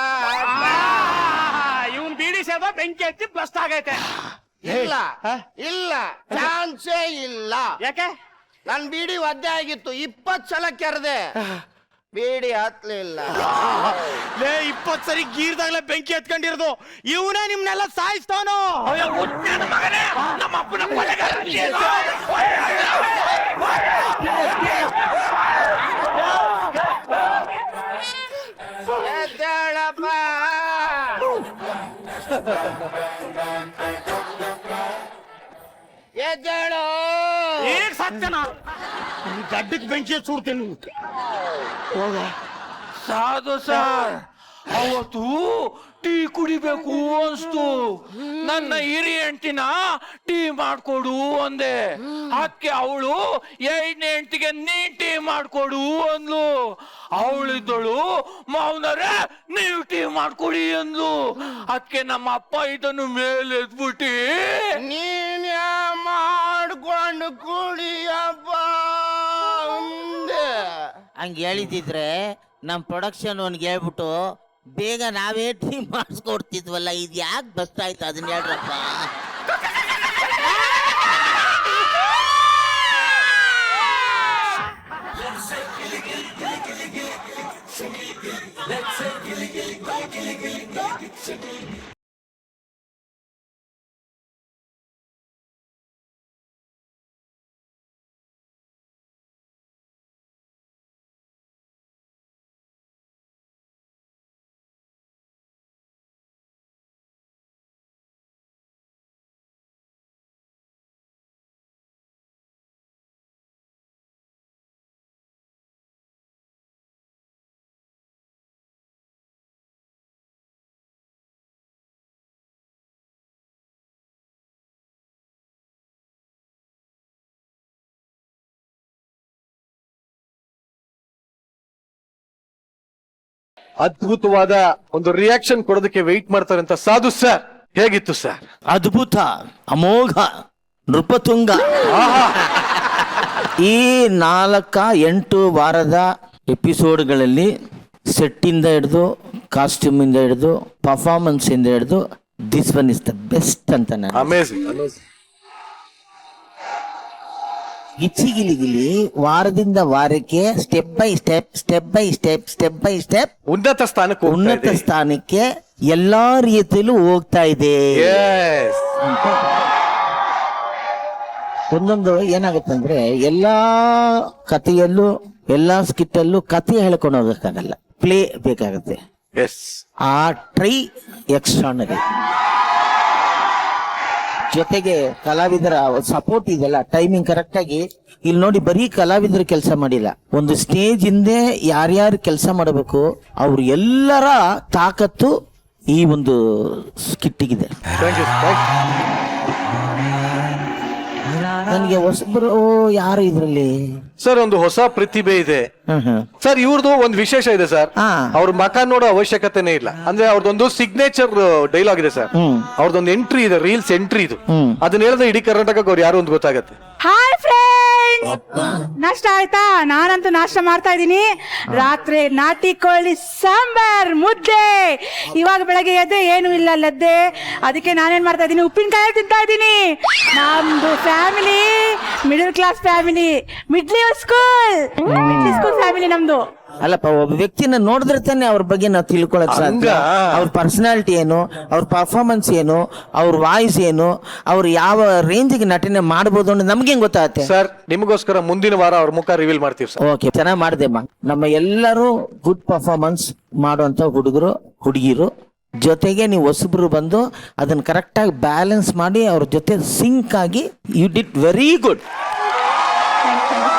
ಇವನ್ ಬೀಡಿ ಸೇದ ಬೆಂಕಿ ಹಚ್ಚಿ ಬ್ಲಸ್ಟ್ ಆಗೈತೆ. ಇಲ್ಲ ಇಲ್ಲ, ಚಾನ್ಸೇ ಇಲ್ಲ. ಯಾಕೆ? ನನ್ ಬೀಡಿ ಒದ್ದೆ ಆಗಿತ್ತು, 20 ಸಲ ಕೆರೆದೆ, ಬೀಡಿ ಹತ್ಲಿಲ್ಲ. 20 ಸರಿ ಗೀರ್ದಾಗ್ಲೇ ಬೆಂಕಿ ಹತ್ಕೊಂಡಿರೋದು. ಇವನೇ ನಿಮ್ನೆಲ್ಲ ಸಾಯಿಸ್ತಾವನು. ನಮ್ಮ ಅಪ್ಪನ ಕೊಲೆಗಾರ. ಎದ್ದೇಳಪ್ಪ. ಎದ್ದೇಳು. ಈಗ ಸತ್ಯನ ಗಡ್ಡಕ್ಕೆ ಬೆಂಕಿ ಹಚ್ಚೂಡ್ತೇನೆ. ಹೋಗ ಸಾಧು ಸರ್, ಅವತ್ತು ಟೀ ಕುಡಿಬೇಕು ಅನ್ಸ್ತು. ನನ್ನ ಹಿರಿಯ ಹೆಂಡ್ತಿನ ಟೀ ಮಾಡ್ಕೊಡು ಅಂದೆ. ಅದಕ್ಕೆ ಅವಳು 2ನೇ ಹೆಂಡ್ತಿಗೆ ನೀನ್ ಟೀ ಮಾಡ್ಕೊಡು ಅಂದ್ಲು. ಅವಳಿದ್ದಳು, ಮಾವನರೇ ನೀವು ಟೀ ಮಾಡ್ಕೊಡಿ ಅಂದ್ಲು. ಅದಕ್ಕೆ ನಮ್ಮ ಅಪ್ಪ ಇದನ್ನು ಮೇಲೆ ಎದ್ಬಿಟ್ಟಿ, ನೀನ್ ಮಾಡ್ಕೊಂಡು ಕುಡಿಯಪ್ಪ ಅಂದೆ. ಹಂಗೆ ಹೇಳಿದಿದ್ರೆ ನಮ್ಮ ಪ್ರೊಡಕ್ಷನ್ ಅವ್ನಿಗೆ ಹೇಳ್ಬಿಟ್ಟು ಬೇಗ ನಾವೇ ಟೀ ಮಾಡಿಸ್ಕೊಡ್ತಿದ್ವಲ್ಲ. ಇದು ಯಾಕೆ ಬಸ್ತಾಯ್ತು ಅದನ್ನ ಹೇಳ್ರಪ್ಪ. ಅದ್ಭುತವಾದ ಒಂದು ರಿಯಾಕ್ಷನ್ ಕೊಡೋದಕ್ಕೆ ವೆಯ್ಟ್ ಮಾಡ್ತಾರೆ ಅಂತ ಸಾಧು ಸರ್, ಹೇಗಿತ್ತು ಸರ್? ಅದ್ಭುತ, ಅಮೋಘ, ನೃಪತುಂಗ. ಈ 4-8 ವಾರದ ಎಪಿಸೋಡ್ಗಳಲ್ಲಿ ಸೆಟ್ಟಿಂದ ಹಿಡಿದು, ಕಾಸ್ಟ್ಯೂಮ್ ಇಂದ ಹಿಡಿದು, ಪರ್ಫಾರ್ಮೆನ್ಸ್ ಇಂದ ಹಿಡಿದು, this one is the best ಅಂತ ನಾನು. ಅಮೇಜಿಂಗ್. ಗಿಲಿ ವಾರದಿಂದ ವಾರಕ್ಕೆ ಸ್ಟೆಪ್ ಬೈ ಸ್ಟೆಪ್ ಉನ್ನತ ಸ್ಥಾನಕ್ಕೆ ಹೋಗ್ತಾ ಉನ್ನತ ಇದೆ. ಸ್ಥಾನಕ್ಕೆ ಎಲ್ಲಾ ರೀತಿಯಲ್ಲೂ ಹೋಗ್ತಾ ಇದೆ. Yes. ಒಂದೊಂದು ಏನಾಗುತ್ತಂದ್ರೆ ಎಲ್ಲಾ ಕಥೆಯಲ್ಲೂ ಎಲ್ಲಾ ಸ್ಕಿಟ್ಟಲ್ಲೂ ಕಥೆ ಹೇಳ್ಕೊಂಡು ಹೋಗಕ್ಕಾಗಲ್ಲ, ಪ್ಲೇ ಬೇಕಾಗುತ್ತೆ. Yes. ಆ ಟ್ರೈ ಎಕ್ಸ್ಟ್ರಾನರಿ. ಜೊತೆಗೆ ಕಲಾವಿದರ ಸಪೋರ್ಟ್ ಇದೆಲ್ಲ, ಟೈಮಿಂಗ್ ಕರೆಕ್ಟ್ ಆಗಿ. ಇಲ್ಲಿ ನೋಡಿ, ಬರೀ ಕಲಾವಿದರು ಕೆಲಸ ಮಾಡಿಲ್ಲ, ಒಂದು ಸ್ಟೇಜ್ ಹಿಂದೆ ಯಾರ್ಯಾರು ಕೆಲಸ ಮಾಡಬೇಕು ಅವ್ರ ಎಲ್ಲರ ತಾಕತ್ತು ಈ ಒಂದು ಸ್ಕಿಟ್ಟಿಗಿದೆ. Thank you. ನನಗೆ ಹೊಸಬ್ರು ಯಾರು ಇದ್ರಲ್ಲಿ ಸರ್ ಒಂದು ಹೊಸ ಪ್ರತಿಭೆ ಇದೆ ಸರ್. ಇವ್ರದ್ದು ಒಂದು ವಿಶೇಷ ಇದೆ ಸರ್. ಅವ್ರ ಮಕ ನೋಡೋ ಅವಶ್ಯಕತೆನೇ ಇಲ್ಲ. ಅಂದ್ರೆ ಅವ್ರದೊಂದು ಸಿಗ್ನೇಚರ್ ಡೈಲಾಗ್ ಇದೆ ಸರ್. ಅವ್ರದೊಂದು ಎಂಟ್ರಿ ಇದೆ, ರೀಲ್ಸ್ ಎಂಟ್ರಿ ಇದು. ಅದನ್ನ ಹೇಳಿದ್ರೆ ಇಡೀ ಕರ್ನಾಟಕಕ್ಕೆ ಅವ್ರು ಯಾರು ಅಂತ ಗೊತ್ತಾಗತ್ತೆ. ಹಾಯ್ ಫ್ರೆಂಡ್ಸ್, ನಾಷ್ಟ ಆಯ್ತಾ? ನಾನಂತೂ ನಾಷ್ಟ ಮಾಡ್ತಾ ಇದ್ದೀನಿ. ರಾತ್ರಿ ನಾಟಿ ಕೋಳಿ ಸಾಂಬಾರ್ ಮುದ್ದೆ. ಇವಾಗ ಬೆಳಗ್ಗೆ ಎದ್ದೆ ಏನು ಇಲ್ಲ ಲದ್ದೆ, ಅದಕ್ಕೆ ನಾನೇನ್ ಮಾಡ್ತಾ ಇದ್ದೀನಿ, ಉಪ್ಪಿನಕಾಯಿ ತಿಂತಾ ಇದ್ದೀನಿ. ನಮ್ದು family middle class family, middle school family ನಮ್ದು. ಅಲ್ಲಪ್ಪ, ಒಬ್ಬ ವ್ಯಕ್ತಿನ ನೋಡಿದ್ರೆ ತಾನೆ ಅವ್ರ ಬಗ್ಗೆ ನಾವು ತಿಳ್ಕೊಳಕ್ ಸಾಧ್ಯ. ಅವ್ರ ಪರ್ಸನಾಲಿಟಿ ಏನು, ಅವ್ರ ಪರ್ಫಾರ್ಮೆನ್ಸ್ ಏನು, ಅವ್ರ ವಾಯ್ಸ್ ಏನು, ಅವ್ರು ಯಾವ ರೇಂಜಿಗೆ ನಟನೆ ಮಾಡಬಹುದು ಅನ್ನೋದು ನಮ್ಗೆ ಗೊತ್ತಾಗುತ್ತೆ ಸರ್. ನಿಮಗೋಸ್ಕರ ಮುಂದಿನ ವಾರ ಅವ್ರ ಮುಖ ರಿವೀಲ್ ಮಾಡ್ತೀವಿ ಸರ್. ಓಕೆ, ಚೆನ್ನಾಗಿ ಮಾಡಿದೆ ಅಮ್ಮ. ನಮ್ಮ ಎಲ್ಲರೂ ಗುಡ್ ಪರ್ಫಾರ್ಮೆನ್ಸ್ ಮಾಡುವಂತ ಹುಡುಗರು ಹುಡುಗಿರು, ಜೊತೆಗೆ ನೀವು ಹೊಸಬ್ರು ಬಂದು ಅದನ್ನ ಕರೆಕ್ಟ್ ಆಗಿ ಬ್ಯಾಲೆನ್ಸ್ ಮಾಡಿ ಅವ್ರ ಜೊತೆ ಸಿಂಕ್ ಆಗಿ ಯು ಡಿಡ್ ವೆರಿ ಗುಡ್.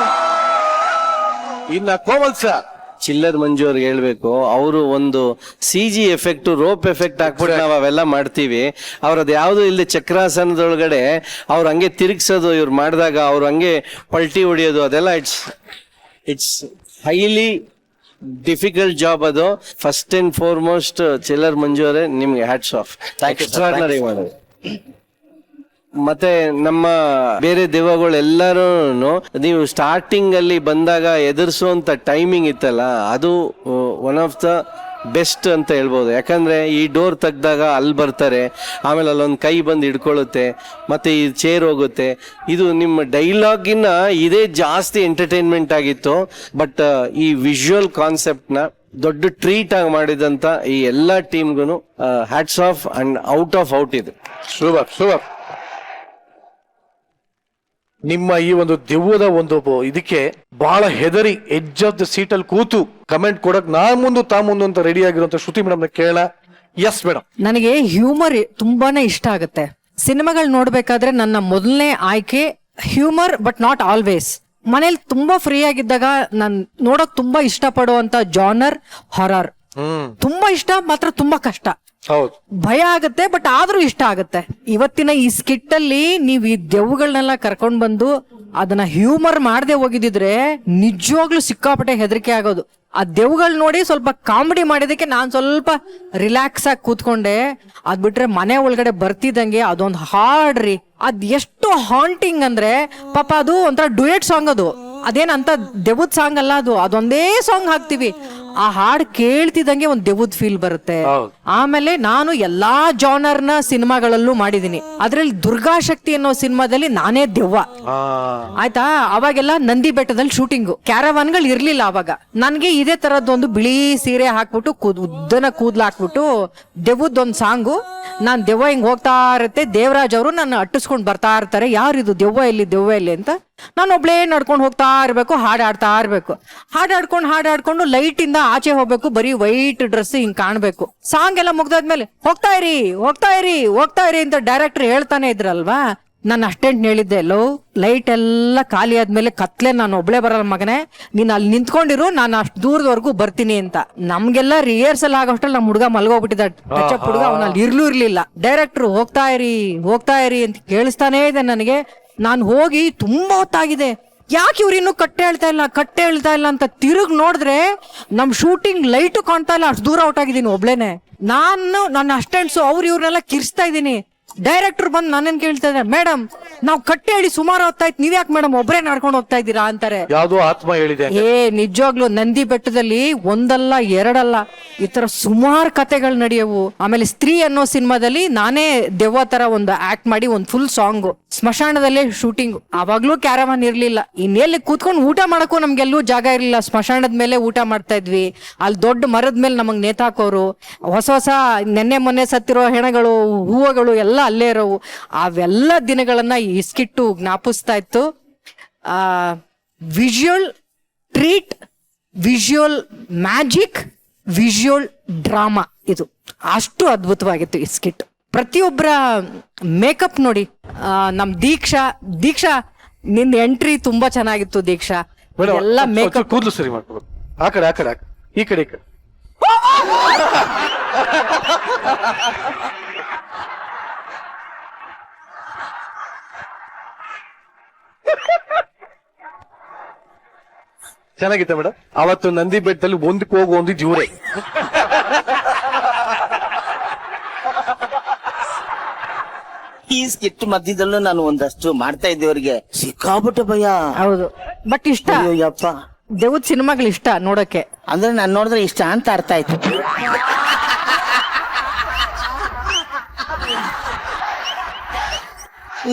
ಇನ್ನ ಕೋಮಲ್ ಸರ್, ಚಿಲ್ಲರ್ ಮಂಜು ಅವ್ರಿಗೆ ಹೇಳ್ಬೇಕು, ಅವರು ಒಂದು CG ಎಫೆಕ್ಟ್, ರೋಪ್ ಎಫೆಕ್ಟ್ ಹಾಕ್ಬಿಟ್ಟು ನಾವು ಅವೆಲ್ಲ ಮಾಡ್ತೀವಿ. ಅವ್ರದ್ದು ಯಾವ್ದು ಇಲ್ಲದೆ ಚಕ್ರಾಸನದೊಳಗಡೆ ಅವ್ರು ಹಂಗೆ ತಿರುಗಿಸೋದು, ಇವ್ರು ಮಾಡಿದಾಗ ಅವ್ರು ಹಂಗೆ ಪಲ್ಟಿ ಹೊಡಿಯೋದು, ಅದೆಲ್ಲ ಇಟ್ಸ್ ಹೈಲಿ ಡಿಫಿಕಲ್ಟ್ ಜಾಬ್ ಅದು. ಫಸ್ಟ್ ಅಂಡ್ ಫಾರ್ಮೋಸ್ಟ್ ಚಿಲ್ಲರ್ ಮಂಜು ಅವರೇ, ನಿಮ್ಗೆ ಹ್ಯಾಟ್ಸ್ ಆಫ್. ಎಕ್ಸ್ಟ್ರಾರ್ಡಿನರಿ ಮಾಡೋದು. ಮತ್ತೆ ನಮ್ಮ ಬೇರೆ ದೆವ್ವಗಳು ಎಲ್ಲರೂ ನೀವು ಸ್ಟಾರ್ಟಿಂಗ್ ಅಲ್ಲಿ ಬಂದಾಗ ಎದುರಿಸುವಂತ ಟೈಮಿಂಗ್ ಇತ್ತಲ್ಲ, ಅದು ಒನ್ ಆಫ್ ದ ಬೆಸ್ಟ್ ಅಂತ ಹೇಳ್ಬೋದು. ಯಾಕಂದ್ರೆ ಈ ಡೋರ್ ತೆಗ್ದಾಗ ಅಲ್ಲಿ ಬರ್ತಾರೆ, ಆಮೇಲೆ ಅಲ್ಲೊಂದು ಕೈ ಬಂದು ಹಿಡ್ಕೊಳ್ಳುತ್ತೆ, ಮತ್ತೆ ಈ ಚೇರ್ ಹೋಗುತ್ತೆ. ಇದು ನಿಮ್ಮ ಡೈಲಾಗಿನ ಇದೇ ಜಾಸ್ತಿ ಎಂಟರ್ಟೈನ್ಮೆಂಟ್ ಆಗಿತ್ತು. ಬಟ್ ಈ ವಿಜುವಲ್ ಕಾನ್ಸೆಪ್ಟ್ ನ ದೊಡ್ಡ ಟ್ರೀಟ್ ಆಗಿ ಮಾಡಿದಂತ ಈ ಎಲ್ಲಾ ಟೀಮ್ಗೂ hats off and out of out ಇದು. Super super. ನಿಮ್ಮ ಈ ಒಂದು ದೆವ್ವದ ಒಂದು ಇದಕ್ಕೆ ಬಹಳ ಹೆದರಿ ಎಡ್ಜ್ ಆಫ್ ದ ಸೀಟ್ ಅಲ್ಲಿ ಕೂತು ಕಮೆಂಟ್ ಕೊಡಕ್ ಮುಂದು ಅಂತ ರೆಡಿ ಆಗಿರುವಂತ ಶ್ರುತಿ ಮೇಡಮ್ ಕೇಳ. Yes madam. ನನಗೆ ಹ್ಯೂಮರ್ ತುಂಬಾನೇ ಇಷ್ಟ ಆಗುತ್ತೆ. ಸಿನಿಮಾಗಳು ನೋಡ್ಬೇಕಾದ್ರೆ ನನ್ನ ಮೊದಲನೇ ಆಯ್ಕೆ ಹ್ಯೂಮರ್, ಬಟ್ ನಾಟ್ ಆಲ್ವೇಸ್. ಮನೇಲಿ ತುಂಬಾ ಫ್ರೀ ಆಗಿದ್ದಾಗ ನಾನು ನೋಡಕ್ ತುಂಬಾ ಇಷ್ಟ ಪಡುವಂತ ಜಾನರ್ ಹಾರರ್. ತುಂಬಾ ಇಷ್ಟ, ಮಾತ್ರ ತುಂಬಾ ಕಷ್ಟ, ಭಯ ಆಗತ್ತೆ, ಬಟ್ ಆದ್ರೂ ಇಷ್ಟ ಆಗತ್ತೆ. ಇವತ್ತಿನ ಈ ಸ್ಕಿಟ್ ಅಲ್ಲಿ ನೀವ್ ಈ ದೆವ್ವಗಳನ್ನೆಲ್ಲ ಕರ್ಕೊಂಡ್ ಬಂದು ಅದನ್ನ ಹ್ಯೂಮರ್ ಮಾಡದೆ ಹೋಗಿದ್ರೆ ನಿಜವಾಗ್ಲೂ ಸಿಕ್ಕಾಪಟ್ಟೆ ಹೆದರಿಕೆ ಆಗೋದು. ಆ ದೆವ್ಗಳು ನೋಡಿ ಸ್ವಲ್ಪ ಕಾಮಿಡಿ ಮಾಡಿದಕ್ಕೆ ನಾನ್ ಸ್ವಲ್ಪ ರಿಲ್ಯಾಕ್ಸ್ ಆಗಿ ಕೂತ್ಕೊಂಡೆ. ಅದ್ ಬಿಟ್ರೆ ಮನೆ ಒಳಗಡೆ ಬರ್ತಿದ್ದಂಗೆ ಅದೊಂದು ಹಾಡ್ರಿ, ಅದ್ ಎಷ್ಟು ಹಾಂಟಿಂಗ್ ಅಂದ್ರೆ ಪಾಪ ಅದು ಒಂಥರ ಡುಯೆಟ್ ಸಾಂಗ್. ಅದೇನಂತ ದೆವ್ವದ ಸಾಂಗ್ ಅಲ್ಲ, ಅದೊಂದೇ ಸಾಂಗ್ ಹಾಕ್ತಿವಿ. ಆ ಹಾಡ್ ಕೇಳ್ತಿದಂಗೆ ಒಂದ್ ದೆವ್ವದ ಫೀಲ್ ಬರುತ್ತೆ. ಆಮೇಲೆ ನಾನು ಎಲ್ಲಾ ಜಾನರ್ನ ಸಿನಿಮಾಗಳಲ್ಲೂ ಮಾಡಿದೀನಿ. ಅದ್ರಲ್ಲಿ ದುರ್ಗಾ ಶಕ್ತಿ ಅನ್ನೋ ಸಿನಿಮಾದಲ್ಲಿ ನಾನೇ ದೆವ್ವ ಆಯ್ತಾ. ಅವಾಗೆಲ್ಲ ನಂದಿ ಬೆಟ್ಟದಲ್ಲಿ ಶೂಟಿಂಗು, ಕ್ಯಾರವಾನ್ಗಳು ಇರ್ಲಿಲ್ಲ ಅವಾಗ. ನನ್ಗೆ ಇದೇ ತರದೊಂದು ಬಿಳಿ ಸೀರೆ ಹಾಕ್ಬಿಟ್ಟು ಉದ್ದನ ಕೂದ್ಲ ಹಾಕ್ಬಿಟ್ಟು ದೆವ್ವದೊಂದು ಸಾಂಗು. ನಾನ್ ದೆವ್ವ ಹಿಂಗ್ ಹೋಗ್ತಾ ಇರುತ್ತೆ, ದೇವರಾಜ್ ಅವರು ನನ್ನ ಅಟ್ಟಿಸ್ಕೊಂಡ್ ಬರ್ತಾ ಇರ್ತಾರೆ, ಯಾರಿದು ದೆವ್ವ ಎಲ್ಲಿ ಅಂತ. ನಾನು ಒಬ್ಳೇ ನಡ್ಕೊಂಡು ಹೋಗ್ತಾ ಇರ್ಬೇಕು, ಹಾಡಾಡ್ತಾ ಇರ್ಬೇಕು. ಹಾಡಾಡ್ಕೊಂಡು ಲೈಟ್ ಇಂದ ಆಚೆ ಹೋಗ್ಬೇಕು, ಬರೀ ವೈಟ್ ಡ್ರೆಸ್ ಹಿಂಗ್ ಕಾಣ್ಬೇಕು. ಸಾಂಗ್ ಎಲ್ಲ ಮುಗ್ದಾದ್ಮೇಲೆ ಹೋಗ್ತಾ ಇರಿ ಅಂತ ಡೈರೆಕ್ಟರ್ ಹೇಳ್ತಾನೆ ಇದ್ರಲ್ವಾ. ನನ್ನ ಅಸ್ಟೆಂಟ್ ಹೇಳಿದ್ದೆ, ಲೈಟ್ ಎಲ್ಲ ಖಾಲಿ ಆದ್ಮೇಲೆ ಕತ್ಲೆ ನಾನು ಒಬ್ಳೆ ಬರಲ್ಲ ಮಗನೇ, ನೀನ್ ಅಲ್ಲಿ ನಿಂತ್ಕೊಂಡಿರು, ನಾನು ಅಷ್ಟು ದೂರದವರೆಗೂ ಬರ್ತೀನಿ ಅಂತ. ನಮ್ಗೆಲ್ಲ ರಿಹರ್ಸಲ್ ಆಗೋಷ್ಟಲ್ಲಿ ನಮ್ಮ ಹುಡುಗ ಮಲ್ಗೋಗ್ಬಿಟ್ಟಿದ್ದ, ಟಚಪ್ ಹುಡುಗ, ಅವನಲ್ಲಿ ಇರ್ಲಿಲ್ಲ. ಡೈರೆಕ್ಟ್ರು ಹೋಗ್ತಾ ಇರಿ ಅಂತ ಕೇಳಿಸ್ತಾನೇ ಇದೆ ನನಗೆ. ನಾನು ಹೋಗಿ ತುಂಬಾ ಹೊತ್ತಾಗಿದೆ, ಯಾಕೆ ಇವ್ರು ಇನ್ನೂ ಕಟ್ಟೆ ಹೇಳ್ತಾ ಇಲ್ಲ ಅಂತ ತಿರುಗ್ ನೋಡಿದ್ರೆ ನಮ್ ಶೂಟಿಂಗ್ ಲೈಟು ಕಾಣ್ತಾ ಇಲ್ಲ, ಅಷ್ಟು ದೂರ ಔಟ್ ಆಗಿದ್ದೀನಿ ಒಬ್ಳೇನೆ. ನಾನು ನನ್ನ ಅಸ್ಟೆಂಟ್ಸು ಇವ್ರನ್ನೆಲ್ಲ ಕಿರ್ಸ್ತಾ ಇದ್ದೀನಿ. ಡೈರೆಕ್ಟರ್ ಬಂದು ನನ್ನನ್ನು ಕೇಳ್ತಾ ಇದ್ದಾರೆ, ಮೇಡಮ್ ನಾವು ಕಟ್ಟೆ ಹೇಳಿ ಸುಮಾರು ಹೊತ್ತಾಯ್ತು, ನೀವ್ ಯಾಕೆ ಮೇಡಮ್ ಒಬ್ರೇ ನಡ್ಕೊಂಡು ಹೋಗ್ತಾ ಇದ್ದೀರಾ ಅಂತಾರೆ. ಯಾವ್ದೋ ಆತ್ಮ ಹೇಳಿದೆ. ನಿಜವಾಗ್ಲು ನಂದಿ ಬೆಟ್ಟದಲ್ಲಿ ಒಂದಲ್ಲ ಎರಡಲ್ಲ ಈ ತರ ಸುಮಾರು ಕತೆಗಳು ನಡೆಯವು. ಆಮೇಲೆ ಸ್ತ್ರೀ ಅನ್ನೋ ಸಿನಿಮಾದಲ್ಲಿ ನಾನೇ ದೆವ್ವ ತರ ಒಂದು ಆಕ್ಟ್ ಮಾಡಿ ಒಂದು ಫುಲ್ ಸಾಂಗ್, ಸ್ಮಶಾನದಲ್ಲೇ ಶೂಟಿಂಗ್. ಅವಾಗ್ಲೂ ಕ್ಯಾರವಾನ್ ಇರ್ಲಿಲ್ಲ, ಇನ್ನೆಲ್ಲಿ ಕೂತ್ಕೊಂಡು ಊಟ ಮಾಡಕ್ಕೂ ನಮ್ಗೆಲ್ಲೂ ಜಾಗ ಇರ್ಲಿಲ್ಲ. ಸ್ಮಶಾನದ ಮೇಲೆ ಊಟ ಮಾಡ್ತಾ ಇದ್ವಿ. ಅಲ್ಲಿ ದೊಡ್ಡ ಮರದ ಮೇಲೆ ನಮಗ್ ನೇತಾಕೋರು, ಹೊಸ ನೆನ್ನೆ ಮೊನ್ನೆ ಸತ್ತಿರೋ ಹೆಣಗಳು, ಹೂವುಗಳು ಎಲ್ಲ ಅಲ್ಲೇ ಇರೋವು. ಅವೆಲ್ಲ ದಿನಗಳನ್ನ ಈ ಸ್ಕಿಟ್ಟು ಜ್ಞಾಪಿಸ್ತಾ ಇತ್ತು. Visual treat, visual magic, visual drama, ಇದು ಅಷ್ಟು ಅದ್ಭುತವಾಗಿತ್ತು ಈ ಸ್ಕಿಟ್. ಪ್ರತಿಯೊಬ್ಬರ ಮೇಕಪ್ ನೋಡಿ. ನಮ್ ದೀಕ್ಷಾ ನಿನ್ ಎಂಟ್ರಿ ತುಂಬಾ ಚೆನ್ನಾಗಿತ್ತು ದೀಕ್ಷಾ. ಎಲ್ಲ ಮೇಕಪ್ ಕೂದಲು ಸರಿ ಮಾಡ್ಕೋಬೇಕು. ಆ ಕಡೆ ಈ ಕಡೆ ಚೆನ್ನಾಗಿತ್ತ ಮೇಡಮ್. ಅವತ್ತು ನಂದಿ ಬೆಟ್ಟದಲ್ಲಿ ಒಂದಕ್ಕೆ ಹೋಗು ಒಂದು ಜೂರೆ. ಈ ಸ್ಕಿಟ್ ಮಧ್ಯದಲ್ಲೂ ನಾನು ಒಂದಷ್ಟು ಮಾಡ್ತಾ ಇದ್ದೇವರಿಗೆ ಸಿಕ್ಕಾಬಿಟ್ಟು ಭಯ. ಹೌದು, ಬಟ್ ಇಷ್ಟ. ಯಪ್ಪ, ದೇವದ ಸಿನಿಮಾಗಳು ಇಷ್ಟ ನೋಡಕ್ಕೆ. ಅಂದ್ರೆ ನಾನು ನೋಡಿದ್ರೆ ಇಷ್ಟ ಅಂತ ಅರ್ಥ ಆಯ್ತು.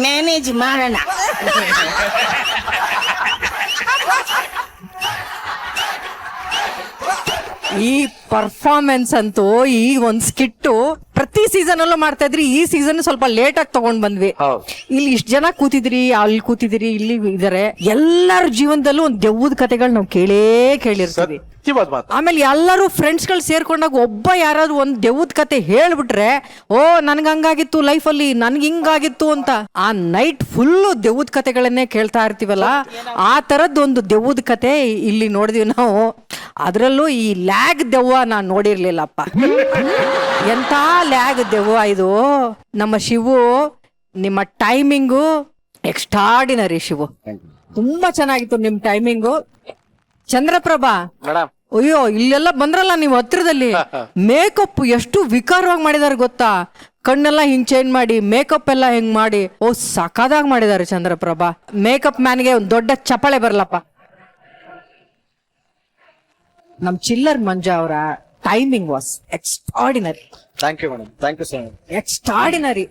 ಮ್ಯಾನೇಜ್ ಮಾಡೋಣ. ಈ ಪರ್ಫಾರ್ಮೆನ್ಸ್ ಅಂತೂ, ಈ ಒಂದ್ ಸ್ಕಿಟ್ಟು ಪ್ರತಿ ಸೀಸನ್ ಅಲ್ಲೂ ಮಾಡ್ತಾ ಇದ್ರಿ. ಈ ಸೀಸನ್ ಸ್ವಲ್ಪ ಲೇಟ್ ಆಗಿ ತಗೊಂಡ್ ಬಂದ್ವಿ. ಇಲ್ಲಿ ಇಷ್ಟ ಜನ ಕೂತಿದ್ರಿ, ಅಲ್ಲಿ ಕೂತಿದ್ರಿ, ಇಲ್ಲಿ ಇದಾರೆ. ಎಲ್ಲರ ಜೀವನದಲ್ಲೂ ಒಂದ್ ದೆವ್ವದ ಕತೆಗಳು ನಾವು ಕೇಳಿರ್ತೀವಿ. ಆಮೇಲೆ ಎಲ್ಲರೂ ಫ್ರೆಂಡ್ಸ್ ಗಳು ಸೇರ್ಕೊಂಡಾಗ ಒಬ್ಬ ಯಾರಾದ್ರೂ ಒಂದ್ ದೆವ್ವದ ಕತೆ ಹೇಳ್ಬಿಟ್ರೆ, ಓ ನನ್ಗ ಹಂಗಾಗಿತ್ತು ಲೈಫಲ್ಲಿ, ನನ್ಗೆ ಹಿಂಗಾಗಿತ್ತು ಅಂತ ಆ ನೈಟ್ ಫುಲ್ಲು ದೆವ್ವದ ಕತೆಗಳನ್ನೇ ಕೇಳ್ತಾ ಇರ್ತೀವಲ್ಲ, ಆ ತರದ್ ಒಂದು ದೆವ್ವದ ಕತೆ ಇಲ್ಲಿ ನೋಡಿದ್ವಿ ನಾವು. ಅದ್ರಲ್ಲೂ ಈ ಲ್ಯಾಗ್ ದೆವ್ವ ನಾನ್ ನೋಡಿರ್ಲಿಲ್ಲಪ್ಪ. ಎಂತ ಲ್ಯಾಗ್ ದೆವ್ವ ಇದು. ನಮ್ಮ ಶಿವು, ನಿಮ್ಮ ಟೈಮಿಂಗು ಎಕ್ಸ್ಟ್ರಾಡಿನರಿ ಶಿವು, ತುಂಬಾ ಚೆನ್ನಾಗಿತ್ತು ನಿಮ್ ಟೈಮಿಂಗು. ಚಂದ್ರಪ್ರಭಾ, ಅಯ್ಯೋ ಇಲ್ಲೆಲ್ಲ ಬಂದ್ರಲ್ಲ ನೀವು ಹತ್ರದಲ್ಲಿ, ಮೇಕಪ್ ಎಷ್ಟು ವಿಕಾರವಾಗಿ ಮಾಡಿದಾರೆ ಗೊತ್ತಾ. ಕಣ್ಣೆಲ್ಲ ಹಿಂಗ್ ಚೇಂಜ್ ಮಾಡಿ, ಮೇಕಪ್ ಎಲ್ಲ ಹಿಂಗ್ ಮಾಡಿ, ಓ ಸಖತ್ತಾಗಿ ಮಾಡಿದಾರೆ ಚಂದ್ರಪ್ರಭಾ. ಮೇಕಪ್ ಮ್ಯಾನ್ಗೆ ಒಂದ್ ದೊಡ್ಡ ಚಪ್ಪಾಳೆ ಬರ್ಲಪ್ಪ. ನಮ್ ಚಿಲ್ಲರ್ ಮಂಜಾ ಅವರ timing was extraordinary. Thank you madam, thank you so much. Extraordinary.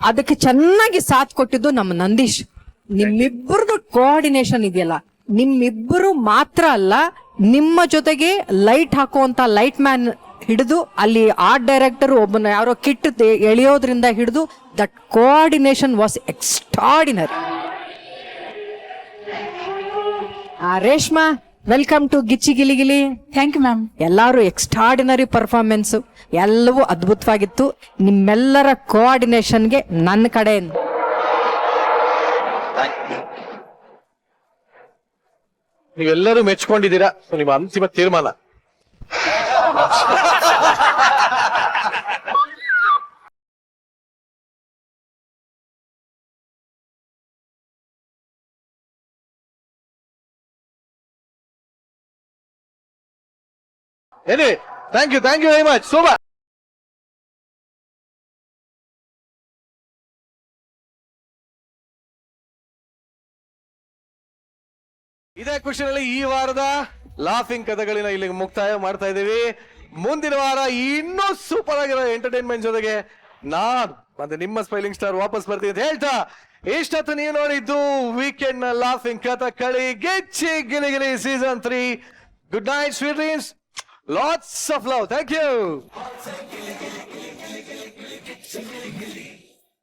ಅದಕ್ಕೆ ಚೆನ್ನಾಗಿ ಸಾಥ್ ಕೊಟ್ಟಿದ್ದು ನಮ್ಮ ನಂದೀಶ್. ನಿಮ್ಮಿಬ್ಬರದು ಕೋಆರ್ಡಿನೇಷನ್ ಇದೆಯಲ್ಲ, ನಿಮ್ಮಿಬ್ಬರು ಮಾತ್ರ ಅಲ್ಲ, ನಿಮ್ಮ ಜೊತೆಗೆ ಲೈಟ್ ಹಾಕುವಂತ ಲೈಟ್ ಮ್ಯಾನ್ ಹಿಡಿದು, ಅಲ್ಲಿ ಆರ್ಟ್ ಡೈರೆಕ್ಟರ್ ಒಬ್ಬನ ಯಾರೋ ಕಿಟ್ ಎಳೆಯೋದ್ರಿಂದ ಹಿಡಿದು, that coordination was extraordinary. Reshma, welcome to Gicchi Giligili. Thank you ma'am. ಎಲ್ಲಾರು ಎಕ್ಸ್ಟ್ರಾಡಿನರಿ ಪರ್ಫಾರ್ಮೆನ್ಸ್, ಎಲ್ಲವೂ ಅದ್ಭುತವಾಗಿತ್ತು. ನಿಮ್ಮೆಲ್ಲರ ಕೋಆರ್ಡಿನೇಷನ್ಗೆ ನನ್ನ ಕಡೆಯಿಂದ ನೀವೆಲ್ಲರೂ ಮೆಚ್ಕೊಂಡಿದ್ದೀರಾ. ನಿಮ್ಮ ಅಂತಿಮ ತೀರ್ಮಾನ ಏನೇ. Thank you very much. Super. ಇದೇ ಖುಷಿಯಲ್ಲಿ ಈ ವಾರದ ಲಾಫಿಂಗ್ ಕಥೆಗಳಿನ ಇಲ್ಲಿ ಮುಕ್ತಾಯ ಮಾಡ್ತಾ ಇದ್ದೀವಿ. ಮುಂದಿನ ವಾರ ಇನ್ನೂ ಸೂಪರ್ ಆಗಿರೋ ಎಂಟರ್ಟೈನ್ಮೆಂಟ್ ಜೊತೆಗೆ ನಾನು ಮತ್ತೆ ನಿಮ್ಮ ಸ್ಮೈಲಿಂಗ್ ಸ್ಟಾರ್ ವಾಪಸ್ ಬರ್ತೀನಿ ಅಂತ ಹೇಳ್ತಾ, ಇಷ್ಟೊತ್ತು ನೀವು ನೋಡಿದ್ದು ವೀಕೆಂಡ್ ನ laughing Kathakali Gicchi Giligili season 3. Good night, sweet dreams, lots of love. Thank you.